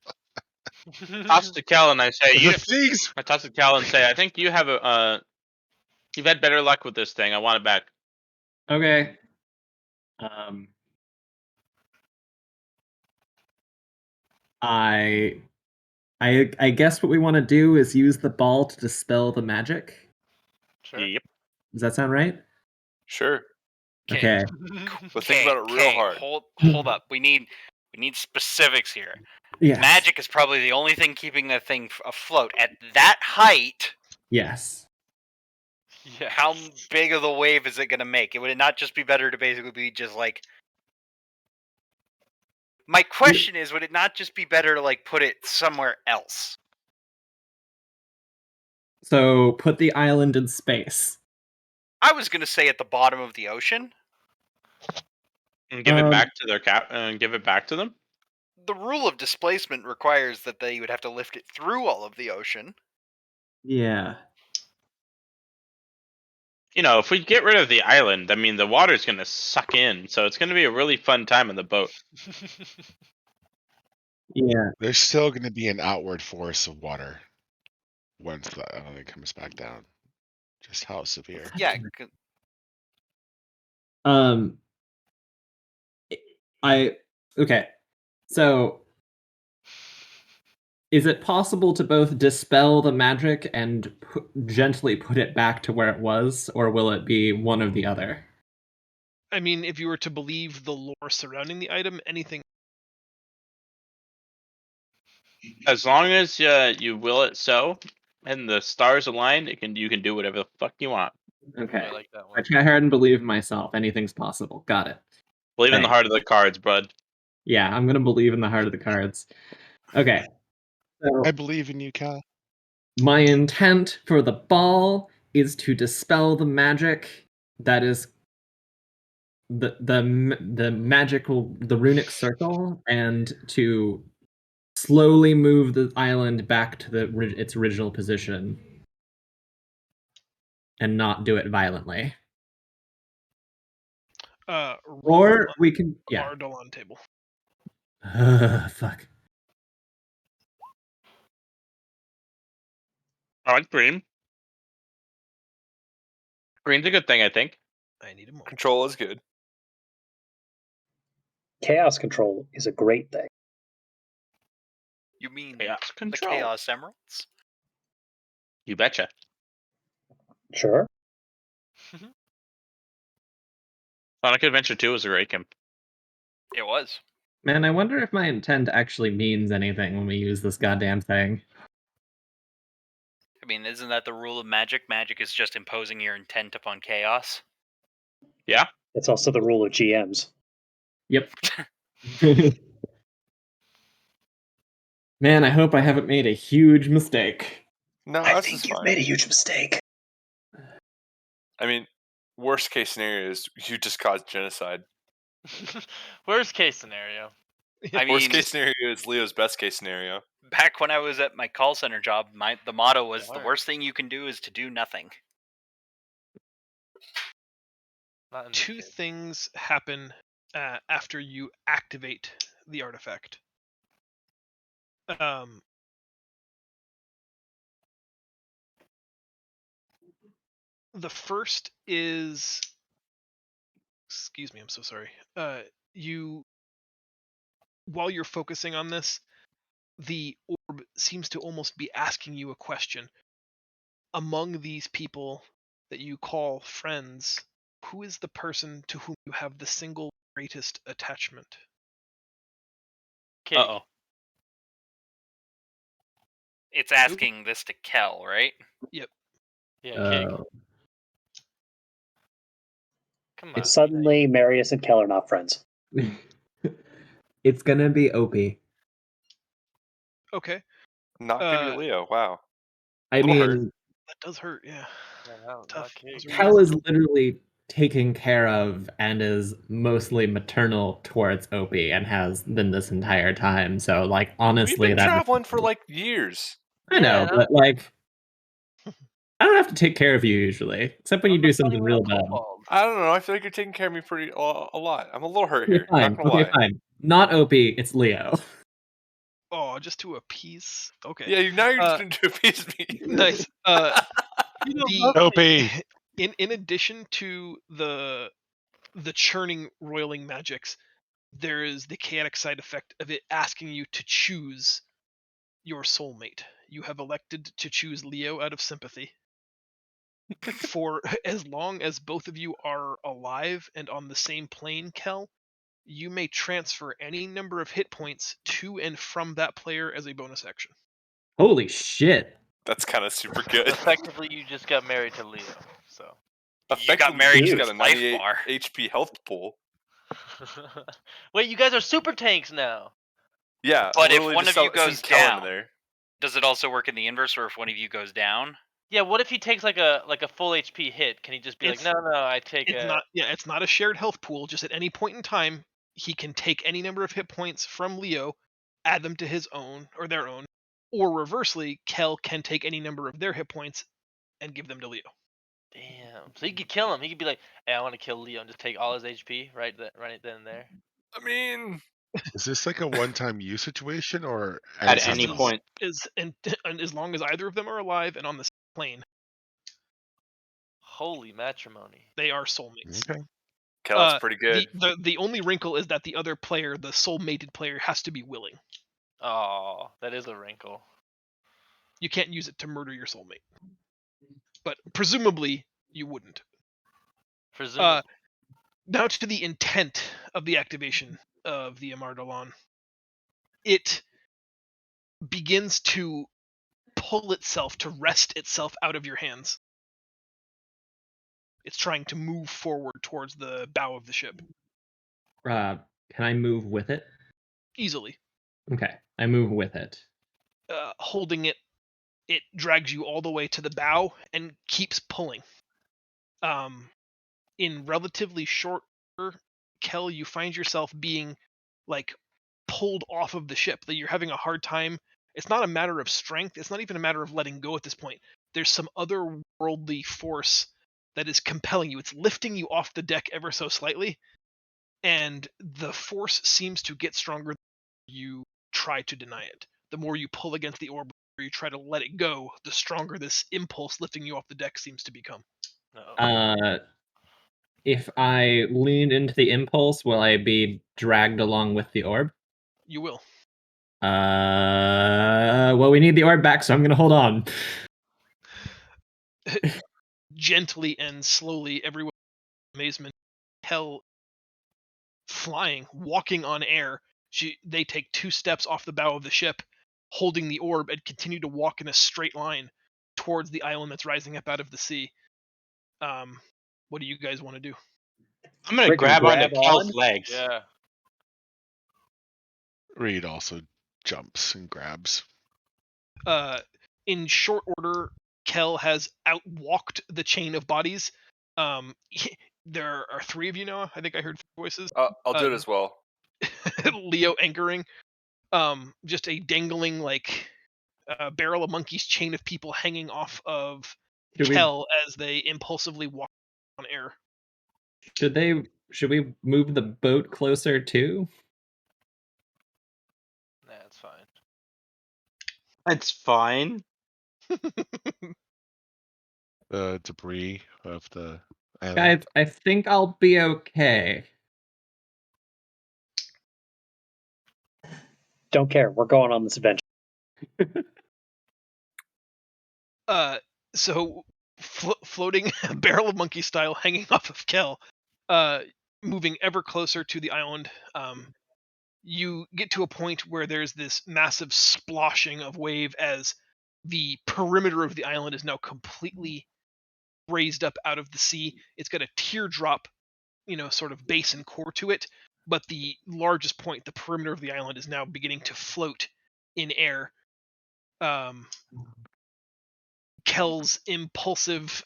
Toss to Cal and I say, The things. I toss to Cal and say, I think you have you've had better luck with this thing. I want it back. Okay. I guess what we want to do is use the ball to dispel the magic. Sure. Yep. Does that sound right? sure. Okay. But think about it real hard. Hold up. We need specifics here. Yes. Magic is probably the only thing keeping that thing afloat at that height. Yes. Yes. How big of the wave is it going to make? Would it not just be better to basically be just like? My question is, would it not just be better to like put it somewhere else? So put the island in space. I was going to say at the bottom of the ocean. And give it back to their give it back to them. The rule of displacement requires that they would have to lift it through all of the ocean. Yeah. You know, if we get rid of the island, I mean, the water's going to suck in, so it's going to be a really fun time on the boat. Yeah. There's still going to be an outward force of water once the island comes back down. Just how severe? Yeah. Okay. So is it possible to both dispel the magic and gently put it back to where it was, or will it be one or the other? I mean, if you were to believe the lore surrounding the item, anything. As long as you will it so, and the stars align, you can do whatever the fuck you want. Okay. I like that I one. try hard and believe in myself. Anything's possible. Got it. Believe in the Thanks. heart of the cards, bud. Yeah, I'm gonna believe in the heart of the cards. Okay. So I believe in you, Cal. my intent for the ball is to dispel the magic that is the magical the runic circle, and to slowly move the island back to its original position and not do it violently. Roll Or on we can the Ardalon table. Fuck. I like green. Green's a good thing, I think. I need a moment. Control is good. Chaos control is a great thing. You mean Chaos the control. Chaos Emeralds? You betcha. Sure. Sonic Adventure 2 was a great game. It was. Man, I wonder if my intent actually means anything when we use this goddamn thing. I mean, isn't that the rule of magic? Magic is just imposing your intent upon chaos. Yeah. It's also the rule of GMs. Yep. Man, I hope I haven't made a huge mistake. No, I this think is you've fine. made a huge mistake. I mean, worst case scenario is you just caused genocide. Worst case scenario. I mean, Worst case scenario is Leo's best case scenario. back when I was at my call center job, the motto was the Alright. worst thing you can do is to do nothing. Not in this Two case. things happen after you activate the artifact. The first is, excuse me, I'm so sorry. While you're focusing on this, the orb seems to almost be asking you a question. Among these people that you call friends, who is the person to whom you have the single greatest attachment? Kitty. Uh-oh. It's asking this to Kel, right? Yep. Yeah, Kitty. Oh. Come on. Suddenly, Marius and Kel are not friends. It's gonna be Opie. Okay. Not gonna be Leo. Wow. I Little hurt. mean, That does hurt, yeah. not Tough. Kitty. Those are Kel is really- literally taken care of and is mostly maternal towards Opie and has been this entire time. So, like, honestly, We've been that traveling for like years. I know, Yeah, but like, I don't have to take care of you usually, except when you I'm do the something funny real little bad. kobold. I don't know. I feel like you're taking care of me pretty a lot. I'm a little hurt Okay, here. fine. Not gonna Okay, lie. fine. Not Opie, it's Leo. Oh, just to appease. Okay. Yeah, now you're just going to appease me. Nice. Opie. In addition to the churning, roiling magics, there is the chaotic side effect of it asking you to choose your soulmate. You have elected to choose Leo out of sympathy. For as long as both of you are alive and on the same plane, Kel, you may transfer any number of hit points to and from that player as a bonus action. Holy shit. That's kind of super good. Effectively, you just got married to Leo. So. You got Effectively, married you to just his got a life 98 bar. HP health pool. Wait, you guys are super tanks now. Yeah, But if literally one just of you send goes Kel into down, there. does it also work in the inverse, or if one of you goes down? Yeah, what if he takes like a full HP hit? Can he just be It's- like, no, I take It's a. not. Yeah, it's not a shared health pool. Just at any point in time, he can take any number of hit points from Leo, add them to his own or their own, or reversely, Kel can take any number of their hit points and give them to Leo. Damn. So he could kill him. He could be like, hey, I want to kill Leo and just take all his HP right then and there. I mean, Is this like a one-time use situation, or At as any long- point. And as long as either of them are alive and on the same plane, Holy matrimony. they are soulmates. Okay. Kel's pretty good. The only wrinkle is that the other player, the soul-mated player, has to be willing. Oh, that is a wrinkle. You can't use it to murder your soulmate. But presumably, you wouldn't. Presumably. Now to the intent of the activation of the Amardalon. It begins to pull itself, to wrest itself out of your hands. It's trying to move forward towards the bow of the ship Can I move with it? easily. Okay, I move with it. Holding it, it drags you all the way to the bow and keeps pulling. In relatively short order, Kel, you find yourself being like pulled off of the ship. That you're having a hard time. It's not a matter of strength. It's not even a matter of letting go at this point. There's some otherworldly force that is compelling you. It's lifting you off the deck ever so slightly, and the force seems to get stronger the more you try to deny it. The more you pull against the orb, or you try to let it go, the stronger this impulse lifting you off the deck seems to become. If I lean into the impulse, will I be dragged along with the orb? You will. Well, we need the orb back, so I'm gonna hold on. Gently and slowly, everyone amazement, Hell flying, walking on air. They take 2 steps off the bow of the ship, holding the orb, and continue to walk in a straight line towards the island that's rising up out of the sea. What do you guys want to do? I'm gonna Rick, grab onto grab Kel's on? legs. Yeah. Reed also jumps and grabs. In short order, Kel has outwalked the chain of bodies. There are 3 of you now. I think I heard voices. I'll do it as well. Leo anchoring. Just a dangling like barrel of monkeys chain of people hanging off of Kel as they impulsively walk on air. Should we move the boat closer too? That's fine. It's fine. The debris of the island. Guys, I think I'll be okay. Don't care. We're going on this adventure. So floating barrel of monkey style hanging off of Kel, moving ever closer to the island. You get to a point where there's this massive sploshing of wave as the perimeter of the island is now completely raised up out of the sea. It's got a teardrop, sort of base and core to it, but the largest point, the perimeter of the island, is now beginning to float in air. Kel's impulsive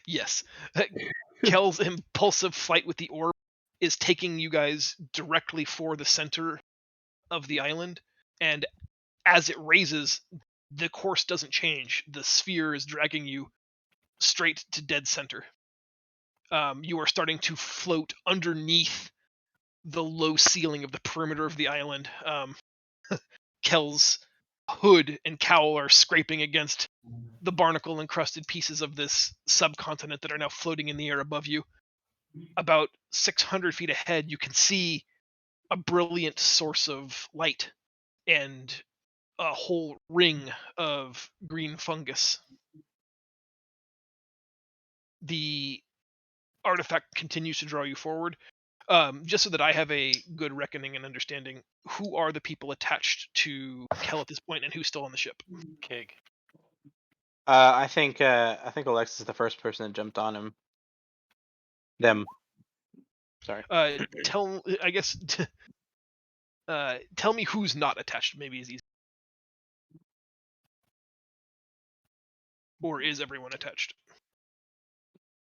yes. Kel's impulsive fight with the orb is taking you guys directly for the center of the island, and as it raises, the course doesn't change. The sphere is dragging you straight to dead center. You are starting to float underneath the low ceiling of the perimeter of the island. Kel's hood and cowl are scraping against the barnacle encrusted pieces of this subcontinent that are now floating in the air above you. About 600 feet ahead, you can see a brilliant source of light and a whole ring of green fungus. The artifact continues to draw you forward. Just so that I have a good reckoning and understanding, who are the people attached to Kel at this point, and who's still on the ship? Kig. I think Alexis is the first person that jumped on him. Them. Sorry. Tell me who's not attached. Maybe is easy. Or is everyone attached?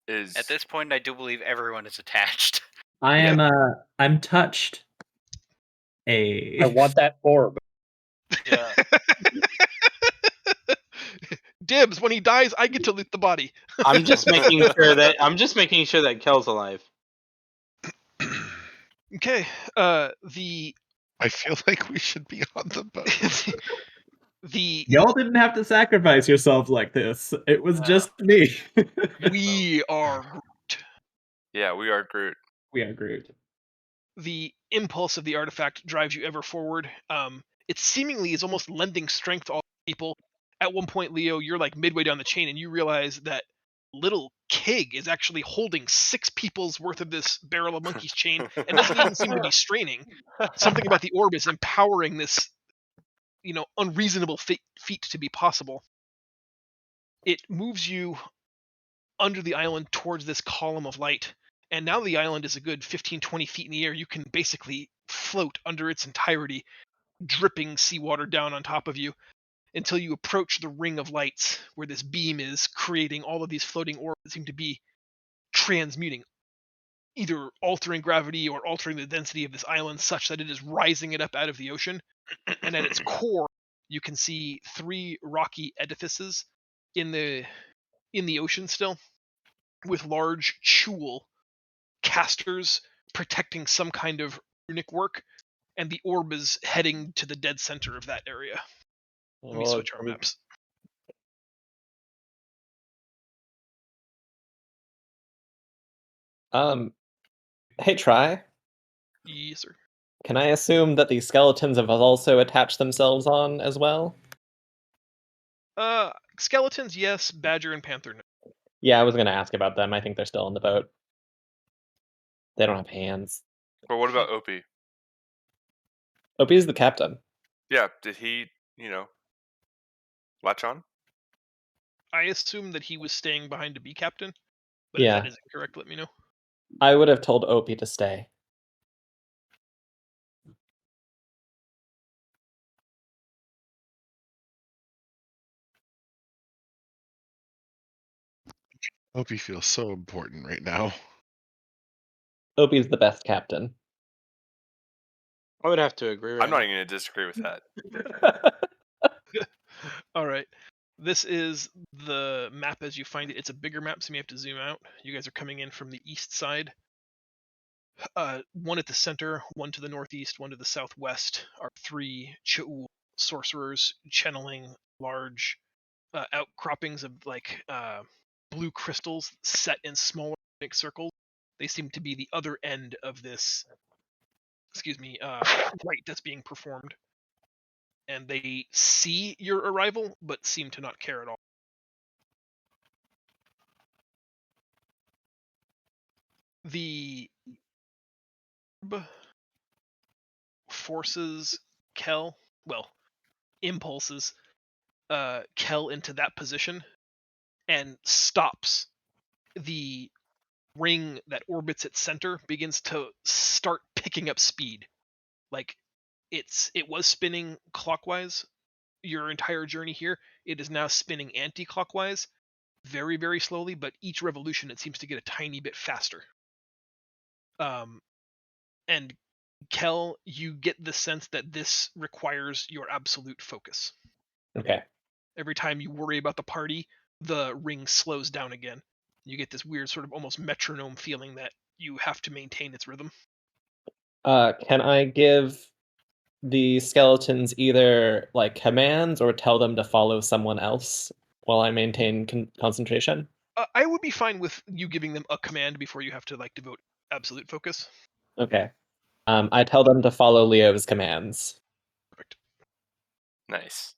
At this point, I do believe everyone is attached. I'm touched. I want that orb. Yeah. Dibs. When he dies, I get to loot the body. I'm just making sure that Kel's alive. Okay. I feel like we should be on the boat. Y'all didn't have to sacrifice yourself like this. It was just me. We are Groot. Yeah, we are Groot. We are Groot. The impulse of the artifact drives you ever forward. It seemingly is almost lending strength to all people. At one point, Leo, you're like midway down the chain, and you realize that little Kig is actually holding 6 people's worth of this barrel of monkey's chain, and doesn't even seem to be straining. Something about the orb is empowering this, unreasonable feat to be possible. It moves you under the island towards this column of light. And now the island is a good 15, 20 feet in the air. You can basically float under its entirety, dripping seawater down on top of you until you approach the ring of lights where this beam is creating all of these floating orbs that seem to be transmuting, either altering gravity or altering the density of this island such that it is rising it up out of the ocean. And at its core, you can see 3 rocky edifices in the ocean still, with large chul casters protecting some kind of runic work, and the orb is heading to the dead center of that area. Let me switch our maps. Hey, Try. Yes, sir. Can I assume that the skeletons have also attached themselves on as well? Skeletons, yes. Badger and Panther, no. Yeah, I was gonna ask about them. I think they're still on the boat. They don't have hands. But what about Opie? Opie's the captain. Yeah, did he, latch on? I assume that he was staying behind to be captain, but Yeah. if that is incorrect, let me know. I would have told Opie to stay. Opie feels so important right now. Opie's the best captain. I would have to agree. Right I'm not now. even going to disagree with that. All right. This is the map as you find it. It's a bigger map, so you have to zoom out. You guys are coming in from the east side. One at the center, one to the northeast, one to the southwest are 3 Cha'ul sorcerers channeling large outcroppings of blue crystals set in smaller big circles. They seem to be the other end of this, rite that's being performed. And they see your arrival, but seem to not care at all. The forces Kel, impulses Kel into that position and stops. The ring that orbits its center begins to start picking up speed. Like it was spinning clockwise your entire journey here. It is now spinning anti-clockwise, very, very slowly, but each revolution it seems to get a tiny bit faster. And Kel, you get the sense that this requires your absolute focus. Okay. Every time you worry about the party, the ring slows down again. You get this weird sort of almost metronome feeling that you have to maintain its rhythm. Can I give the skeletons either like commands or tell them to follow someone else while I maintain concentration? I would be fine with you giving them a command before you have to devote absolute focus. Okay. I tell them to follow Leo's commands. Perfect. Nice.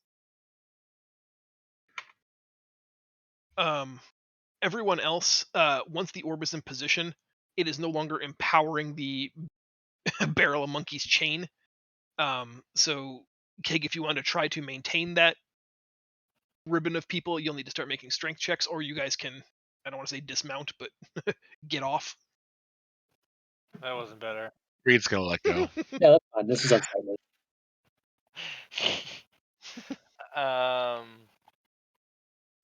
Everyone else, once the orb is in position, it is no longer empowering the barrel of monkey's chain. So, Keg, if you want to try to maintain that ribbon of people, you'll need to start making strength checks, or you guys can, I don't want to say dismount, but get off. That wasn't better. Reed's gonna let go. Yeah, that's fine. This is unsightly.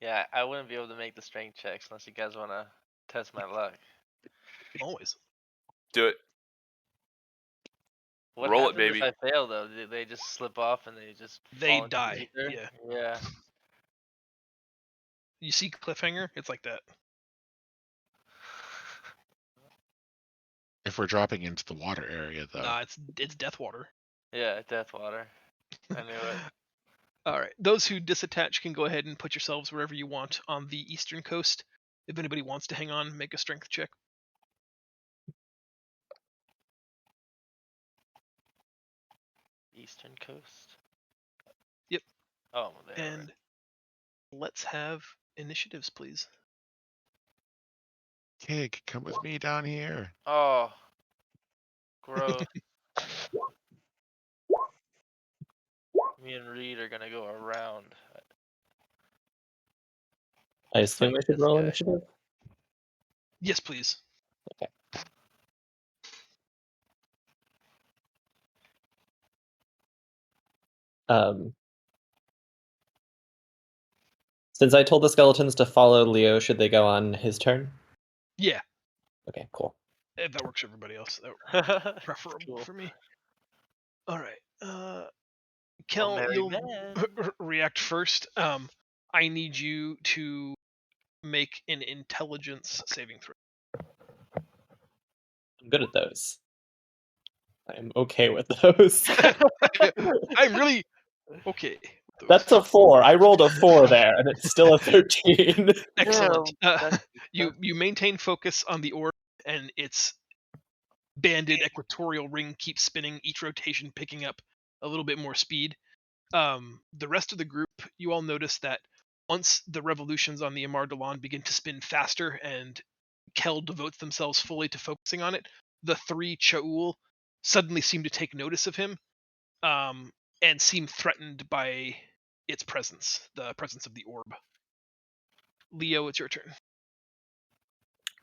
Yeah, I wouldn't be able to make the strength checks unless you guys want to test my luck. Always. Do it. What Roll it, happens baby. if I fail though? Do they just slip off and they just They fall into the die. ether? Yeah. Yeah. You see Cliffhanger? It's like that. If we're dropping into the water area, though. Nah, it's death water. Yeah, death water. I knew it. All right. Those who disattach can go ahead and put yourselves wherever you want on the eastern coast. If anybody wants to hang on, make a strength check. Eastern coast. Yep. Oh, there. And let's have initiatives, please. Kig, come with me down here. Oh, gross. Me and Reed are gonna go around. I assume I Fight should this roll guy. initiative. Yes, please. Since I told the skeletons to follow Leo, should they go on his turn? Yeah, Okay, cool. if that works for everybody else, that would preferable Cool. for me. All right. Oh, Kel, merry you'll man. react first. I need you to make an intelligence saving throw. I'm good at those. I'm okay with those. I'm really okay. with those. That's a 4. I rolled a 4 there, and it's still a 13. Excellent. Damn, You maintain focus on the orb, and its banded equatorial ring keeps spinning, each rotation picking up a little bit more speed. The rest of the group, you all notice that once the revolutions on the Amar Dalan begin to spin faster and Kel devotes themselves fully to focusing on it, the three Cha'ul suddenly seem to take notice of him and seem threatened by its presence, the presence of the orb. Leo, it's your turn.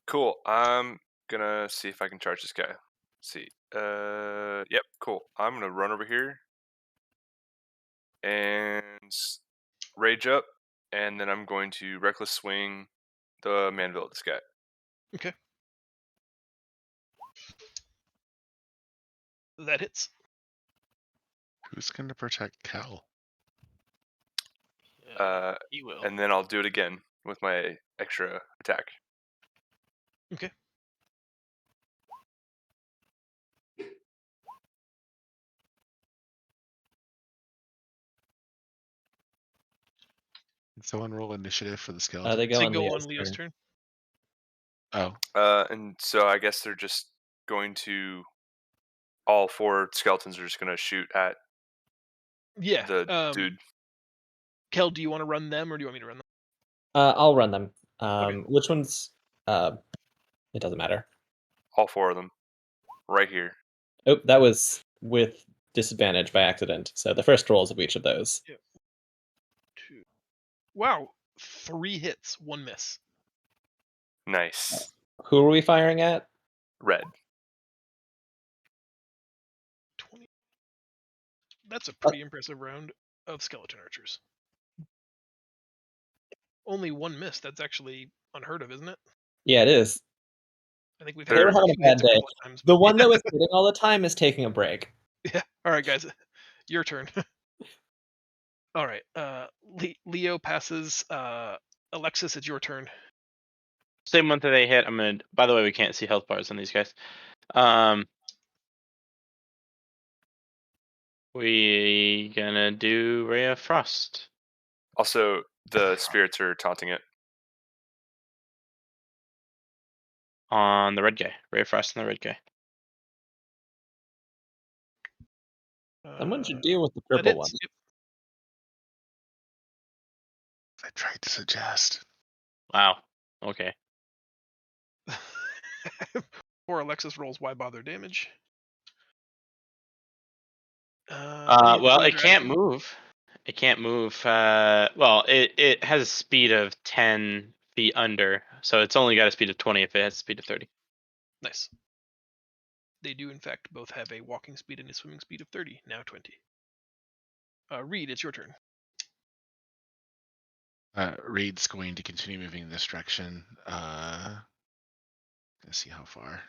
Cool. I'm gonna see if I can charge this guy. Let's see. Yep. Cool. I'm gonna run over here and rage up, and then I'm going to reckless swing the manville at this guy. Okay. That hits. Who's going to protect Cal? he will. And then I'll do it again with my extra attack. Okay. Can someone roll initiative for the skeleton? They go To on go Leo's on Leo's turn. turn. Oh, And so I guess they're just going to. All 4 skeletons are just gonna shoot at Yeah. the dude. Kel, do you want to run them, or do you want me to run them? I'll run them. Okay. Which ones? It doesn't matter. All 4 of them, right here. Oh, that was with disadvantage by accident. So the first rolls of each of those. 2. Wow. 3 hits, 1 miss. Nice. Who are we firing at? Red. 20. That's a pretty impressive round of skeleton archers. Only 1 miss. That's actually unheard of, isn't it? Yeah, it is. I think we've They had were a having few a hits bad a day. couple of times. The one that was hitting all the time is taking a break. Yeah. All right, guys. Your turn. All right. Leo passes. Alexis, it's your turn. Same one that they hit. I'm gonna. By the way, we can't see health bars on these guys. We gonna do Ray of Frost Also, the spirits are taunting it. on the red guy. Ray of Frost on the red guy. Someone should deal with the That purple hits. one. Yep. I tried to suggest. Wow. Okay. Or Alexis rolls why bother damage. Well, Leader it can't action. move. It can't move. Well, it has a speed of 10 feet under, so it's only got a speed of 20 if it has a speed of 30. Nice. They do, in fact, both have a walking speed and a swimming speed of 30, now 20. Reed, it's your turn. Reed's going to continue moving in this direction. Let's see how far.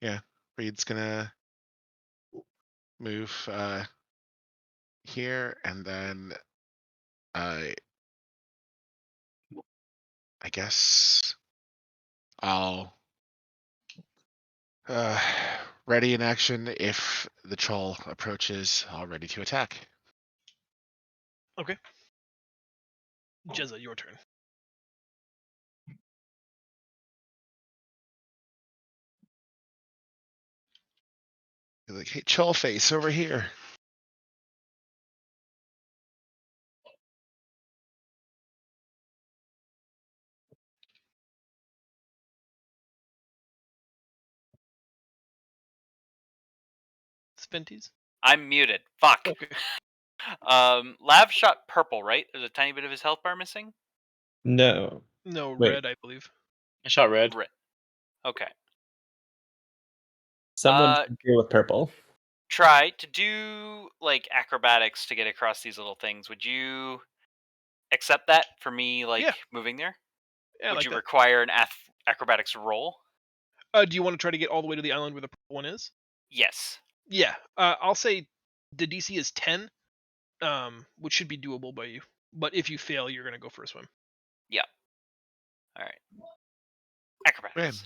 Yeah, Reed's gonna move here, and then I guess I'll ready in action if the troll approaches. I'll ready to attack. Okay. Jezza, your turn. You're like, hey, troll face over here. Spenties? I'm muted. Fuck. Okay. Lav shot purple, right? There's a tiny bit of his health bar missing. No. No, Wait. red, I believe. I shot red. Okay. Someone should deal with purple. Try to do like acrobatics to get across these little things. Would you accept that for me, like Yeah. moving there? Yeah, I Would like you that. require an acrobatics roll? Do you want to try to get all the way to the island where the purple one is? Yes. Yeah. I'll say the DC is 10, which should be doable by you. But if you fail, you're gonna go for a swim. Yeah. All right.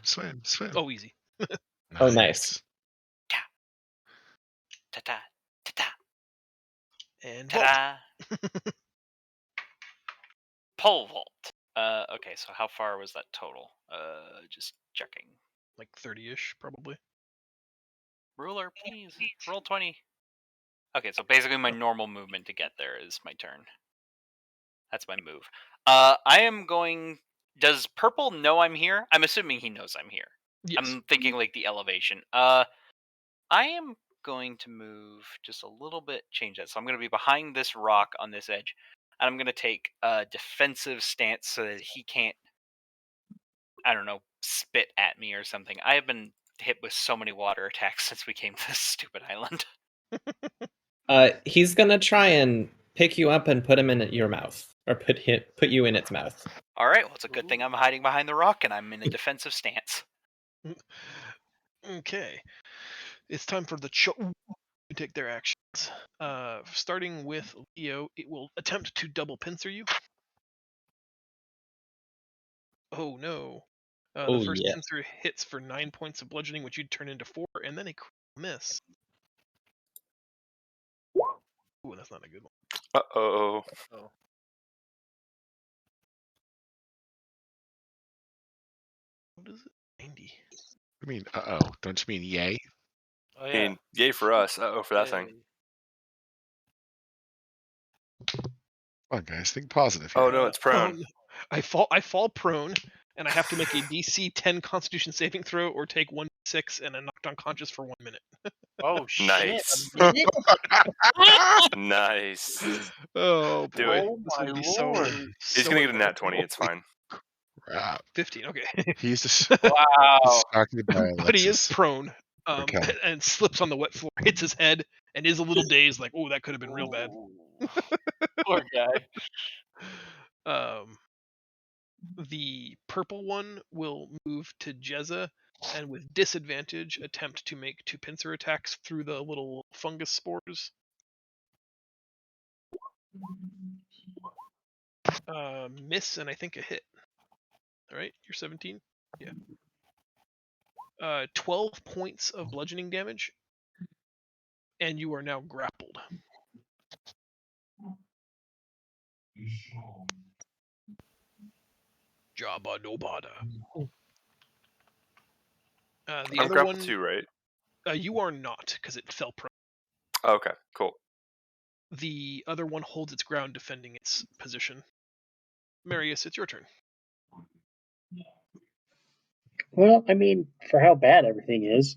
Swim, Acrobatics. swim. Oh, easy. Oh, nice. Ta-ta. Ta-ta. And vault. Ta-da. Pole vault. Okay, so how far was that total? Just checking. Like 30-ish, probably. Ruler, please. Roll 20. Okay, so basically my normal movement to get there is my turn. That's my move. I am going... Does purple know I'm here? I'm assuming he knows I'm here. Yes. I'm thinking like the elevation. I am going to move just a little bit, change that. So I'm going to be behind this rock on this edge. And I'm going to take a defensive stance so that he can't, I don't know, spit at me or something. I have been hit with so many water attacks since we came to this stupid island. He's gonna try and pick you up and put him in your mouth, or put you in its mouth. All right, well, it's a good thing I'm hiding behind the rock and I'm in a defensive stance. Okay. It's time for the to take their actions. Starting with Leo, it will attempt to double pincer you. Oh no. Oh, The first yeah. pincer hits for 9 points of bludgeoning, which you'd turn into 4, and then a miss. Ooh, that's not a good one. Uh-oh. Oh. What is it? 90. I mean, don't you mean yay? Oh I yeah. mean, yay for us. Uh-oh for that thing. Come on, guys, think positive here. Oh, no, it's prone. no. I fall prone, and I have to make a DC 10 Constitution saving throw or take 1d6 and a knocked unconscious for 1 minute. Oh shit. Nice. A minute? Nice. Oh Do boy, it. Oh this my would be lord. He's so going to get a nat embarrassing. 20. It's fine. Crap. 15. Okay, He's Wow. distracted by Alexis. but he is prone, Okay. and slips on the wet floor, hits his head, and is a little dazed. Like, oh, that could have been real bad. Ooh. Poor guy. The purple one will move to Jezza, and with disadvantage, attempt to make 2 pincer attacks through the little fungus spores. Miss, and I think a hit. All right, you're 17. Yeah. 12 points of bludgeoning damage, and you are now grappled. Jabba Nobada. The I'm other grappled one, too, right? you are not, because it fell prone. Oh, okay, cool. The other one holds its ground, defending its position. Marius, it's your turn. Well, I mean, for how bad everything is,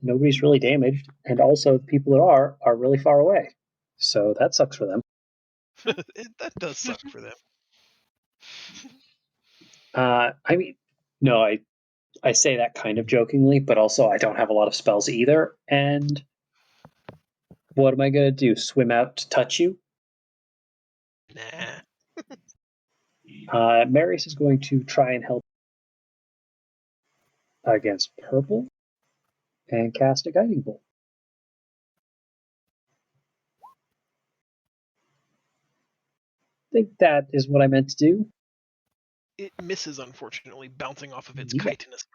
nobody's really damaged, and also the people that are really far away. So that sucks for them. That does suck for them. I mean, no, I say that kind of jokingly, but also I don't have a lot of spells either. And what am I gonna do? Swim out to touch you? Nah. Marius is going to try and help against purple and cast a guiding bolt. I think that is what I meant to do. It misses, unfortunately, bouncing off of its Yeah. chitinous.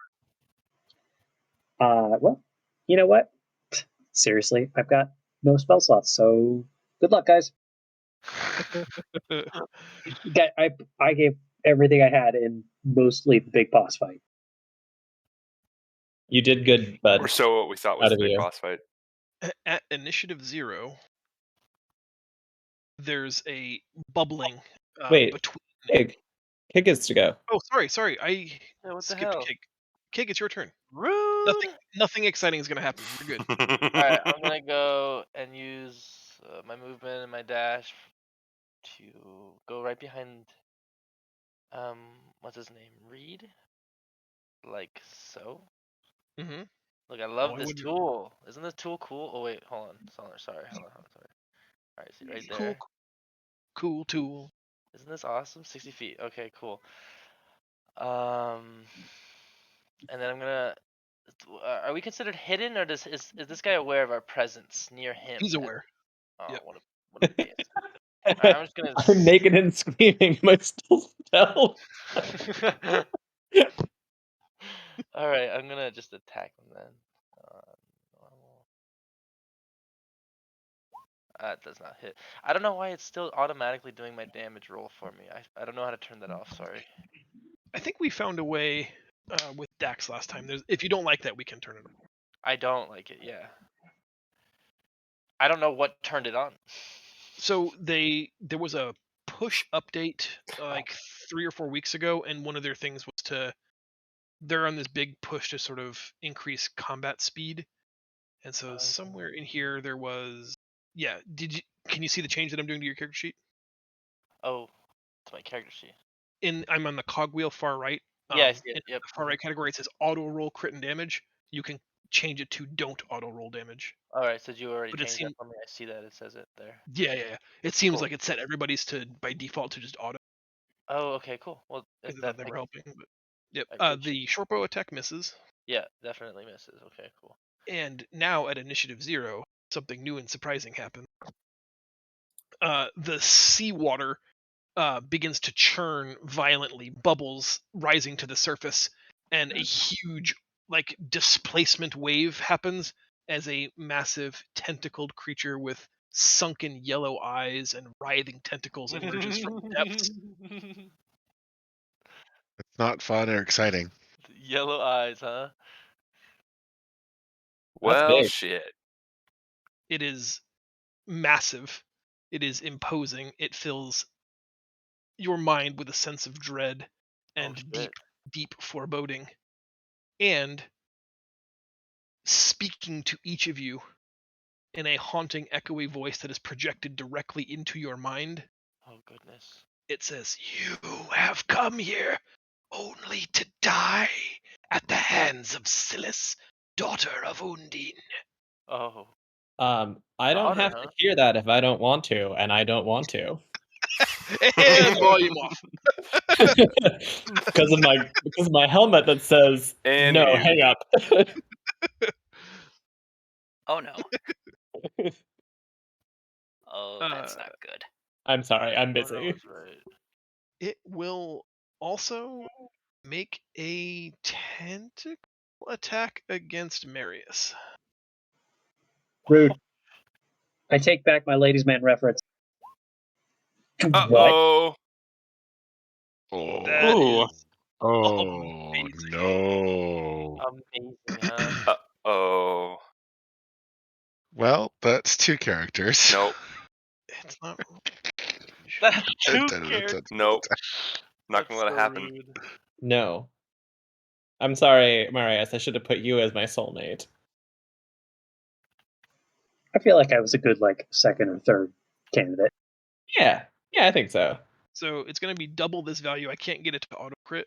Well, you know what? Seriously, I've got no spell slots, so good luck, guys. I gave everything I had in mostly the big boss fight. You did good, bud. Or so what we thought was Out the of big you. boss fight. At initiative 0, there's a bubbling Wait. between. Kig gets to go. Oh, sorry. I Yeah, what the skipped hell? Kig. Kig, it's your turn. Rude. Nothing exciting is gonna happen. You're good. Alright, I'm gonna go and use my movement and my dash to go right behind. What's his name? Reed. Like so. Mm-hmm. Look, I love Why this wouldn't- tool. Isn't this tool cool? Oh wait, hold on. Sorry, hold on. Sorry. All right, see right there. Cool tool. Isn't this awesome? 60 feet. Okay, cool. And then I'm gonna. Are we considered hidden, or is this guy aware of our presence near him? He's aware. Oh, Yep. what a base. Alright, I'm just gonna. I'm naked and screaming. Am I still stealth? All right, I'm gonna just attack him then. Normal. That does not hit. I don't know why it's still automatically doing my damage roll for me. I don't know how to turn that off. Sorry. I think we found a way with Dax last time. If you don't like that, we can turn it on. I don't like it. Yeah. I don't know what turned it on. So there was a push update like 3 or 4 weeks ago, and one of their things was they're on this big push to sort of increase combat speed. And so somewhere in here there was can you see the change that I'm doing to your character sheet? Oh, it's my character sheet. I'm on the cogwheel far right. Yeah, I see it. In Yep. the far right category it says auto roll crit and damage. You can change it to don't auto roll damage. All right, so you already But it changed seems that for me. I see that it says it there. yeah. It seems Cool. like it set everybody's to by default to just auto. Oh, okay, cool. Well, That never helping. But yep. I The appreciate- short bow attack misses. Yeah, definitely misses. Okay, cool. And now at initiative 0, something new and surprising happened. The seawater begins to churn violently, bubbles rising to the surface, and a huge like displacement wave happens as a massive tentacled creature with sunken yellow eyes and writhing tentacles emerges from the depths. It's not fun or exciting. Yellow eyes, huh? Well, big. shit. It is massive. It is imposing. It fills your mind with a sense of dread and shit. deep foreboding. And speaking to each of you in a haunting, echoey voice that is projected directly into your mind, Oh goodness. it says, "You have come here only to die at the hands of Silas, daughter of Undine." Oh. I don't Daughter, have huh? to hear that if I don't want to, and I don't want to. And volume off. because of my helmet that says And no, mute. hang up. Oh no. Oh, that's not good. I'm sorry, I'm Oh, no, busy. that's right. It will also make a tentacle attack against Marius. Rude. I take back my ladies' man reference. What? Uh-oh. Oh, That is oh amazing. no. Amazing, huh? Uh-oh. Well, that's two characters. Nope. It's not. That's Dun, two dun, dun, characters. dun. Nope. Not That's gonna let it so happen. rude. No. I'm sorry, Marius, I should have put you as my soulmate. I feel like I was a good second or third candidate. Yeah, I think so. So it's going to be double this value. I can't get it to auto crit.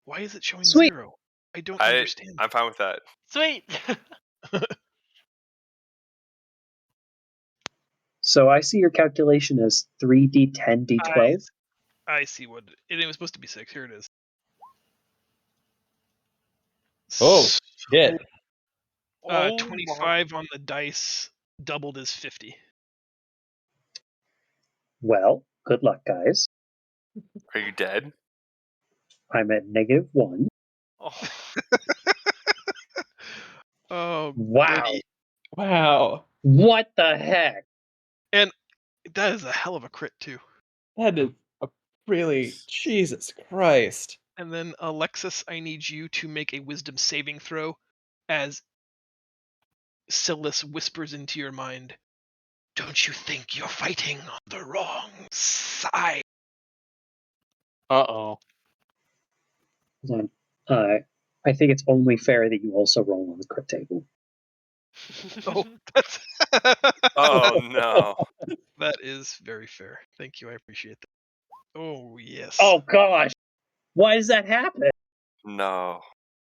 Why is it showing Sweet. 0? I don't understand. I'm fine with that. Sweet. So I see your calculation as 3d10 d12. I see what it was supposed to be 6. Here it is. Oh, shit. Oh 25 on the dice, doubled is 50. Well, good luck, guys. Are you dead? I'm at -1. Oh. Oh, Wow. goody. Wow. What the heck? And that is a hell of a crit too. That is a really Jesus Christ. And then Alexis, I need you to make a wisdom saving throw as Silas whispers into your mind, "Don't you think you're fighting on the wrong side?" Uh-oh. Hold on. I think it's only fair that you also roll on the crit table. Oh, that's Oh no. that is very fair. Thank you. I appreciate that. Oh yes. Oh gosh, why does that happen? No.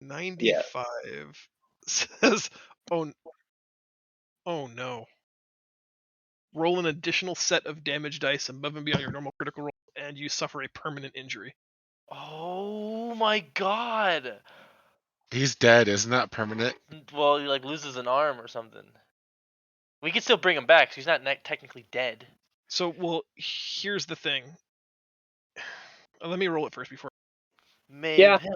95 says, oh no. Roll an additional set of damage dice above and beyond your normal critical roll, and you suffer a permanent injury. Oh my god. He's dead. Isn't that permanent? Well, he like loses an arm or something. We can still bring him back. So he's not technically dead. So, well, here's the thing. Let me roll it first before. Maim Yeah. him.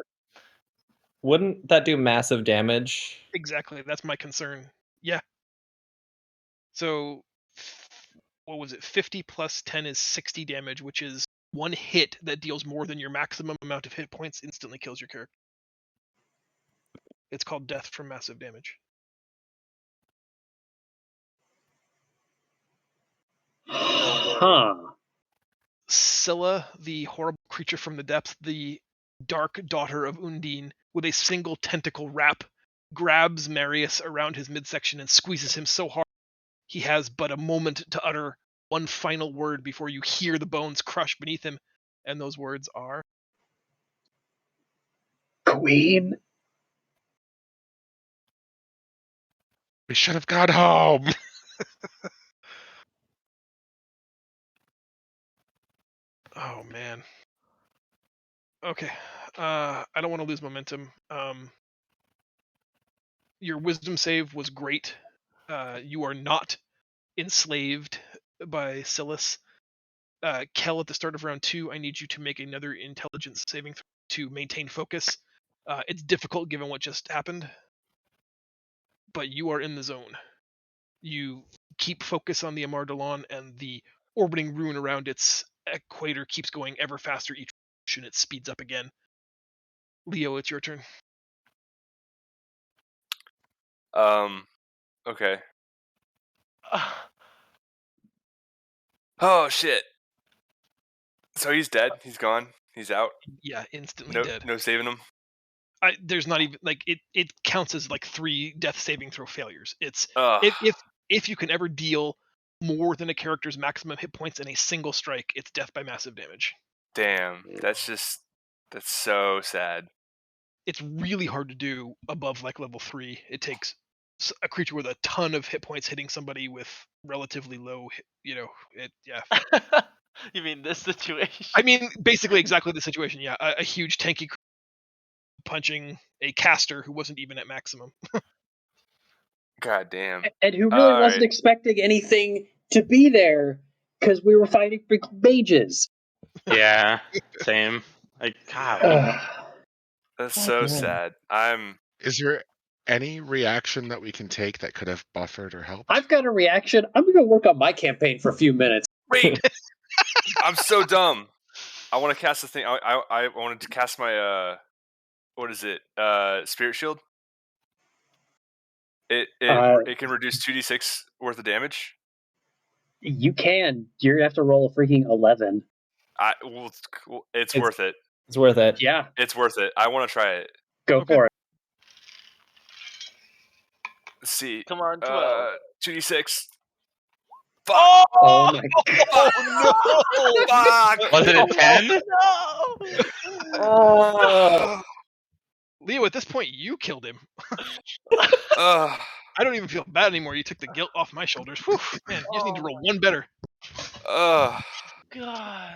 Wouldn't that do massive damage? Exactly. That's my concern. Yeah. So, what was it? 50 plus 10 is 60 damage, which is one hit that deals more than your maximum amount of hit points instantly kills your character. It's called death from massive damage. Huh. Scylla, the horrible creature from the depths, the dark daughter of Undine, with a single tentacle wrap, grabs Marius around his midsection and squeezes him so hard he has but a moment to utter one final word before you hear the bones crush beneath him, and those words are Queen. We should have gone home. oh man. Okay. I don't want to lose momentum. Your wisdom save was great. You are not enslaved by Silas. Kel, at the start of round 2, I need you to make another intelligence saving throw to maintain focus. It's difficult given what just happened, but you are in the zone. You keep focus on the Amardalon, and the orbiting rune around its equator keeps going ever faster each motion. It speeds up again. Leo, it's your turn. Okay. Oh shit. So he's dead. He's gone. He's out. Yeah, instantly No, dead. no saving him. There's not even like it counts as like 3 death saving throw failures. It's Ugh. if you can ever deal more than a character's maximum hit points in a single strike, it's death by massive damage. Damn. That's so sad. It's really hard to do above like level 3. It takes a creature with a ton of hit points hitting somebody with relatively low yeah. You mean this situation? I mean basically exactly the situation. Yeah, a huge tanky punching a caster who wasn't even at maximum. God damn. And who really All wasn't right. expecting anything to be there because we were fighting freaking mages. Yeah, same. Like, God. That's God so damn. sad. Is there any reaction that we can take that could have buffered or helped? I've got a reaction. I'm going to work on my campaign for a few minutes. Wait. I'm so dumb. I want to cast the thing. I wanted to cast my what is it? Spirit Shield. It can reduce 2d6 worth of damage. You can. You're going to have to roll a freaking 11. It's worth it. It's worth it. Yeah, It's worth it. I want to try it. go Okay. for it. Let's see. Come on, 12. 2d6. Fuck. Oh my god. Oh no! Fuck. Was it a 10? No! Oh. Leo, at this point, you killed him. Ugh. I don't even feel bad anymore. You took the guilt off my shoulders. Whew, man, you just need to roll one better. Ugh. God.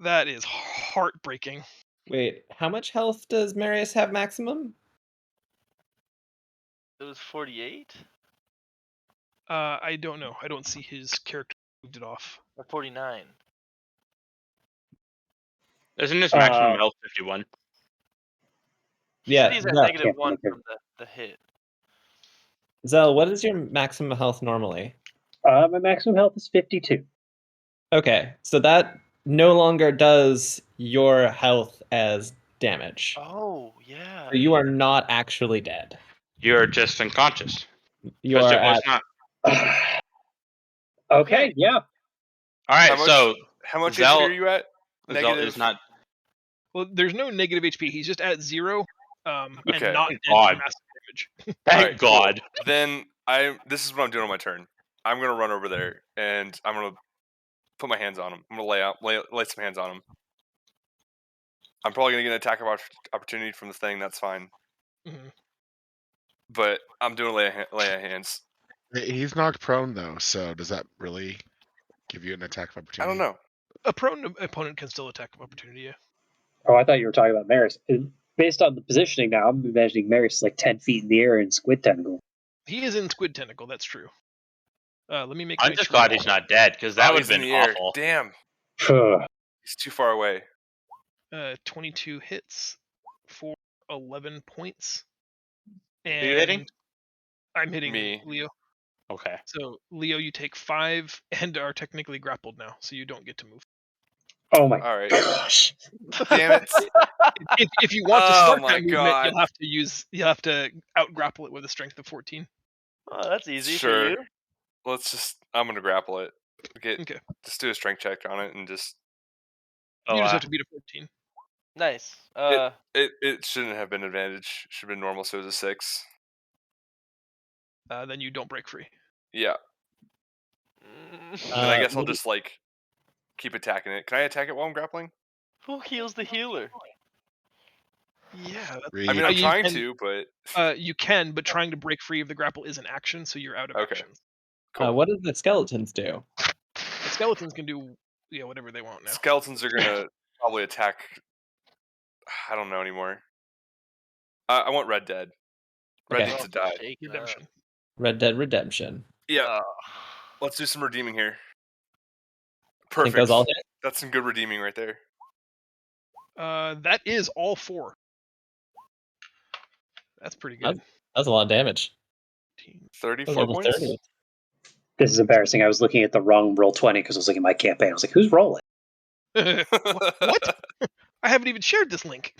That is heartbreaking. Wait, how much health does Marius have maximum? It was 48? I don't know. I don't see his character moved it off. Or 49? Isn't his maximum health 51? He Yeah, said he's at no. negative Can't 1 make it. from the hit. Zell, what is your maximum health normally? My maximum health is 52. Okay, so that no longer does your health as damage. Oh, yeah. So you are not actually dead. You're just unconscious. You Because are it was at not. Okay, yeah. Alright, so how much Zell- HP are you at? Zell Negative. is not. Well, there's no negative HP. He's just at 0, Okay. and not Thank dead for God. massive damage. Thank Alright, cool. God. Then this is what I'm doing on my turn. I'm gonna run over there and I'm gonna put my hands on him. I'm gonna lay some hands on him. I'm probably gonna get an attack of opportunity from the thing. That's fine. Mm-hmm. But I'm doing lay of hands. He's knocked prone though, so does that really give you an attack of I opportunity? don't know. A prone opponent can still attack of opportunity. Yeah. Oh, I thought you were talking about Maris. Based on the positioning now, I'm imagining Maris is like 10 feet in the air in Squid Tentacle. He is in Squid Tentacle. That's true. Let me make. I'm my just true glad he's not dead, because that Oh, would he's have in been the air. awful. Damn. Ugh. He's too far away. 22 hits for 11 points. Who are you hitting? And I'm hitting Me. Leo. Okay. So Leo, you take 5 and are technically grappled now, so you don't get to move. Oh my All right. gosh. Damn it. If you want to Oh start my that movement, God. you'll have to out grapple it with a strength of 14. Oh, that's easy Sure. for you. I'm gonna grapple it. Okay. Just do a strength check on it and just. Oh, You just have to beat a 14. Nice. It shouldn't have been advantage. Should have been normal, so it was a 6. Then you don't break free. Yeah. Mm. Then I guess I'll What do just like keep attacking it. Can I attack it while I'm grappling? Who heals the healer? Yeah. I mean, I'm You trying can- to, but You can, but trying to break free of the grapple is an action, so you're out of Okay. actions. cool. what do the skeletons do? The skeletons can do whatever they want now. Skeletons are gonna probably attack. I don't know anymore. I want Red Dead. Red Okay. needs to die. Shaking up. Redemption. Red Dead Redemption. Yeah. Oh. Let's do some redeeming here. Think Perfect. those all hit? That's some good redeeming right there. That is all 4. That's pretty good. That's a lot of damage. 34 Level points. 30. This is embarrassing. I was looking at the wrong roll 20 because I was looking at my campaign. I was like, who's rolling? What? I haven't even shared this link.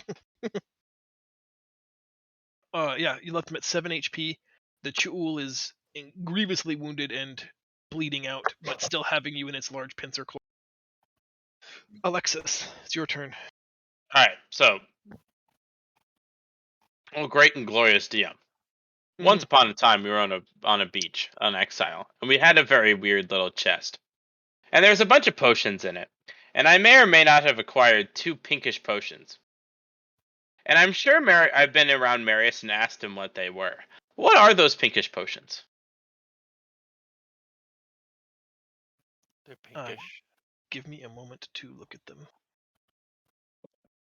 Yeah, you left him at 7 HP. The Chuul is grievously wounded and bleeding out, but still having you in its large pincer claw. Alexis, it's your turn. All right. So, great and glorious DM. Once upon a time, we were on a beach on exile, and we had a very weird little chest, and there's a bunch of potions in it. And I may or may not have acquired 2 pinkish potions. And I'm sure I've been around Marius and asked him what they were. What are those pinkish potions? They're pinkish. Give me a moment to look at them.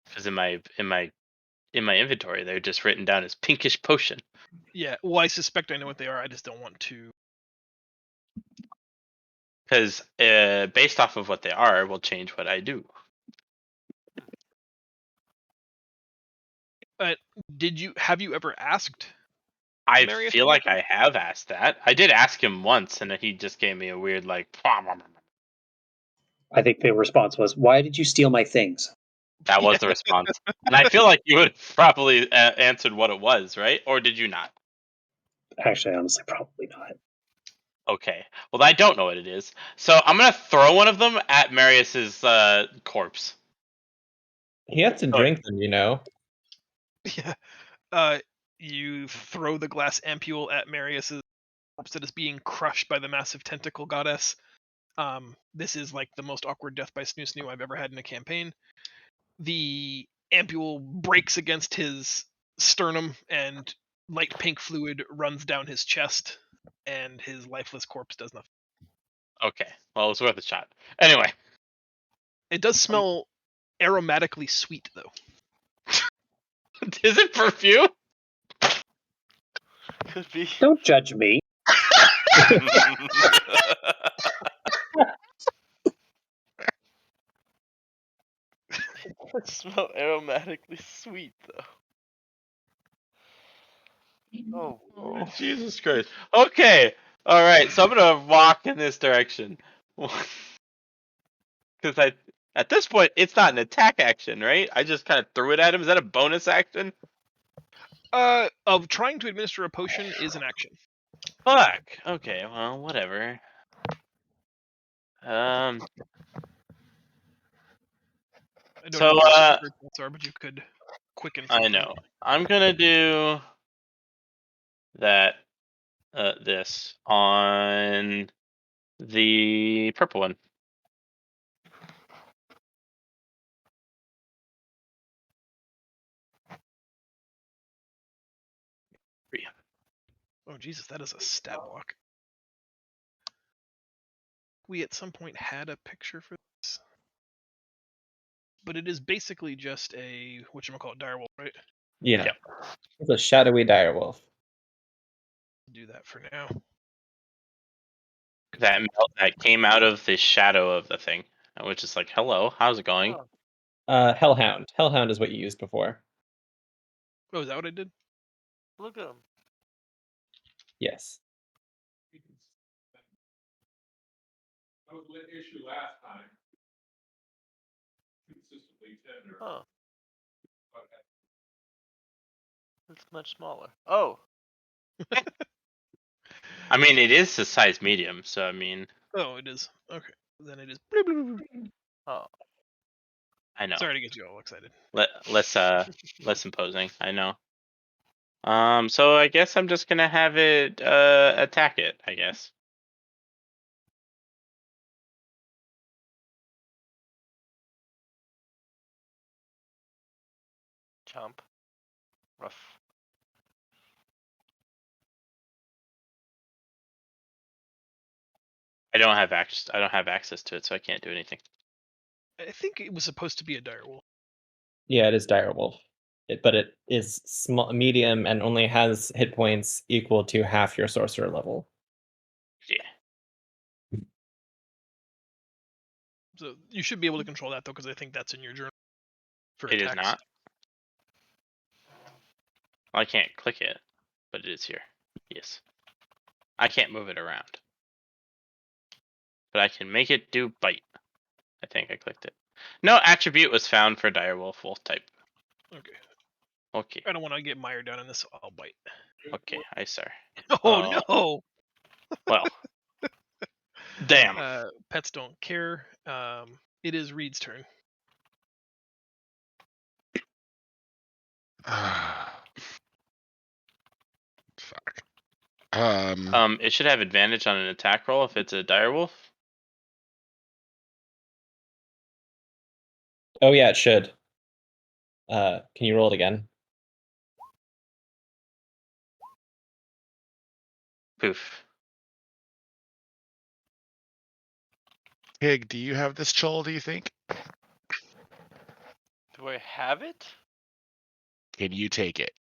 Because in my inventory, they're just written down as pinkish potion. Yeah, well, I suspect I know what they are. I just don't want to. Because based off of what they are, will change what I do. Have you ever asked? I Marius feel about like them? I have asked that. I did ask him once, and he just gave me a weird like. I think the response was, why did you steal my things? That was the response, and I feel like you would have probably answered what it was, right? Or did you not? Actually, honestly, probably not. Okay. Well, I don't know what it is, so I'm gonna throw one of them at Marius's corpse. He has to drink them, you know. Yeah. You throw the glass ampule at Marius's corpse that is being crushed by the massive tentacle goddess. This is like the most awkward death by Snoo Snoo I've ever had in a campaign. The ampule breaks against his sternum, and light pink fluid runs down his chest, and his lifeless corpse does nothing. Okay. Well, it was worth a shot. Anyway. It does smell aromatically sweet, though. Is it perfume? Could be. Don't judge me. It smell aromatically sweet though. Oh. Oh, Jesus Christ. Okay. All right. So I'm gonna walk in this direction. Because at this point, it's not an attack action, right? I just kind of threw it at him. Is that a bonus action? Of trying to administer a potion is an action. Fuck. Okay. Well, whatever. I don't So, know what your standard points are, but you could quicken. I know. I'm gonna do. that this on the purple one. Oh Jesus, that is a stat block. We at some point had a picture for this, but it is basically just a whatchamacallit direwolf, right? Yeah. Yep. It's a shadowy direwolf. Do that for now. That came out of the shadow of the thing, which is like, hello, how's it going? Oh, Hellhound. Hellhound is what you used before. Oh, is that what I did? look at him. Yes. That was the issue last time. Consistently tender. Oh, Okay. it's much smaller. Oh, I mean, it is the size medium, so I mean, Oh, it is. Okay, then it is. oh. I know. Sorry to get you all excited. Less imposing. I know. So I guess I'm just gonna have it attack it. I guess. Chomp. Rough. I don't have access. I don't have access to it, so I can't do anything. I think it was supposed to be a direwolf. Yeah, it is direwolf. But it is small, medium, and only has hit points equal to half your sorcerer level. Yeah. So you should be able to control that though, because I think that's in your journal for It attacks. is not. Well, I can't click it, but it is here. Yes. I can't move it around, but I can make it do bite. I think I clicked it. No attribute was found for direwolf wolf type. Okay. Okay. I don't want to get mired down in this, so I'll bite. Okay. I sorry. Oh no! Well. Damn. Pets don't care. It is Reed's turn. Fuck. It should have advantage on an attack roll if it's a direwolf. Oh yeah, it should. Can you roll it again? Poof. Pig, do you have this troll, do you think? Do I have it? Can you take it?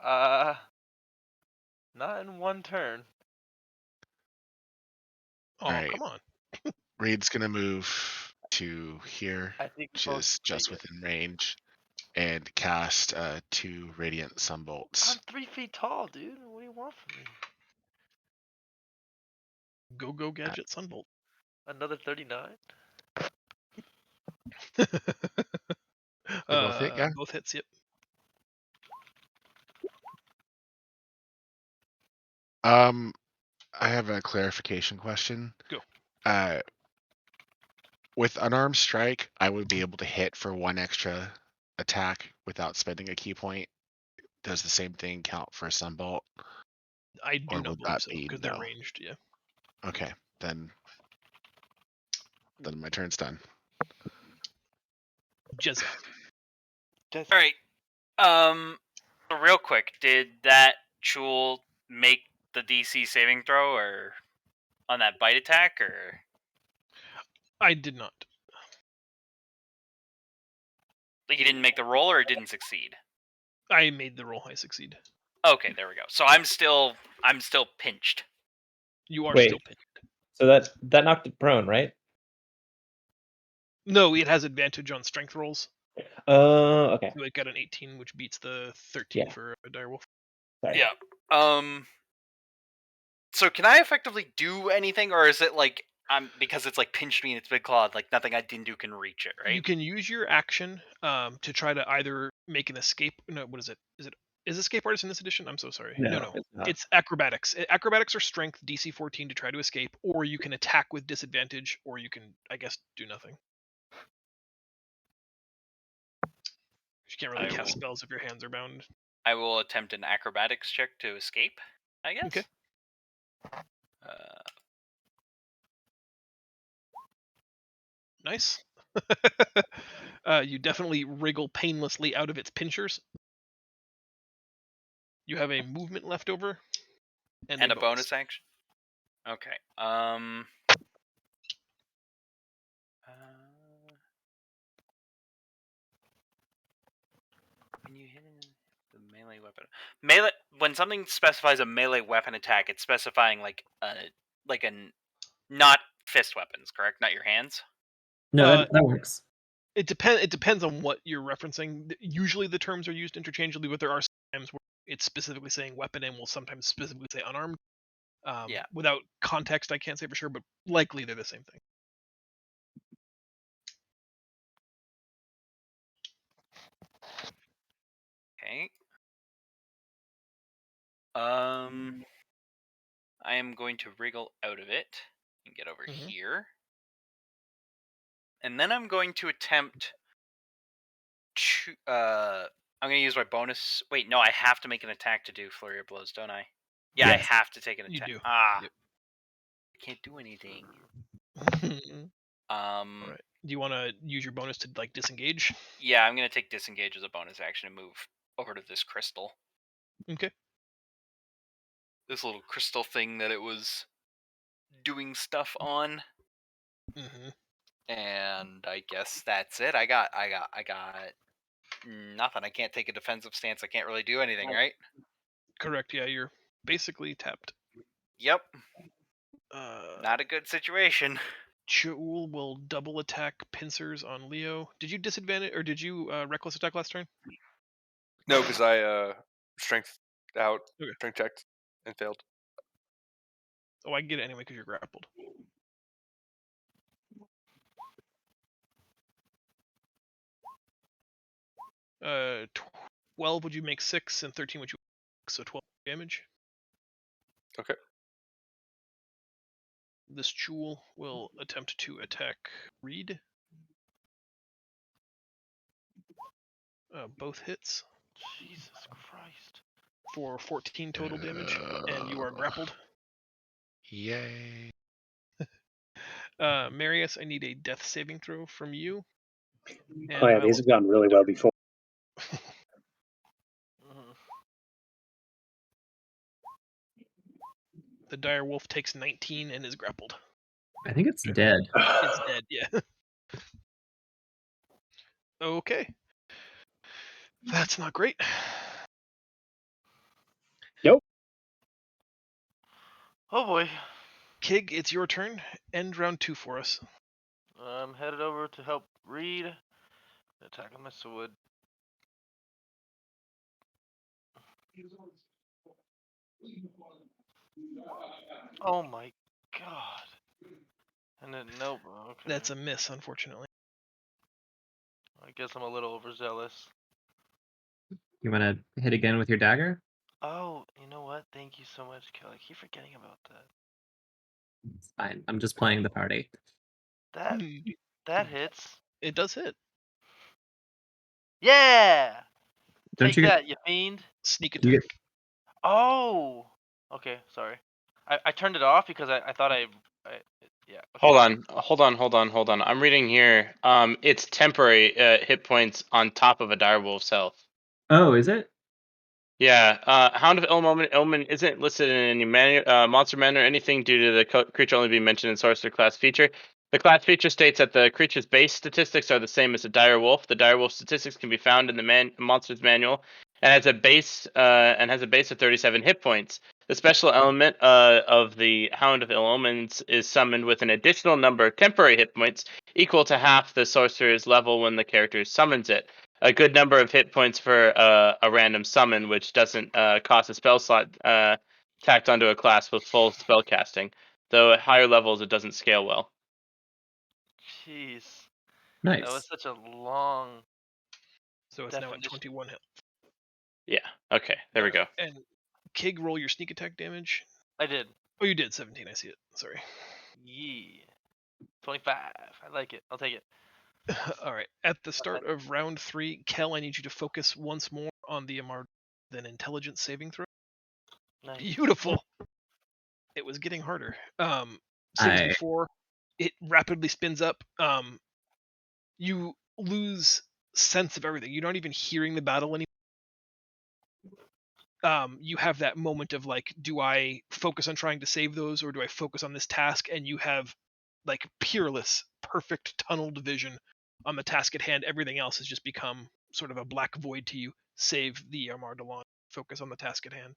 Not in one turn. Oh, Alright. come on. Reed's gonna move to here, I think which both is just take it. within range, and cast 2 radiant I'm sunbolts. 3 feet tall, dude. What do you want from me? Go gadget sunbolt. Another 39? They both hit, yeah? Both hits. Yep. I have a clarification question. Go. With unarmed strike, I would be able to hit for 1 extra attack without spending a key point. Does the same thing count for a sunbolt? I do Or not would believe that so, be because they're no? ranged. Yeah. Okay, then my turn's done. Jezza. All right. So real quick, did that Chul make the DC saving throw or on that bite attack, or I did not. like he didn't make the roll, or it didn't succeed? I made the roll. I succeed. Okay, there we go. So I'm still pinched. You are Wait. still pinned. So that knocked it prone, right? No, it has advantage on strength rolls. Okay. So it got an 18, which beats the 13 Yeah. for a direwolf. Sorry. Yeah. So can I effectively do anything, or is it like because it's like pinched me and it's big clawed, like nothing I didn't do can reach it, right? You can use your action to try to either make an escape. No, what is it? Is escape artist in this edition? I'm so sorry. No. It's not. It's acrobatics. Acrobatics are strength DC 14 to try to escape, or you can attack with disadvantage, or you can, I guess, do nothing. You can't really I cast will- spells if your hands are bound. I will attempt an acrobatics check to escape, I guess. Okay. Nice. You definitely wriggle painlessly out of its pinchers. You have a movement left over, and a bonus action. Okay. When you hit the melee weapon, when something specifies a melee weapon attack, it's specifying like a not fist weapons, correct? Not your hands. No, that works. It depends on what you're referencing. Usually the terms are used interchangeably, but there are times where it's specifically saying weapon and will sometimes specifically say unarmed. Yeah. Without context, I can't say for sure, but likely they're the same thing. Okay. I am going to wriggle out of it and get over here. And then I'm going to attempt to I'm going to use my bonus. Wait, no, I have to make an attack to do Flurry of Blows, don't I? Yeah, Yes. I have to take an You attack. do. Ah. Yep. I can't do anything. All right. Do you want to use your bonus to like disengage? Yeah, I'm going to take disengage as a bonus action and move over to this crystal. Okay. This little crystal thing that it was doing stuff on. And I guess that's it. I got nothing. I can't take a defensive stance. I can't really do anything, right? Correct. Yeah, you're basically tapped. Yep. Not a good situation. Joel will double attack pincers on Leo. Did you disadvantage or did you reckless attack last turn? No, because I strength checked and failed. Oh, I get it anyway because you're grappled. 12 would you make 6, and 13 would you make, so 12 damage. Okay. This jewel will attempt to attack Reed. Both hits. Jesus Christ. For 14 total damage, and you are grappled. Yay. Marius, I need a death saving throw from you. Oh yeah, these have gone really well before. The dire wolf takes 19 and is grappled. I think it's dead. It's dead, yeah. Okay. That's not great. Nope. Oh boy. Kig, it's your turn. End round 2 for us. I'm headed over to help Reed. Attack with my sword. Oh my god. And then nope. Okay. That's a miss, unfortunately. I guess I'm a little overzealous. You want to hit again with your dagger? Oh, you know what? Thank you so much, Kelly. I keep forgetting about that. It's fine. I'm just playing the party. That hits. It does hit. Yeah. Don't Take you get that, you fiend. Sneak you attack. get Oh. Okay, sorry. I turned it off because I thought yeah. Okay. Hold on. I'm reading here. It's temporary hit points on top of a direwolf's health. Oh, is it? Yeah. Hound of Illumin isn't listed in any monster manual or anything due to the creature only being mentioned in sorcerer class feature. The class feature states that the creature's base statistics are the same as a direwolf. The direwolf statistics can be found in the monster's manual and has a base of 37 hit points. The special element of the Hound of Ill Omens is summoned with an additional number of temporary hit points equal to half the sorcerer's level when the character summons it. A good number of hit points for a random summon, which doesn't cost a spell slot tacked onto a class with full spell casting. Though at higher levels, it doesn't scale well. Jeez. Nice. That was such a long. So it's now at 21 health. Yeah. Okay. There we go. And Kig, roll your sneak attack damage. I did. Oh, you did 17. I see it. Sorry. Yeah. 25. I like it. I'll take it. All right. At the start of round 3, Kel, I need you to focus once more on the Amard an intelligence saving throw. Nice. Beautiful. It was getting harder. Same as before, it rapidly spins up. You lose sense of everything. You're not even hearing the battle anymore. You have that moment of like, do I focus on trying to save those, or do I focus on this task? And you have like peerless, perfect tunneled vision on the task at hand. Everything else has just become sort of a black void to you. Save the Armardalon. Focus on the task at hand.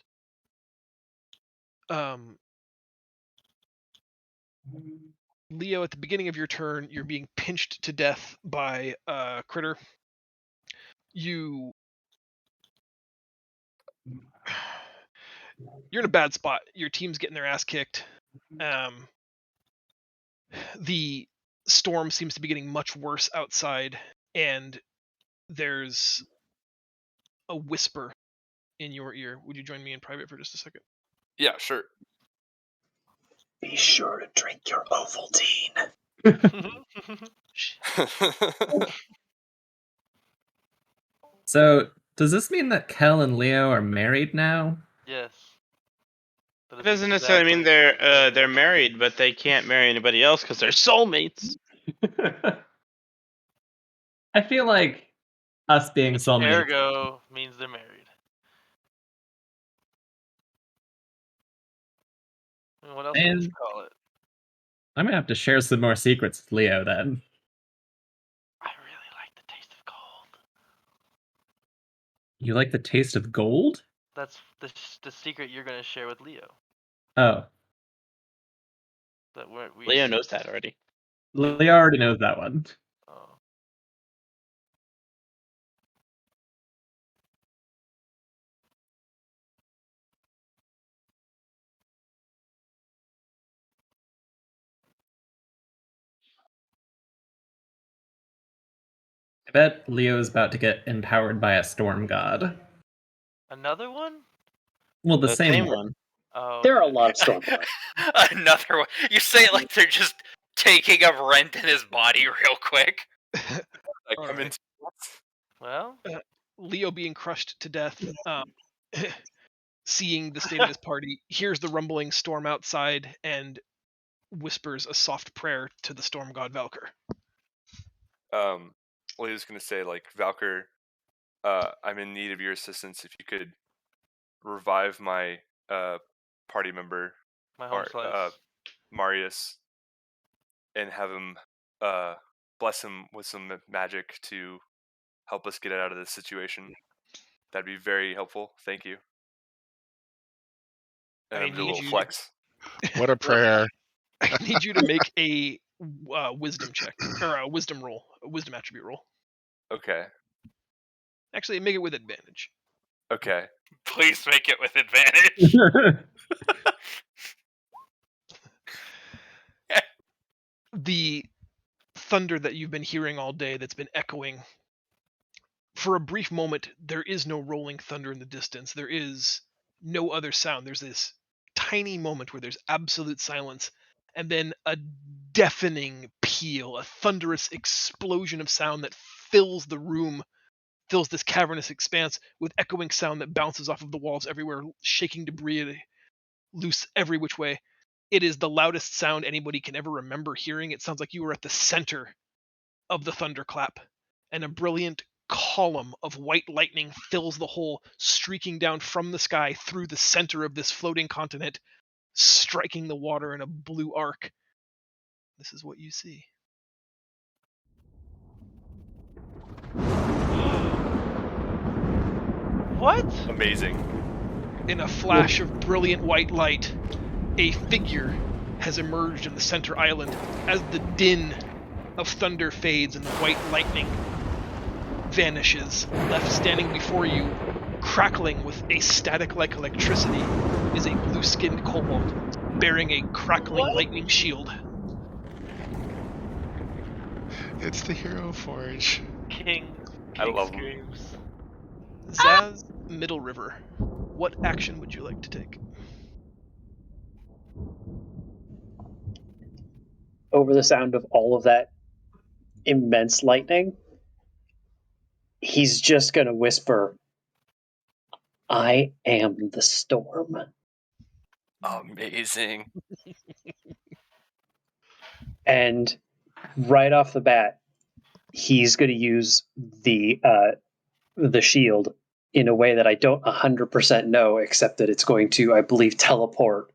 Leo, at the beginning of your turn, you're being pinched to death by a critter. You're in a bad spot. Your team's getting their ass kicked. The storm seems to be getting much worse outside, and there's a whisper in your ear. Would you join me in private for just a second? Yeah, sure. Be sure to drink your Ovaltine. So, does this mean that Kel and Leo are married now? Yes. But It it's doesn't necessarily mean they're married, but they can't marry anybody else because they're soulmates. I feel like us being soulmates. Ergo means they're married. I mean, what else would you And call it? I'm gonna have to share some more secrets with Leo then. I really like the taste of gold. You like the taste of gold? That's the secret you're gonna share with Leo. Oh, That we Leo knows that already. Leo already knows that one. Oh. I bet Leo's about to get empowered by a storm god. Another one? Well, the The same same one. one. Oh. There are a Okay. lot of storm gods. Another one. You say it like they're just taking a rent in his body real quick. I come Alright. into Well, Leo being crushed to death, seeing the state of his party, hears the rumbling storm outside, and whispers a soft prayer to the storm god Valkyr. well, he was gonna say like, Valkyr, I'm in need of your assistance. If you could revive my party member, my home slice. Marius, and have him bless him with some magic to help us get out of this situation. That'd be very helpful. Thank you. And I I'm do a need little you. flex. What a prayer. I need you to make a wisdom check, or a wisdom roll, a wisdom attribute roll. Okay. Actually, make it with advantage. Okay. Please make it with advantage. The thunder that you've been hearing all day that's been echoing, for a brief moment, there is no rolling thunder in the distance. There is no other sound. There's this tiny moment where there's absolute silence, and then a deafening peal, a thunderous explosion of sound that fills the room, fills this cavernous expanse with echoing sound that bounces off of the walls everywhere, shaking debris loose every which way. It is the loudest sound anybody can ever remember hearing. It sounds like you were at the center of the thunderclap, and a brilliant column of white lightning fills the whole, streaking down from the sky through the center of this floating continent, striking the water in a blue arc. This is what you see. What? Amazing. In a flash of brilliant white light, a figure has emerged in the center island as the din of thunder fades and the white lightning vanishes. Left standing before you, crackling with a static-like electricity, is a blue-skinned kobold bearing a crackling lightning shield. It's the Hero Forge. King I love him. screams. Zaz, Middle River. What action would you like to take? Over the sound of all of that immense lightning, he's just going to whisper, I am the storm. Amazing. And right off the bat, he's going to use the shield in a way that I don't 100% know, except that it's going to, I believe, teleport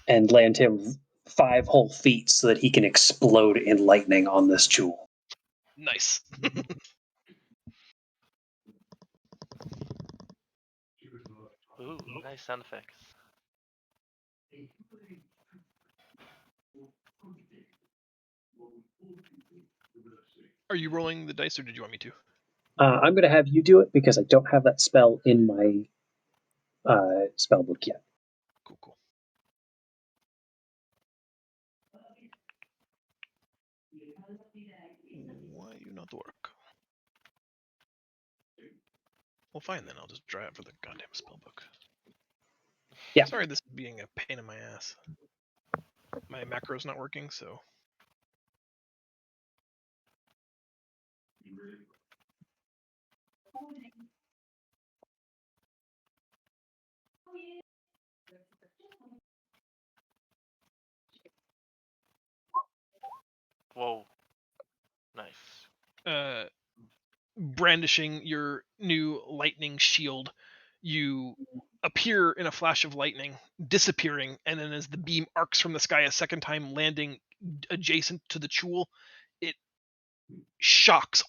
and land him 5 whole feet so that he can explode in lightning on this jewel. Nice. Ooh, nice sound effects. Are you rolling the dice, or did you want me to? I'm going to have you do it because I don't have that spell in my spell book yet. Cool. Why you not work? Well, fine then. I'll just dry it for the goddamn spellbook. Yeah. Sorry, this is being a pain in my ass. My macro's not working, so. Whoa. Nice. Brandishing your new lightning shield, you appear in a flash of lightning, disappearing, and then as the beam arcs from the sky a second time, landing adjacent to the Chul, it shocks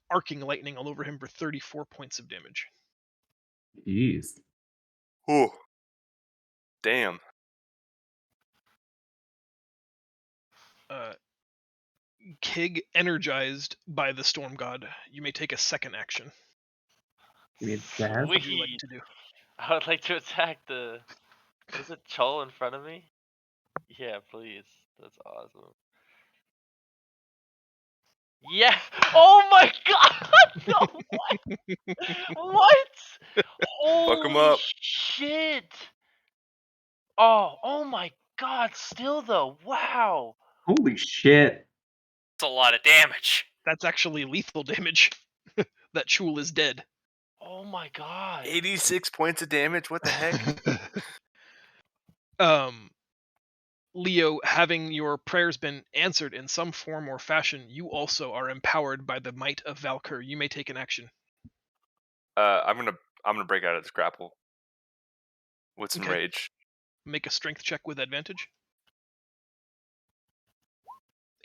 arcing lightning all over him for 34 points of damage. Jeez. Ooh. Damn. Kig, energized by the storm god, you may take a second action. You mean Zaz? What would you like to do? I would like to attack the. Is it Chol in front of me? Yeah, please. That's awesome. Yeah. Oh my god! No, what? What? Fuck 'em Holy up. shit! Oh my god! Still though, wow. Holy shit. That's a lot of damage. That's actually lethal damage. That Chul is dead. Oh my god. 86 points of damage. What the heck? Leo, having your prayers been answered in some form or fashion, you also are empowered by the might of Valkyr. You may take an action. I'm gonna break out of this grapple with some Okay. rage. Make a strength check with advantage.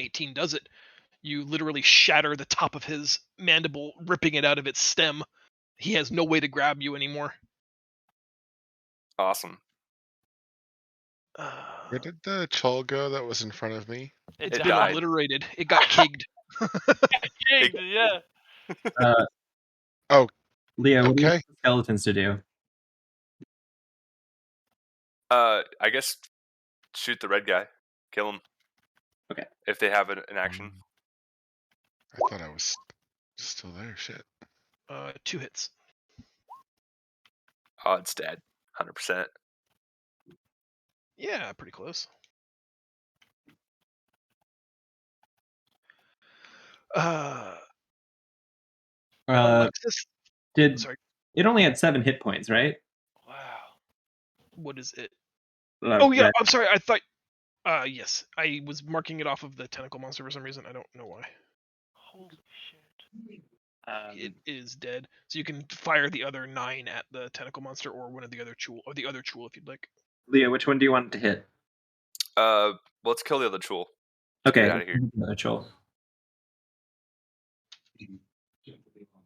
18 does it. You literally shatter the top of his mandible, ripping it out of its stem. He has no way to grab you anymore. Awesome. Where did the Chol go that was in front of me? It's It been died. obliterated. It got kigged. Kicked, yeah. Oh, Leo, what do you okay. want the skeletons to do? I guess shoot the red guy. Kill him. Okay. If they have an action. I thought I was still there. Shit. 2 hits. Oh, it's dead. 100%. Yeah, pretty close. Alexis. Sorry. It only had 7 hit points, right? Wow. What is it? Oh yeah, I'm sorry. I thought. Yes, I was marking it off of the tentacle monster for some reason. I don't know why. Holy shit. It is dead. So you can fire the other 9 at the tentacle monster, or one of the other Chul, or the other Chul if you'd like. Leo, which one do you want to hit? Let's kill the other Chul. Okay. Get out of here. Another Chul.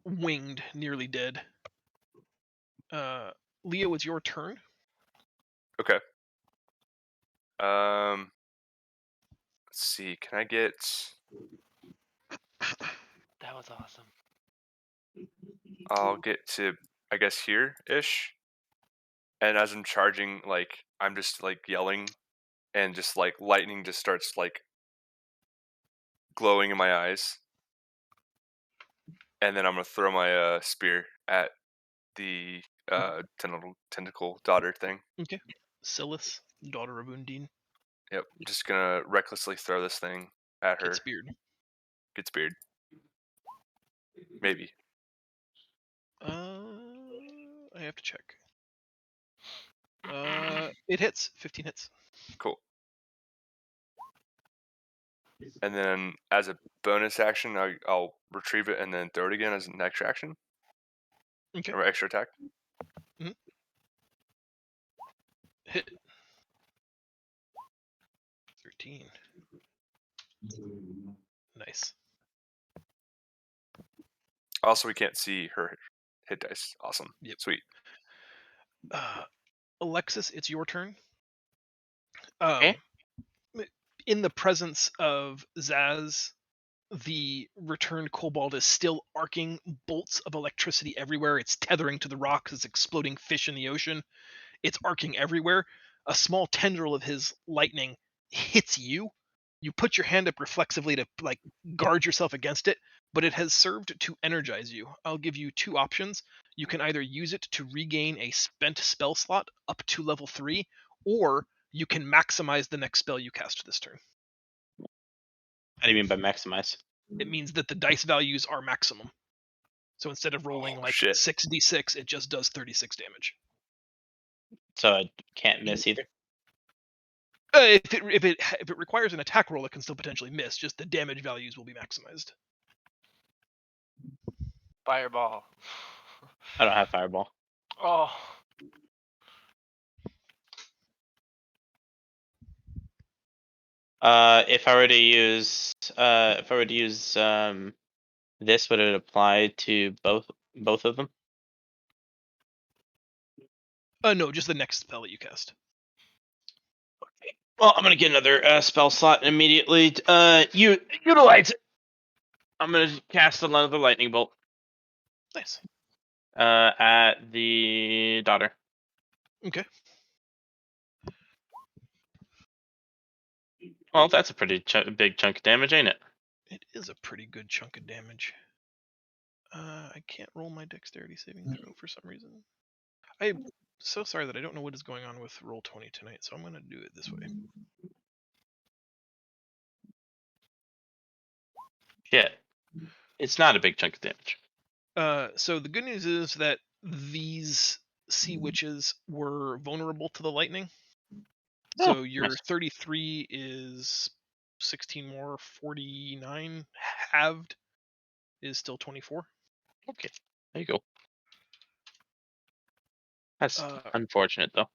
Winged, nearly dead. Leo, it's your turn. Okay. Let's see. Can I get? That was awesome. I'll get to, I guess, here-ish. And as I'm charging, like, I'm just, like, yelling. And just, like, lightning just starts, like, glowing in my eyes. And then I'm going to throw my spear at the tentacle daughter thing. Okay. Silas, daughter of Undine. Yep. Just going to recklessly throw this thing at her. Get speared. Get speared. Maybe. I have to check. It hits. 15 hits. Cool. And then as a bonus action, I'll retrieve it and then throw it again as an extra action. Okay. Or extra attack. Hit. 13. Nice. Also, we can't see her hit dice. Awesome. Yep. Sweet. Alexis, it's your turn. Okay. In the presence of Zaz, the returned kobold is still arcing bolts of electricity everywhere. It's tethering to the rocks. It's exploding fish in the ocean. It's arcing everywhere. A small tendril of his lightning hits you. You put your hand up reflexively to like guard yourself against it, but it has served to energize you. I'll give you two options. You can either use it to regain a spent spell slot up to level 3, or you can maximize the next spell you cast this turn. How do you mean by maximize? It means that the dice values are maximum. So instead of rolling Oh, like shit. 6d6, it just does 36 damage. So I can't miss either. If it requires an attack roll, it can still potentially miss. Just the damage values will be maximized. Fireball. I don't have fireball. Oh. If I were to use this, would it apply to both of them? No, just the next spell that you cast. Well, I'm gonna get another spell slot immediately. You utilize it. I'm gonna cast another lightning bolt. Nice. At the daughter. Okay. Well, that's a pretty big chunk of damage, ain't it? It is a pretty good chunk of damage. I can't roll my dexterity saving throw for some reason. I'm so sorry that I don't know what is going on with Roll20 tonight, so I'm going to do it this way. Shit. It's not a big chunk of damage. So the good news is that these sea witches were vulnerable to the lightning. So your nice. 33 is 16 more, 49 halved is still 24. Okay, there you go. That's unfortunate, though.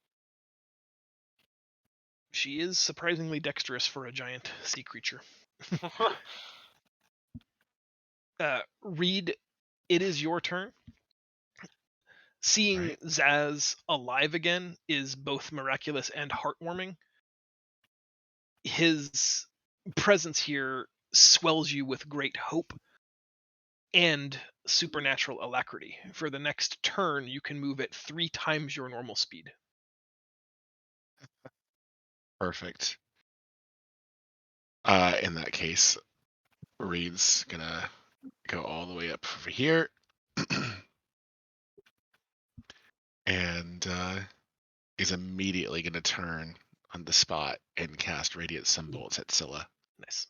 She is surprisingly dexterous for a giant sea creature. Reed, it is your turn. Seeing Zaz alive again is both miraculous and heartwarming. His presence here swells you with great hope and supernatural alacrity. For the next turn, you can move at 3 times your normal speed. Perfect. In that case, Reed's gonna go all the way up over here. And is immediately gonna turn on the spot and cast Radiant Sunbolts at Scylla. Nice.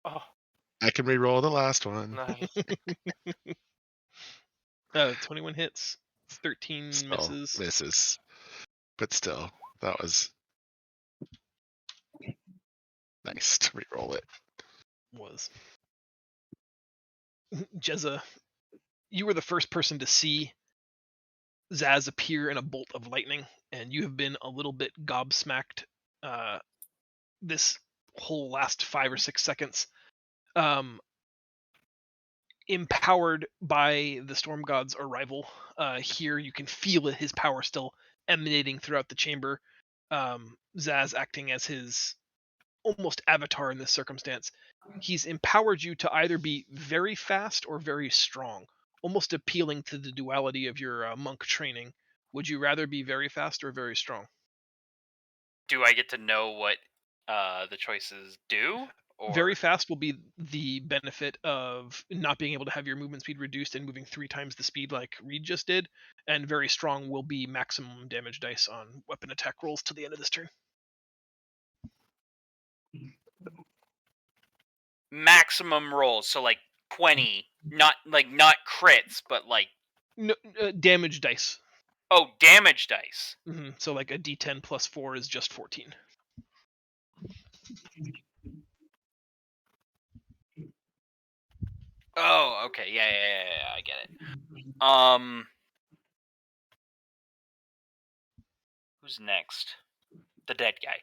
Oh, I can re-roll the last one. nice. 21 hits, 13 So, misses. misses. But still, that was nice to re-roll it. Was. Jezza, you were the first person to see Zaz appear in a bolt of lightning, and you have been a little bit gobsmacked this whole last 5 or 6 seconds. Empowered by the storm god's arrival, here you can feel his power still emanating throughout the chamber. Zaz acting as his almost avatar in this circumstance. He's empowered you to either be very fast or very strong, almost appealing to the duality of your monk training. Would you rather be very fast or very strong? Do I get to know what the choices do? Or Very fast will be the benefit of not being able to have your movement speed reduced and moving 3 times the speed like Reed just did, and very strong will be maximum damage dice on weapon attack rolls to the end of this turn. maximum rolls, so like 20 Not crits, but like No, damage dice. damage dice. So like a D10 plus 4 is just 14. Oh, okay, yeah, I get it. Who's next? The dead guy.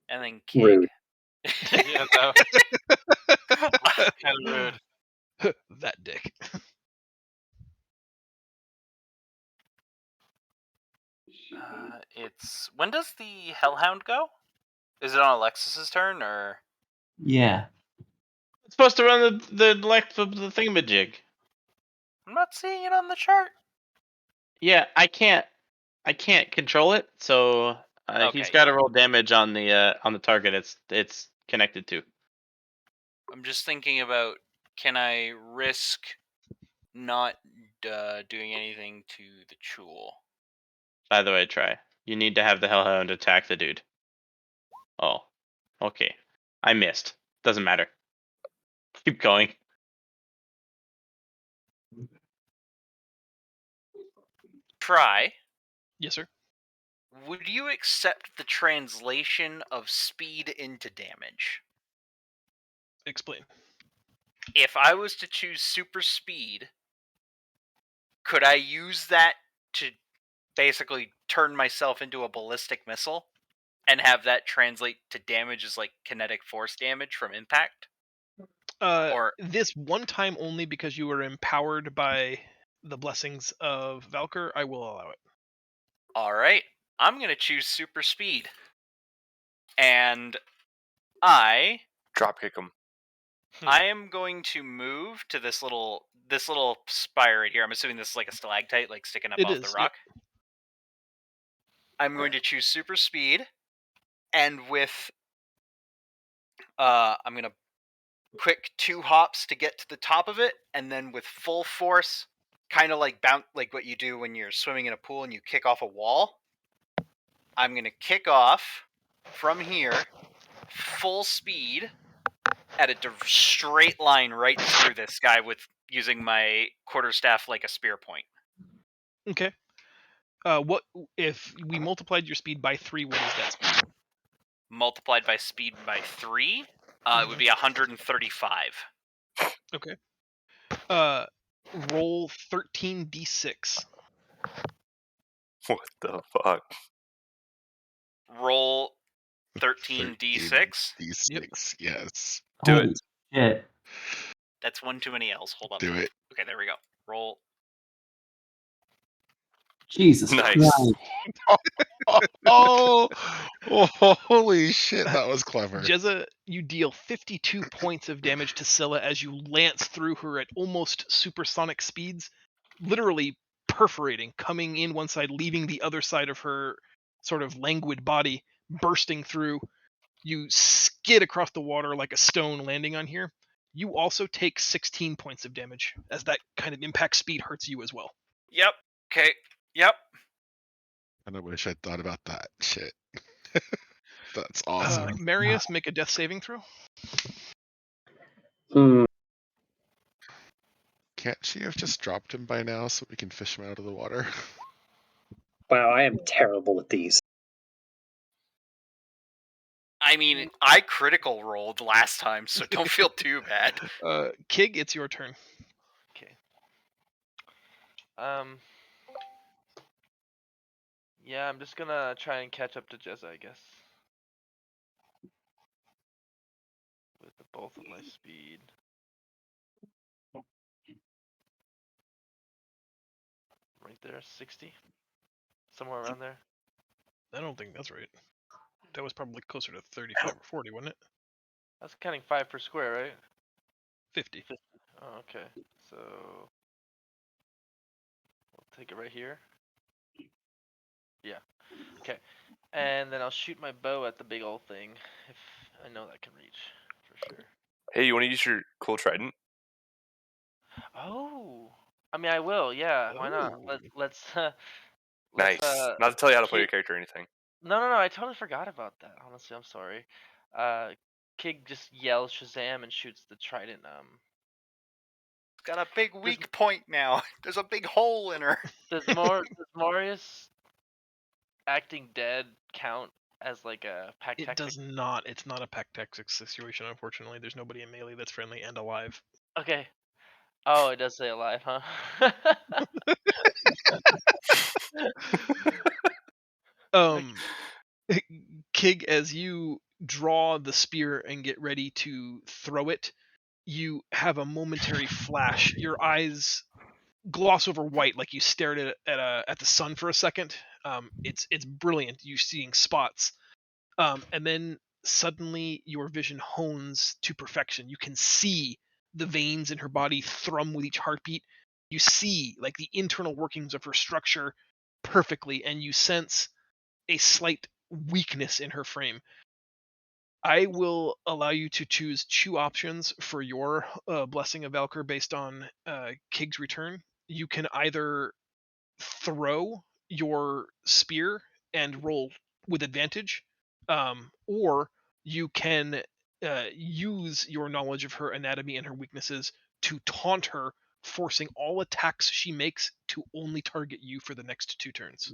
And then Kig. Rude. Yeah, that was kind of rude. That dick. It's when does the Hellhound go? Is it on Alexis's turn or? Yeah. It's supposed to run the length of the thingamajig. I'm not seeing it on the chart. Yeah, I can't control it, so he's Okay, got to roll damage on the target it's connected to. I'm just thinking about, can I risk not doing anything to the Chul? By the way, try. You need to have the Hellhound attack the dude. Oh, okay. I missed. Doesn't matter. Keep going. Try. Yes, sir. Would you accept the translation of speed into damage? Explain. If I was to choose super speed, could I use that to basically turn myself into a ballistic missile and have that translate to damage as like kinetic force damage from impact? Or This one time only because you were empowered by the blessings of Valkyr, I will allow it. all right, I'm gonna choose super speed, and I Drop kick him. I am going to move to this little spire right here. I'm assuming this is like a stalactite, like sticking up It off the is, rock. Yep. I'm going to choose super speed, and with I'm gonna quick 2 hops to get to the top of it, and then with full force, kind of like bounce, like what you do when you're swimming in a pool and you kick off a wall. I'm gonna kick off from here, full speed, at a straight line right through this guy with using my quarterstaff like a spear point. Okay. What if we multiplied your speed by 3? What is that speed? Multiplied by speed by 3, it would be 135. Okay. Roll 13d6. What the fuck? Roll 13d6. D6, yes. Do Holy it. shit. That's one too many L's. Hold on. Do it. Okay, there we go. Roll. Jesus Nice. Christ. Oh, holy shit, that was clever. Jezza, you deal 52 points of damage to Scylla as you lance through her at almost supersonic speeds, literally perforating, coming in one side, leaving the other side of her sort of languid body, bursting through. You skid across the water like a stone landing on here. You also take 16 points of damage as that kind of impact speed hurts you as well. Yep. Okay. Yep. And I wish I'd thought about that shit. That's awesome. Marius, make a death saving throw. Can't she have just dropped him by now so we can fish him out of the water? Wow, I am terrible at these. I mean, I critical rolled last time, so don't feel too bad. Kig, it's your turn. Okay. Yeah, I'm just gonna try and catch up to Jezza, I guess. With both of my speed. Right there, 60. Somewhere around there. I don't think that's right. That was probably closer to 35 or 40, wasn't it? That's counting 5 per square, right? 50. Oh, okay. So we'll take it right here. Yeah. Okay. And then I'll shoot my bow at the big old thing if I know that can reach for sure. Hey, you want to use your cool trident? Oh. I mean, I will. Yeah. Why not? Let's. Nice. Not to tell you how to play Kig- your character or anything. No. I totally forgot about that. Honestly, I'm sorry. Kig just yells Shazam and shoots the trident. Got a big weak point now. There's a big hole in her. Does Marius acting dead count as like a pack It tactic? does not. It's not a pack tactics situation, unfortunately. There's nobody in melee that's friendly and alive. Okay. Oh, it does say alive, huh? Kig, as you draw the spear and get ready to throw it, you have a momentary flash. Your eyes gloss over white, like you stared at the sun for a second. It's brilliant. You seeing spots, and then suddenly your vision hones to perfection. You can see the veins in her body thrum with each heartbeat. You see like the internal workings of her structure perfectly, and you sense a slight weakness in her frame. I will allow you to choose two options for your Blessing of Valkyr based on Kig's return. You can either throw your spear and roll with advantage, or you can use your knowledge of her anatomy and her weaknesses to taunt her, forcing all attacks she makes to only target you for the next 2 turns.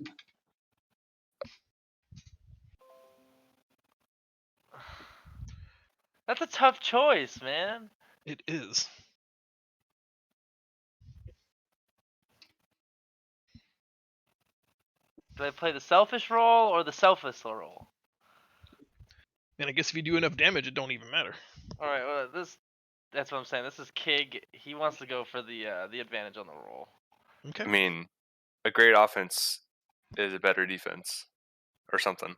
That's a tough choice, man. It is. Do I play the selfish role or the selfless role? And I guess if you do enough damage, it don't even matter. All right, well, that's what I'm saying. This is Kig. He wants to go for the advantage on the roll. Okay. I mean, a great offense is a better defense, or something.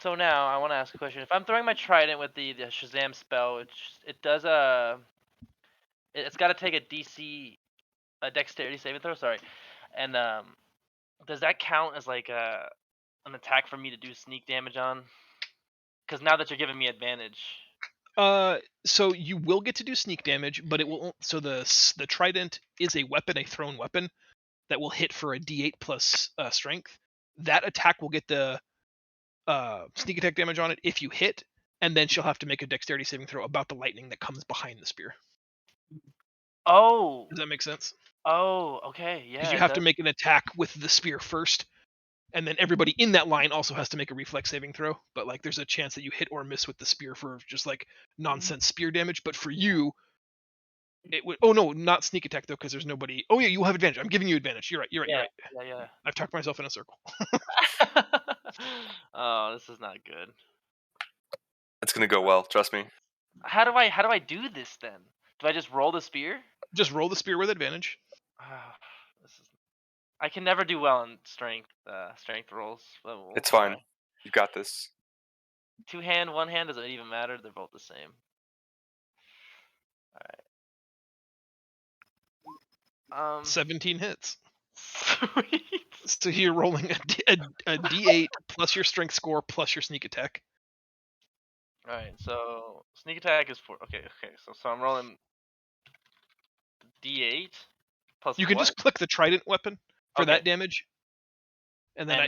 So now I want to ask a question. If I'm throwing my trident with the Shazam spell, it does it's got to take a dexterity saving throw. Sorry, and does that count as like an attack for me to do sneak damage on? Because now that you're giving me advantage. So you will get to do sneak damage, but it will. So the trident is a weapon, a thrown weapon that will hit for a D8 plus strength. That attack will get the sneak attack damage on it if you hit, and then she'll have to make a dexterity saving throw about the lightning that comes behind the spear. Oh. Does that make sense? Oh, okay, yeah. Because you have to make an attack with the spear first, and then everybody in that line also has to make a reflex saving throw. But like, there's a chance that you hit or miss with the spear for just like nonsense spear damage. But for you, it would. Oh no, not sneak attack though, because there's nobody. Oh yeah, you have advantage. I'm giving you advantage. You're right. You're right. Yeah, You're right. yeah. I've talked myself in a circle. Oh, this is not good. It's gonna go well. Trust me. How do I do this then? Do I just roll the spear? Just roll the spear with advantage. This is. I can never do well in strength rolls. But we'll It's try. fine. You got this. 2 hand, 1 hand, doesn't even matter. They're both the same. All right. 17 hits. Sweet. So you're rolling a D8 plus your strength score plus your sneak attack. All right. So sneak attack is 4. Okay. So I'm rolling D8 plus. You can what? just click the trident weapon for Okay. that damage, and then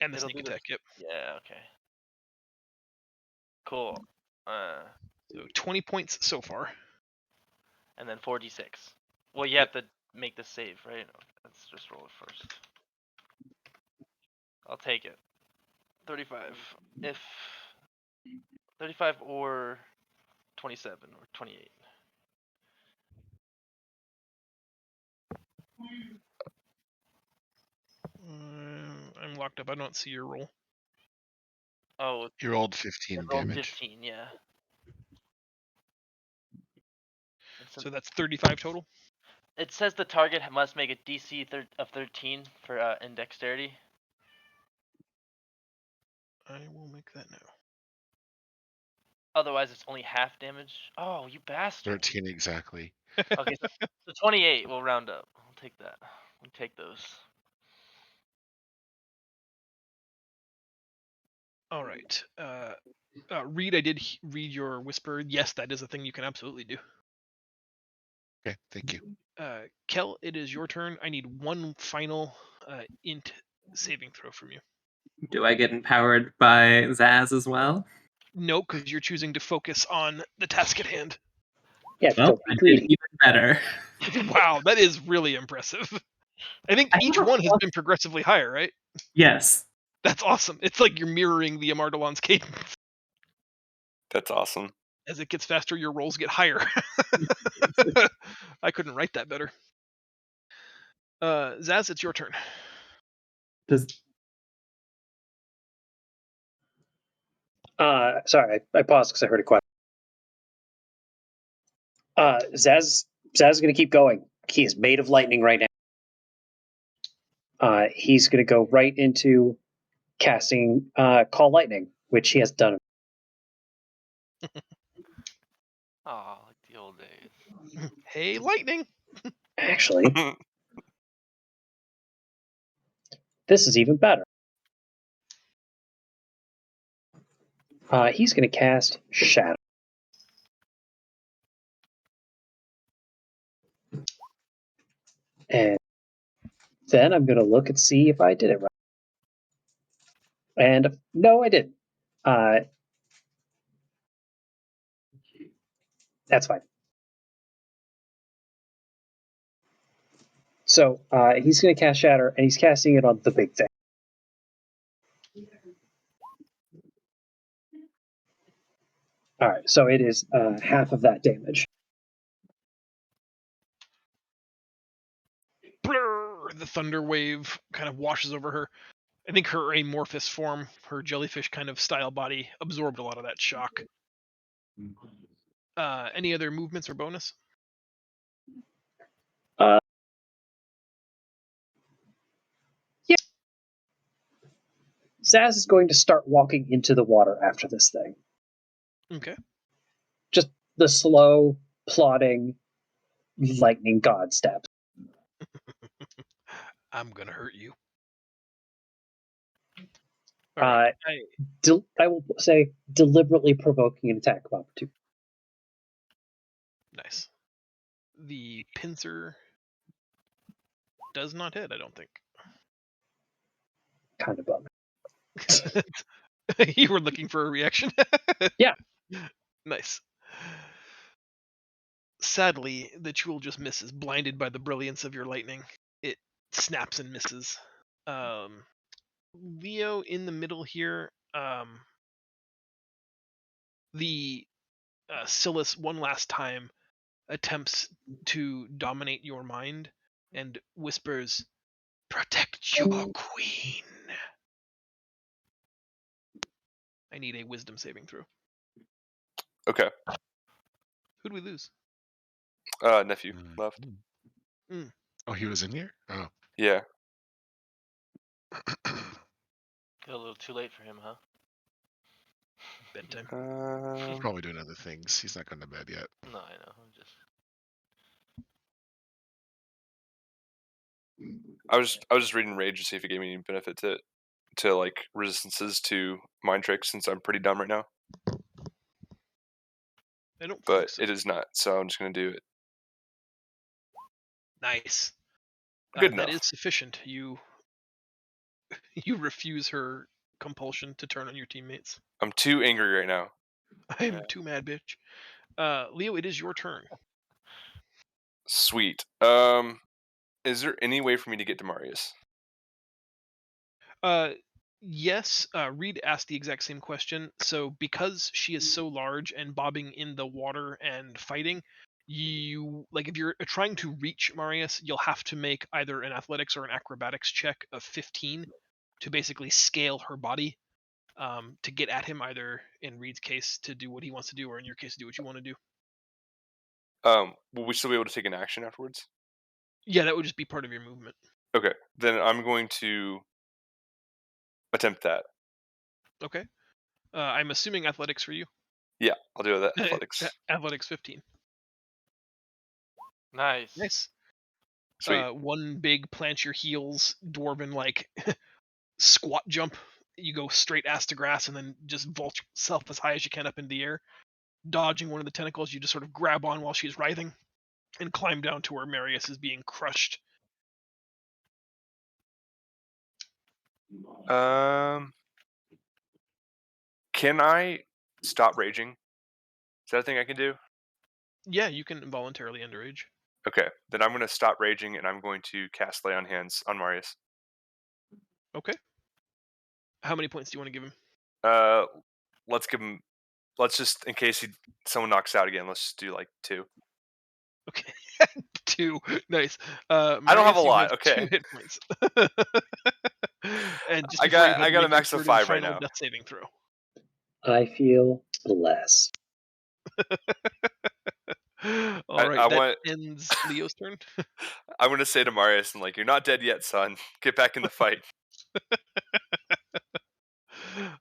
And the it'll sneak do attack. Yep. Yeah. Okay. Cool. So 20 points so far. And then 4d6. Well, you have to make the save, right? Let's just roll it first. I'll take it. 35. If 35 or 27 or 28. I'm locked up. I don't see your roll. Oh, You rolled 15 rolled damage. 15, yeah. So that's 35 total. It says the target must make a DC of 13 for in dexterity. I will make that now. Otherwise, it's only half damage. Oh, you bastard. 13 exactly. Okay, so 28. We'll round up. I'll take that. We'll take those. All right. Reed, I did read your whisper. Yes, that is a thing you can absolutely do. Okay, thank you. Kel, it is your turn. I need one final int saving throw from you. Do I get empowered by Zaz as well? No, because you're choosing to focus on the task at hand. Yeah, Well, don't be I did greedy. even better. Wow, that is really impressive. I think I each have a one has plus- been progressively higher, right? Yes. That's awesome. It's like you're mirroring the Amardalon's cadence. That's awesome. As it gets faster, your rolls get higher. I couldn't write that better. Zaz, it's your turn. Does Sorry, I paused because I heard a question. Zaz is going to keep going. He is made of lightning right now. He's going to go right into casting Call Lightning, which he has done. Oh, like the old days. Hey, lightning! Actually, this is even better. He's going to cast Shadow. And then I'm going to look and see if I did it right. And no, I didn't. That's fine. So he's going to cast Shatter, and he's casting it on the big thing. All right, so it is half of that damage. Blur! The thunder wave kind of washes over her. I think her amorphous form, her jellyfish kind of style body, absorbed a lot of that shock. Any other movements or bonus? Yeah. Zaz is going to start walking into the water after this thing. Okay. Just the slow, plodding, lightning god steps. I'm gonna hurt you. I will say deliberately provoking an attack of opportunity. Nice. The pincer does not hit, I don't think. Kind of bummed. You were looking for a reaction? Yeah. Nice. Sadly, the Chul just misses, blinded by the brilliance of your lightning. It snaps and misses. Leo in the middle here. The Silas one last time attempts to dominate your mind and whispers, "Protect your queen." I need a wisdom saving throw. Okay. Who'd we lose? Nephew left. Oh, he was in here? Oh. Yeah. Got a little too late for him, huh? Bedtime. He's probably doing other things. He's not going to bed yet. No, I know. I'm just. I was just reading Rage to see if it gave me any benefit to like resistances to mind tricks since I'm pretty dumb right now. I don't think But so. it is not, so I'm just gonna do it. Nice. Good that enough. is sufficient. You refuse her compulsion to turn on your teammates. I'm too angry right now. I'm too mad, bitch. Leo, it is your turn. Sweet. Is there any way for me to get to Marius? Yes, Reed asked the exact same question. So because she is so large and bobbing in the water and fighting, you if you're trying to reach Marius, you'll have to make either an athletics or an acrobatics check of 15 to basically scale her body to get at him, either in Reed's case to do what he wants to do, or in your case to do what you want to do. Will we still be able to take an action afterwards? Yeah, that would just be part of your movement. Okay, then I'm going to attempt that. Okay. I'm assuming athletics for you. Yeah, I'll do that. Athletics. Athletics 15. Nice. Nice. Sweet. One big plant your heels, dwarven squat jump. You go straight ass to grass and then just vault yourself as high as you can up in the air. Dodging one of the tentacles, you just sort of grab on while she's writhing and climb down to where Marius is being crushed. Can I stop raging? Is that a thing I can do? Yeah, you can involuntarily underage. Okay, then I'm going to stop raging and I'm going to cast Lay on Hands on Marius. Okay. How many points do you want to give him? Let's give him. Let's just, in case someone knocks out again, let's just do like 2. Okay. 2. Nice. I don't have a Marius, you lot. 2 Okay. hit points. And just I before you got go ahead and a make your max of third and 5 right final now. death saving throw. I feel blessed. All right, I that want. ends Leo's turn. I'm going to say to Marius, and like, you're not dead yet, son. Get back in the fight.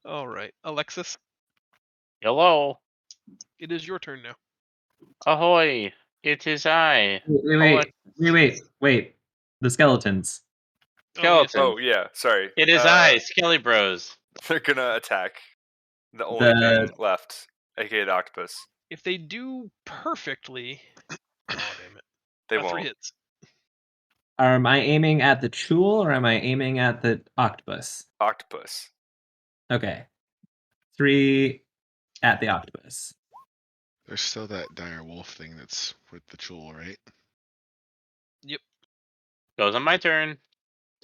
All right, Alexis, Hello. it is your turn now. Ahoy. It is I. Wait. The skeletons. Skeleton. Oh yeah, sorry. It is I, Skelly Bros. They're gonna attack the only thing left, aka the octopus. If they do perfectly, oh damn it, They 3 won't. hits. Am I aiming at the Chul or am I aiming at the octopus? Octopus. Okay. 3 at the octopus. There's still that dire wolf thing that's with the Chul, right? Yep. Goes on my turn.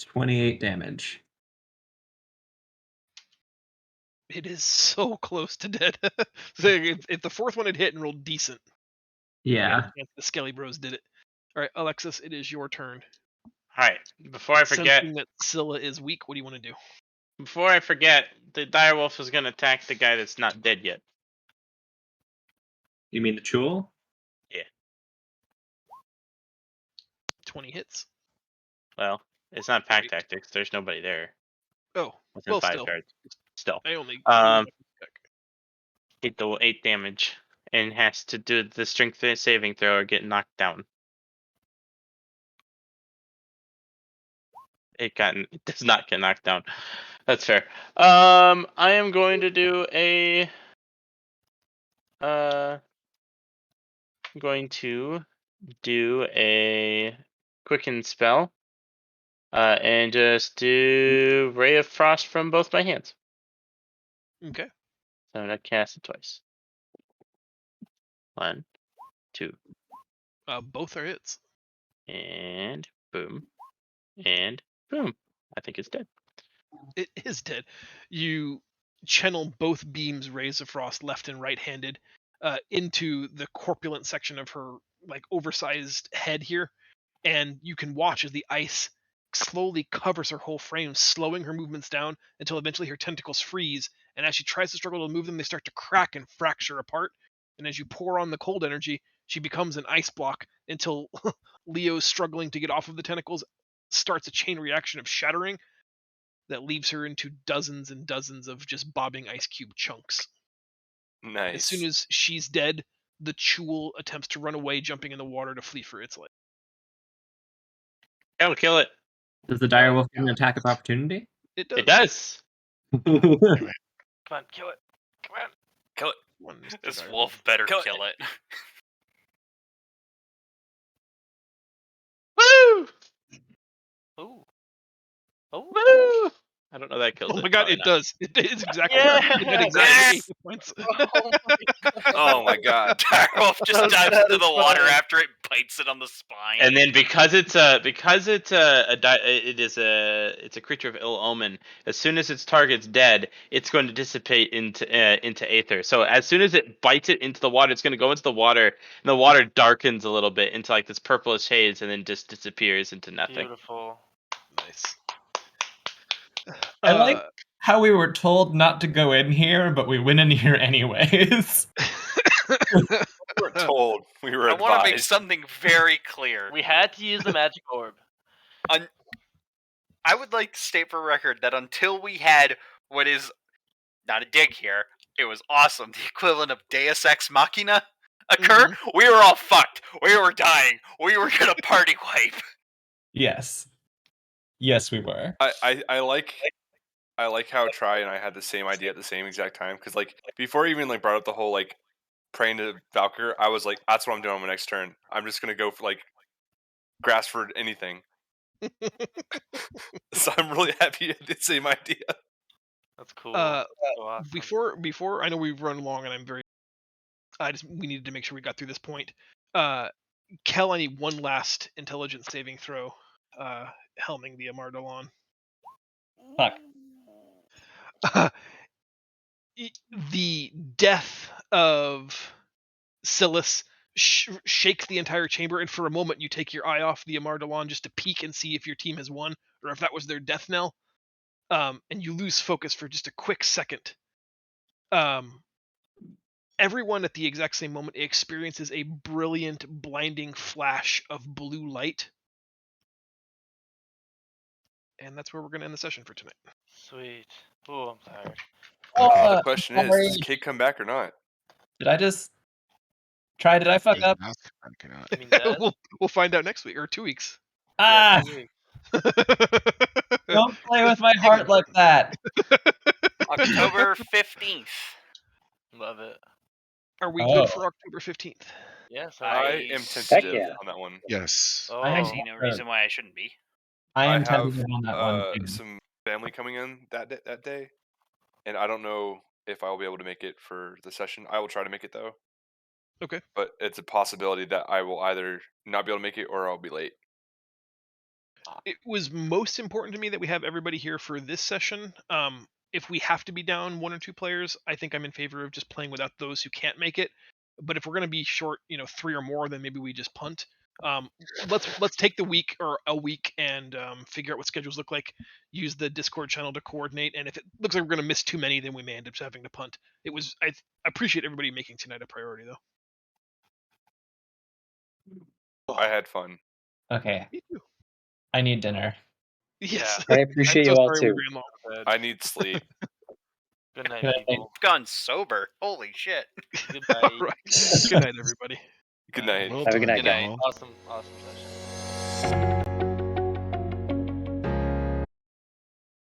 28 damage. It is so close to dead. So if the fourth one had hit and rolled decent, Yeah. the Skelly Bros did it. All right, Alexis, it is your turn. Alright, before I forget, Sensing that Scylla is weak, what do you want to do? the direwolf is gonna attack the guy that's not dead yet. You mean the Chul? Yeah. 20 hits. Well, it's not pack Great. tactics. There's nobody there. Oh, Within well, 5 still. yards. Still. I only. 8 damage. And has to do the strength saving throw or get knocked down. It does not get knocked down. That's fair. I am going to do a quicken spell. And just do Ray of Frost from both my hands. Okay. So I'm gonna cast it twice. 1, 2, Both are hits. and boom, and boom. I think it's dead. It is dead. You channel both beams, rays of frost, left and right-handed, into the corpulent section of her like oversized head here, and you can watch as the ice slowly covers her whole frame, slowing her movements down until eventually her tentacles freeze. And as she tries to struggle to move them, they start to crack and fracture apart. And as you pour on the cold energy, she becomes an ice block until Leo's struggling to get off of the tentacles starts a chain reaction of shattering that leaves her into dozens and dozens of just bobbing ice cube chunks. Nice. As soon as she's dead, the Chul attempts to run away, jumping in the water to flee for its life. I'll kill it. Does the direwolf get an attack of opportunity? It does. It does. Come on, kill it. Come on. Kill it. One, Mr. This Direwolf. wolf better Kill kill it. Woo! Ooh. Oh. Woo! I don't know that kills Oh it. my god, Probably it not. does. It is exactly. Yeah. It did exactly 8 Yes! hit points. Oh my god. Direwolf just That dives is into the water funny. after it bites it on the spine. And then because it's a creature of ill omen. As soon as its target's dead, it's going to dissipate into aether. So as soon as it bites it into the water, it's going to go into the water, and the water darkens a little bit into like this purplish haze, and then just disappears into nothing. Beautiful. Nice. I like how we were told not to go in here, but we went in here anyways. We were told. We were I want to make advised. something very clear. We had to use the magic orb. I would like to state for record that until we had what is not a dig here, it was awesome. The equivalent of Deus Ex Machina occur. We were all fucked. We were dying. We were gonna party wipe. Yes. Yes, we were. I like how Try and I had the same idea at the same exact time, because like before I even like brought up the whole like praying to Valkyr, I was like, that's what I'm doing on my next turn. I'm just gonna go for like grass for anything. So I'm really happy you had the same idea. That's cool. Uh, So awesome. Before I know we've run long, and I'm very. We needed to make sure we got through this point. Kel, I need one last intelligence saving throw. Helming the Amardalon. Fuck. The death of Silas shakes the entire chamber, and for a moment you take your eye off the Amardalon just to peek and see if your team has won, or if that was their death knell. And you lose focus for just a quick second. Everyone at the exact same moment experiences a brilliant, blinding flash of blue light. And that's where we're going to end the session for tonight. Sweet. Oh, I'm tired. The question is, does Kate come back or not? Did I just try? Did I fuck up? You mean dead? We'll find out next week or 2 weeks. Ah! Yeah, 2 weeks. Don't play with my heart like that. October 15th. Love it. Are we good for October 15th? Yes, I am Heck tentative yeah. on that one. Yes. Oh, I see no reason why I shouldn't be. I am have tentative on that one too. some family coming in that day, and I don't know if I will be able to make it for the session. I will try to make it though. Okay. But it's a possibility that I will either not be able to make it or I'll be late. It was most important to me that we have everybody here for this session. If we have to be down 1 or 2 players, I think I'm in favor of just playing without those who can't make it. But if we're going to be short, 3 or more, then maybe we just punt. Let's take the week or a week and figure out what schedules look like. Use the Discord channel to coordinate, and if it looks like we're going to miss too many, then we may end up having to punt. I appreciate everybody making tonight a priority, though. I had fun. Okay. Me too. I need dinner. Yes. I appreciate I'm so you all sorry we too. ran long. I need sleep. Good night, Good night. people. I've gone sober. Holy shit. Goodbye. All right. Good night, everybody. Good night. Well Have a good done, night, Good guys. night. Awesome session.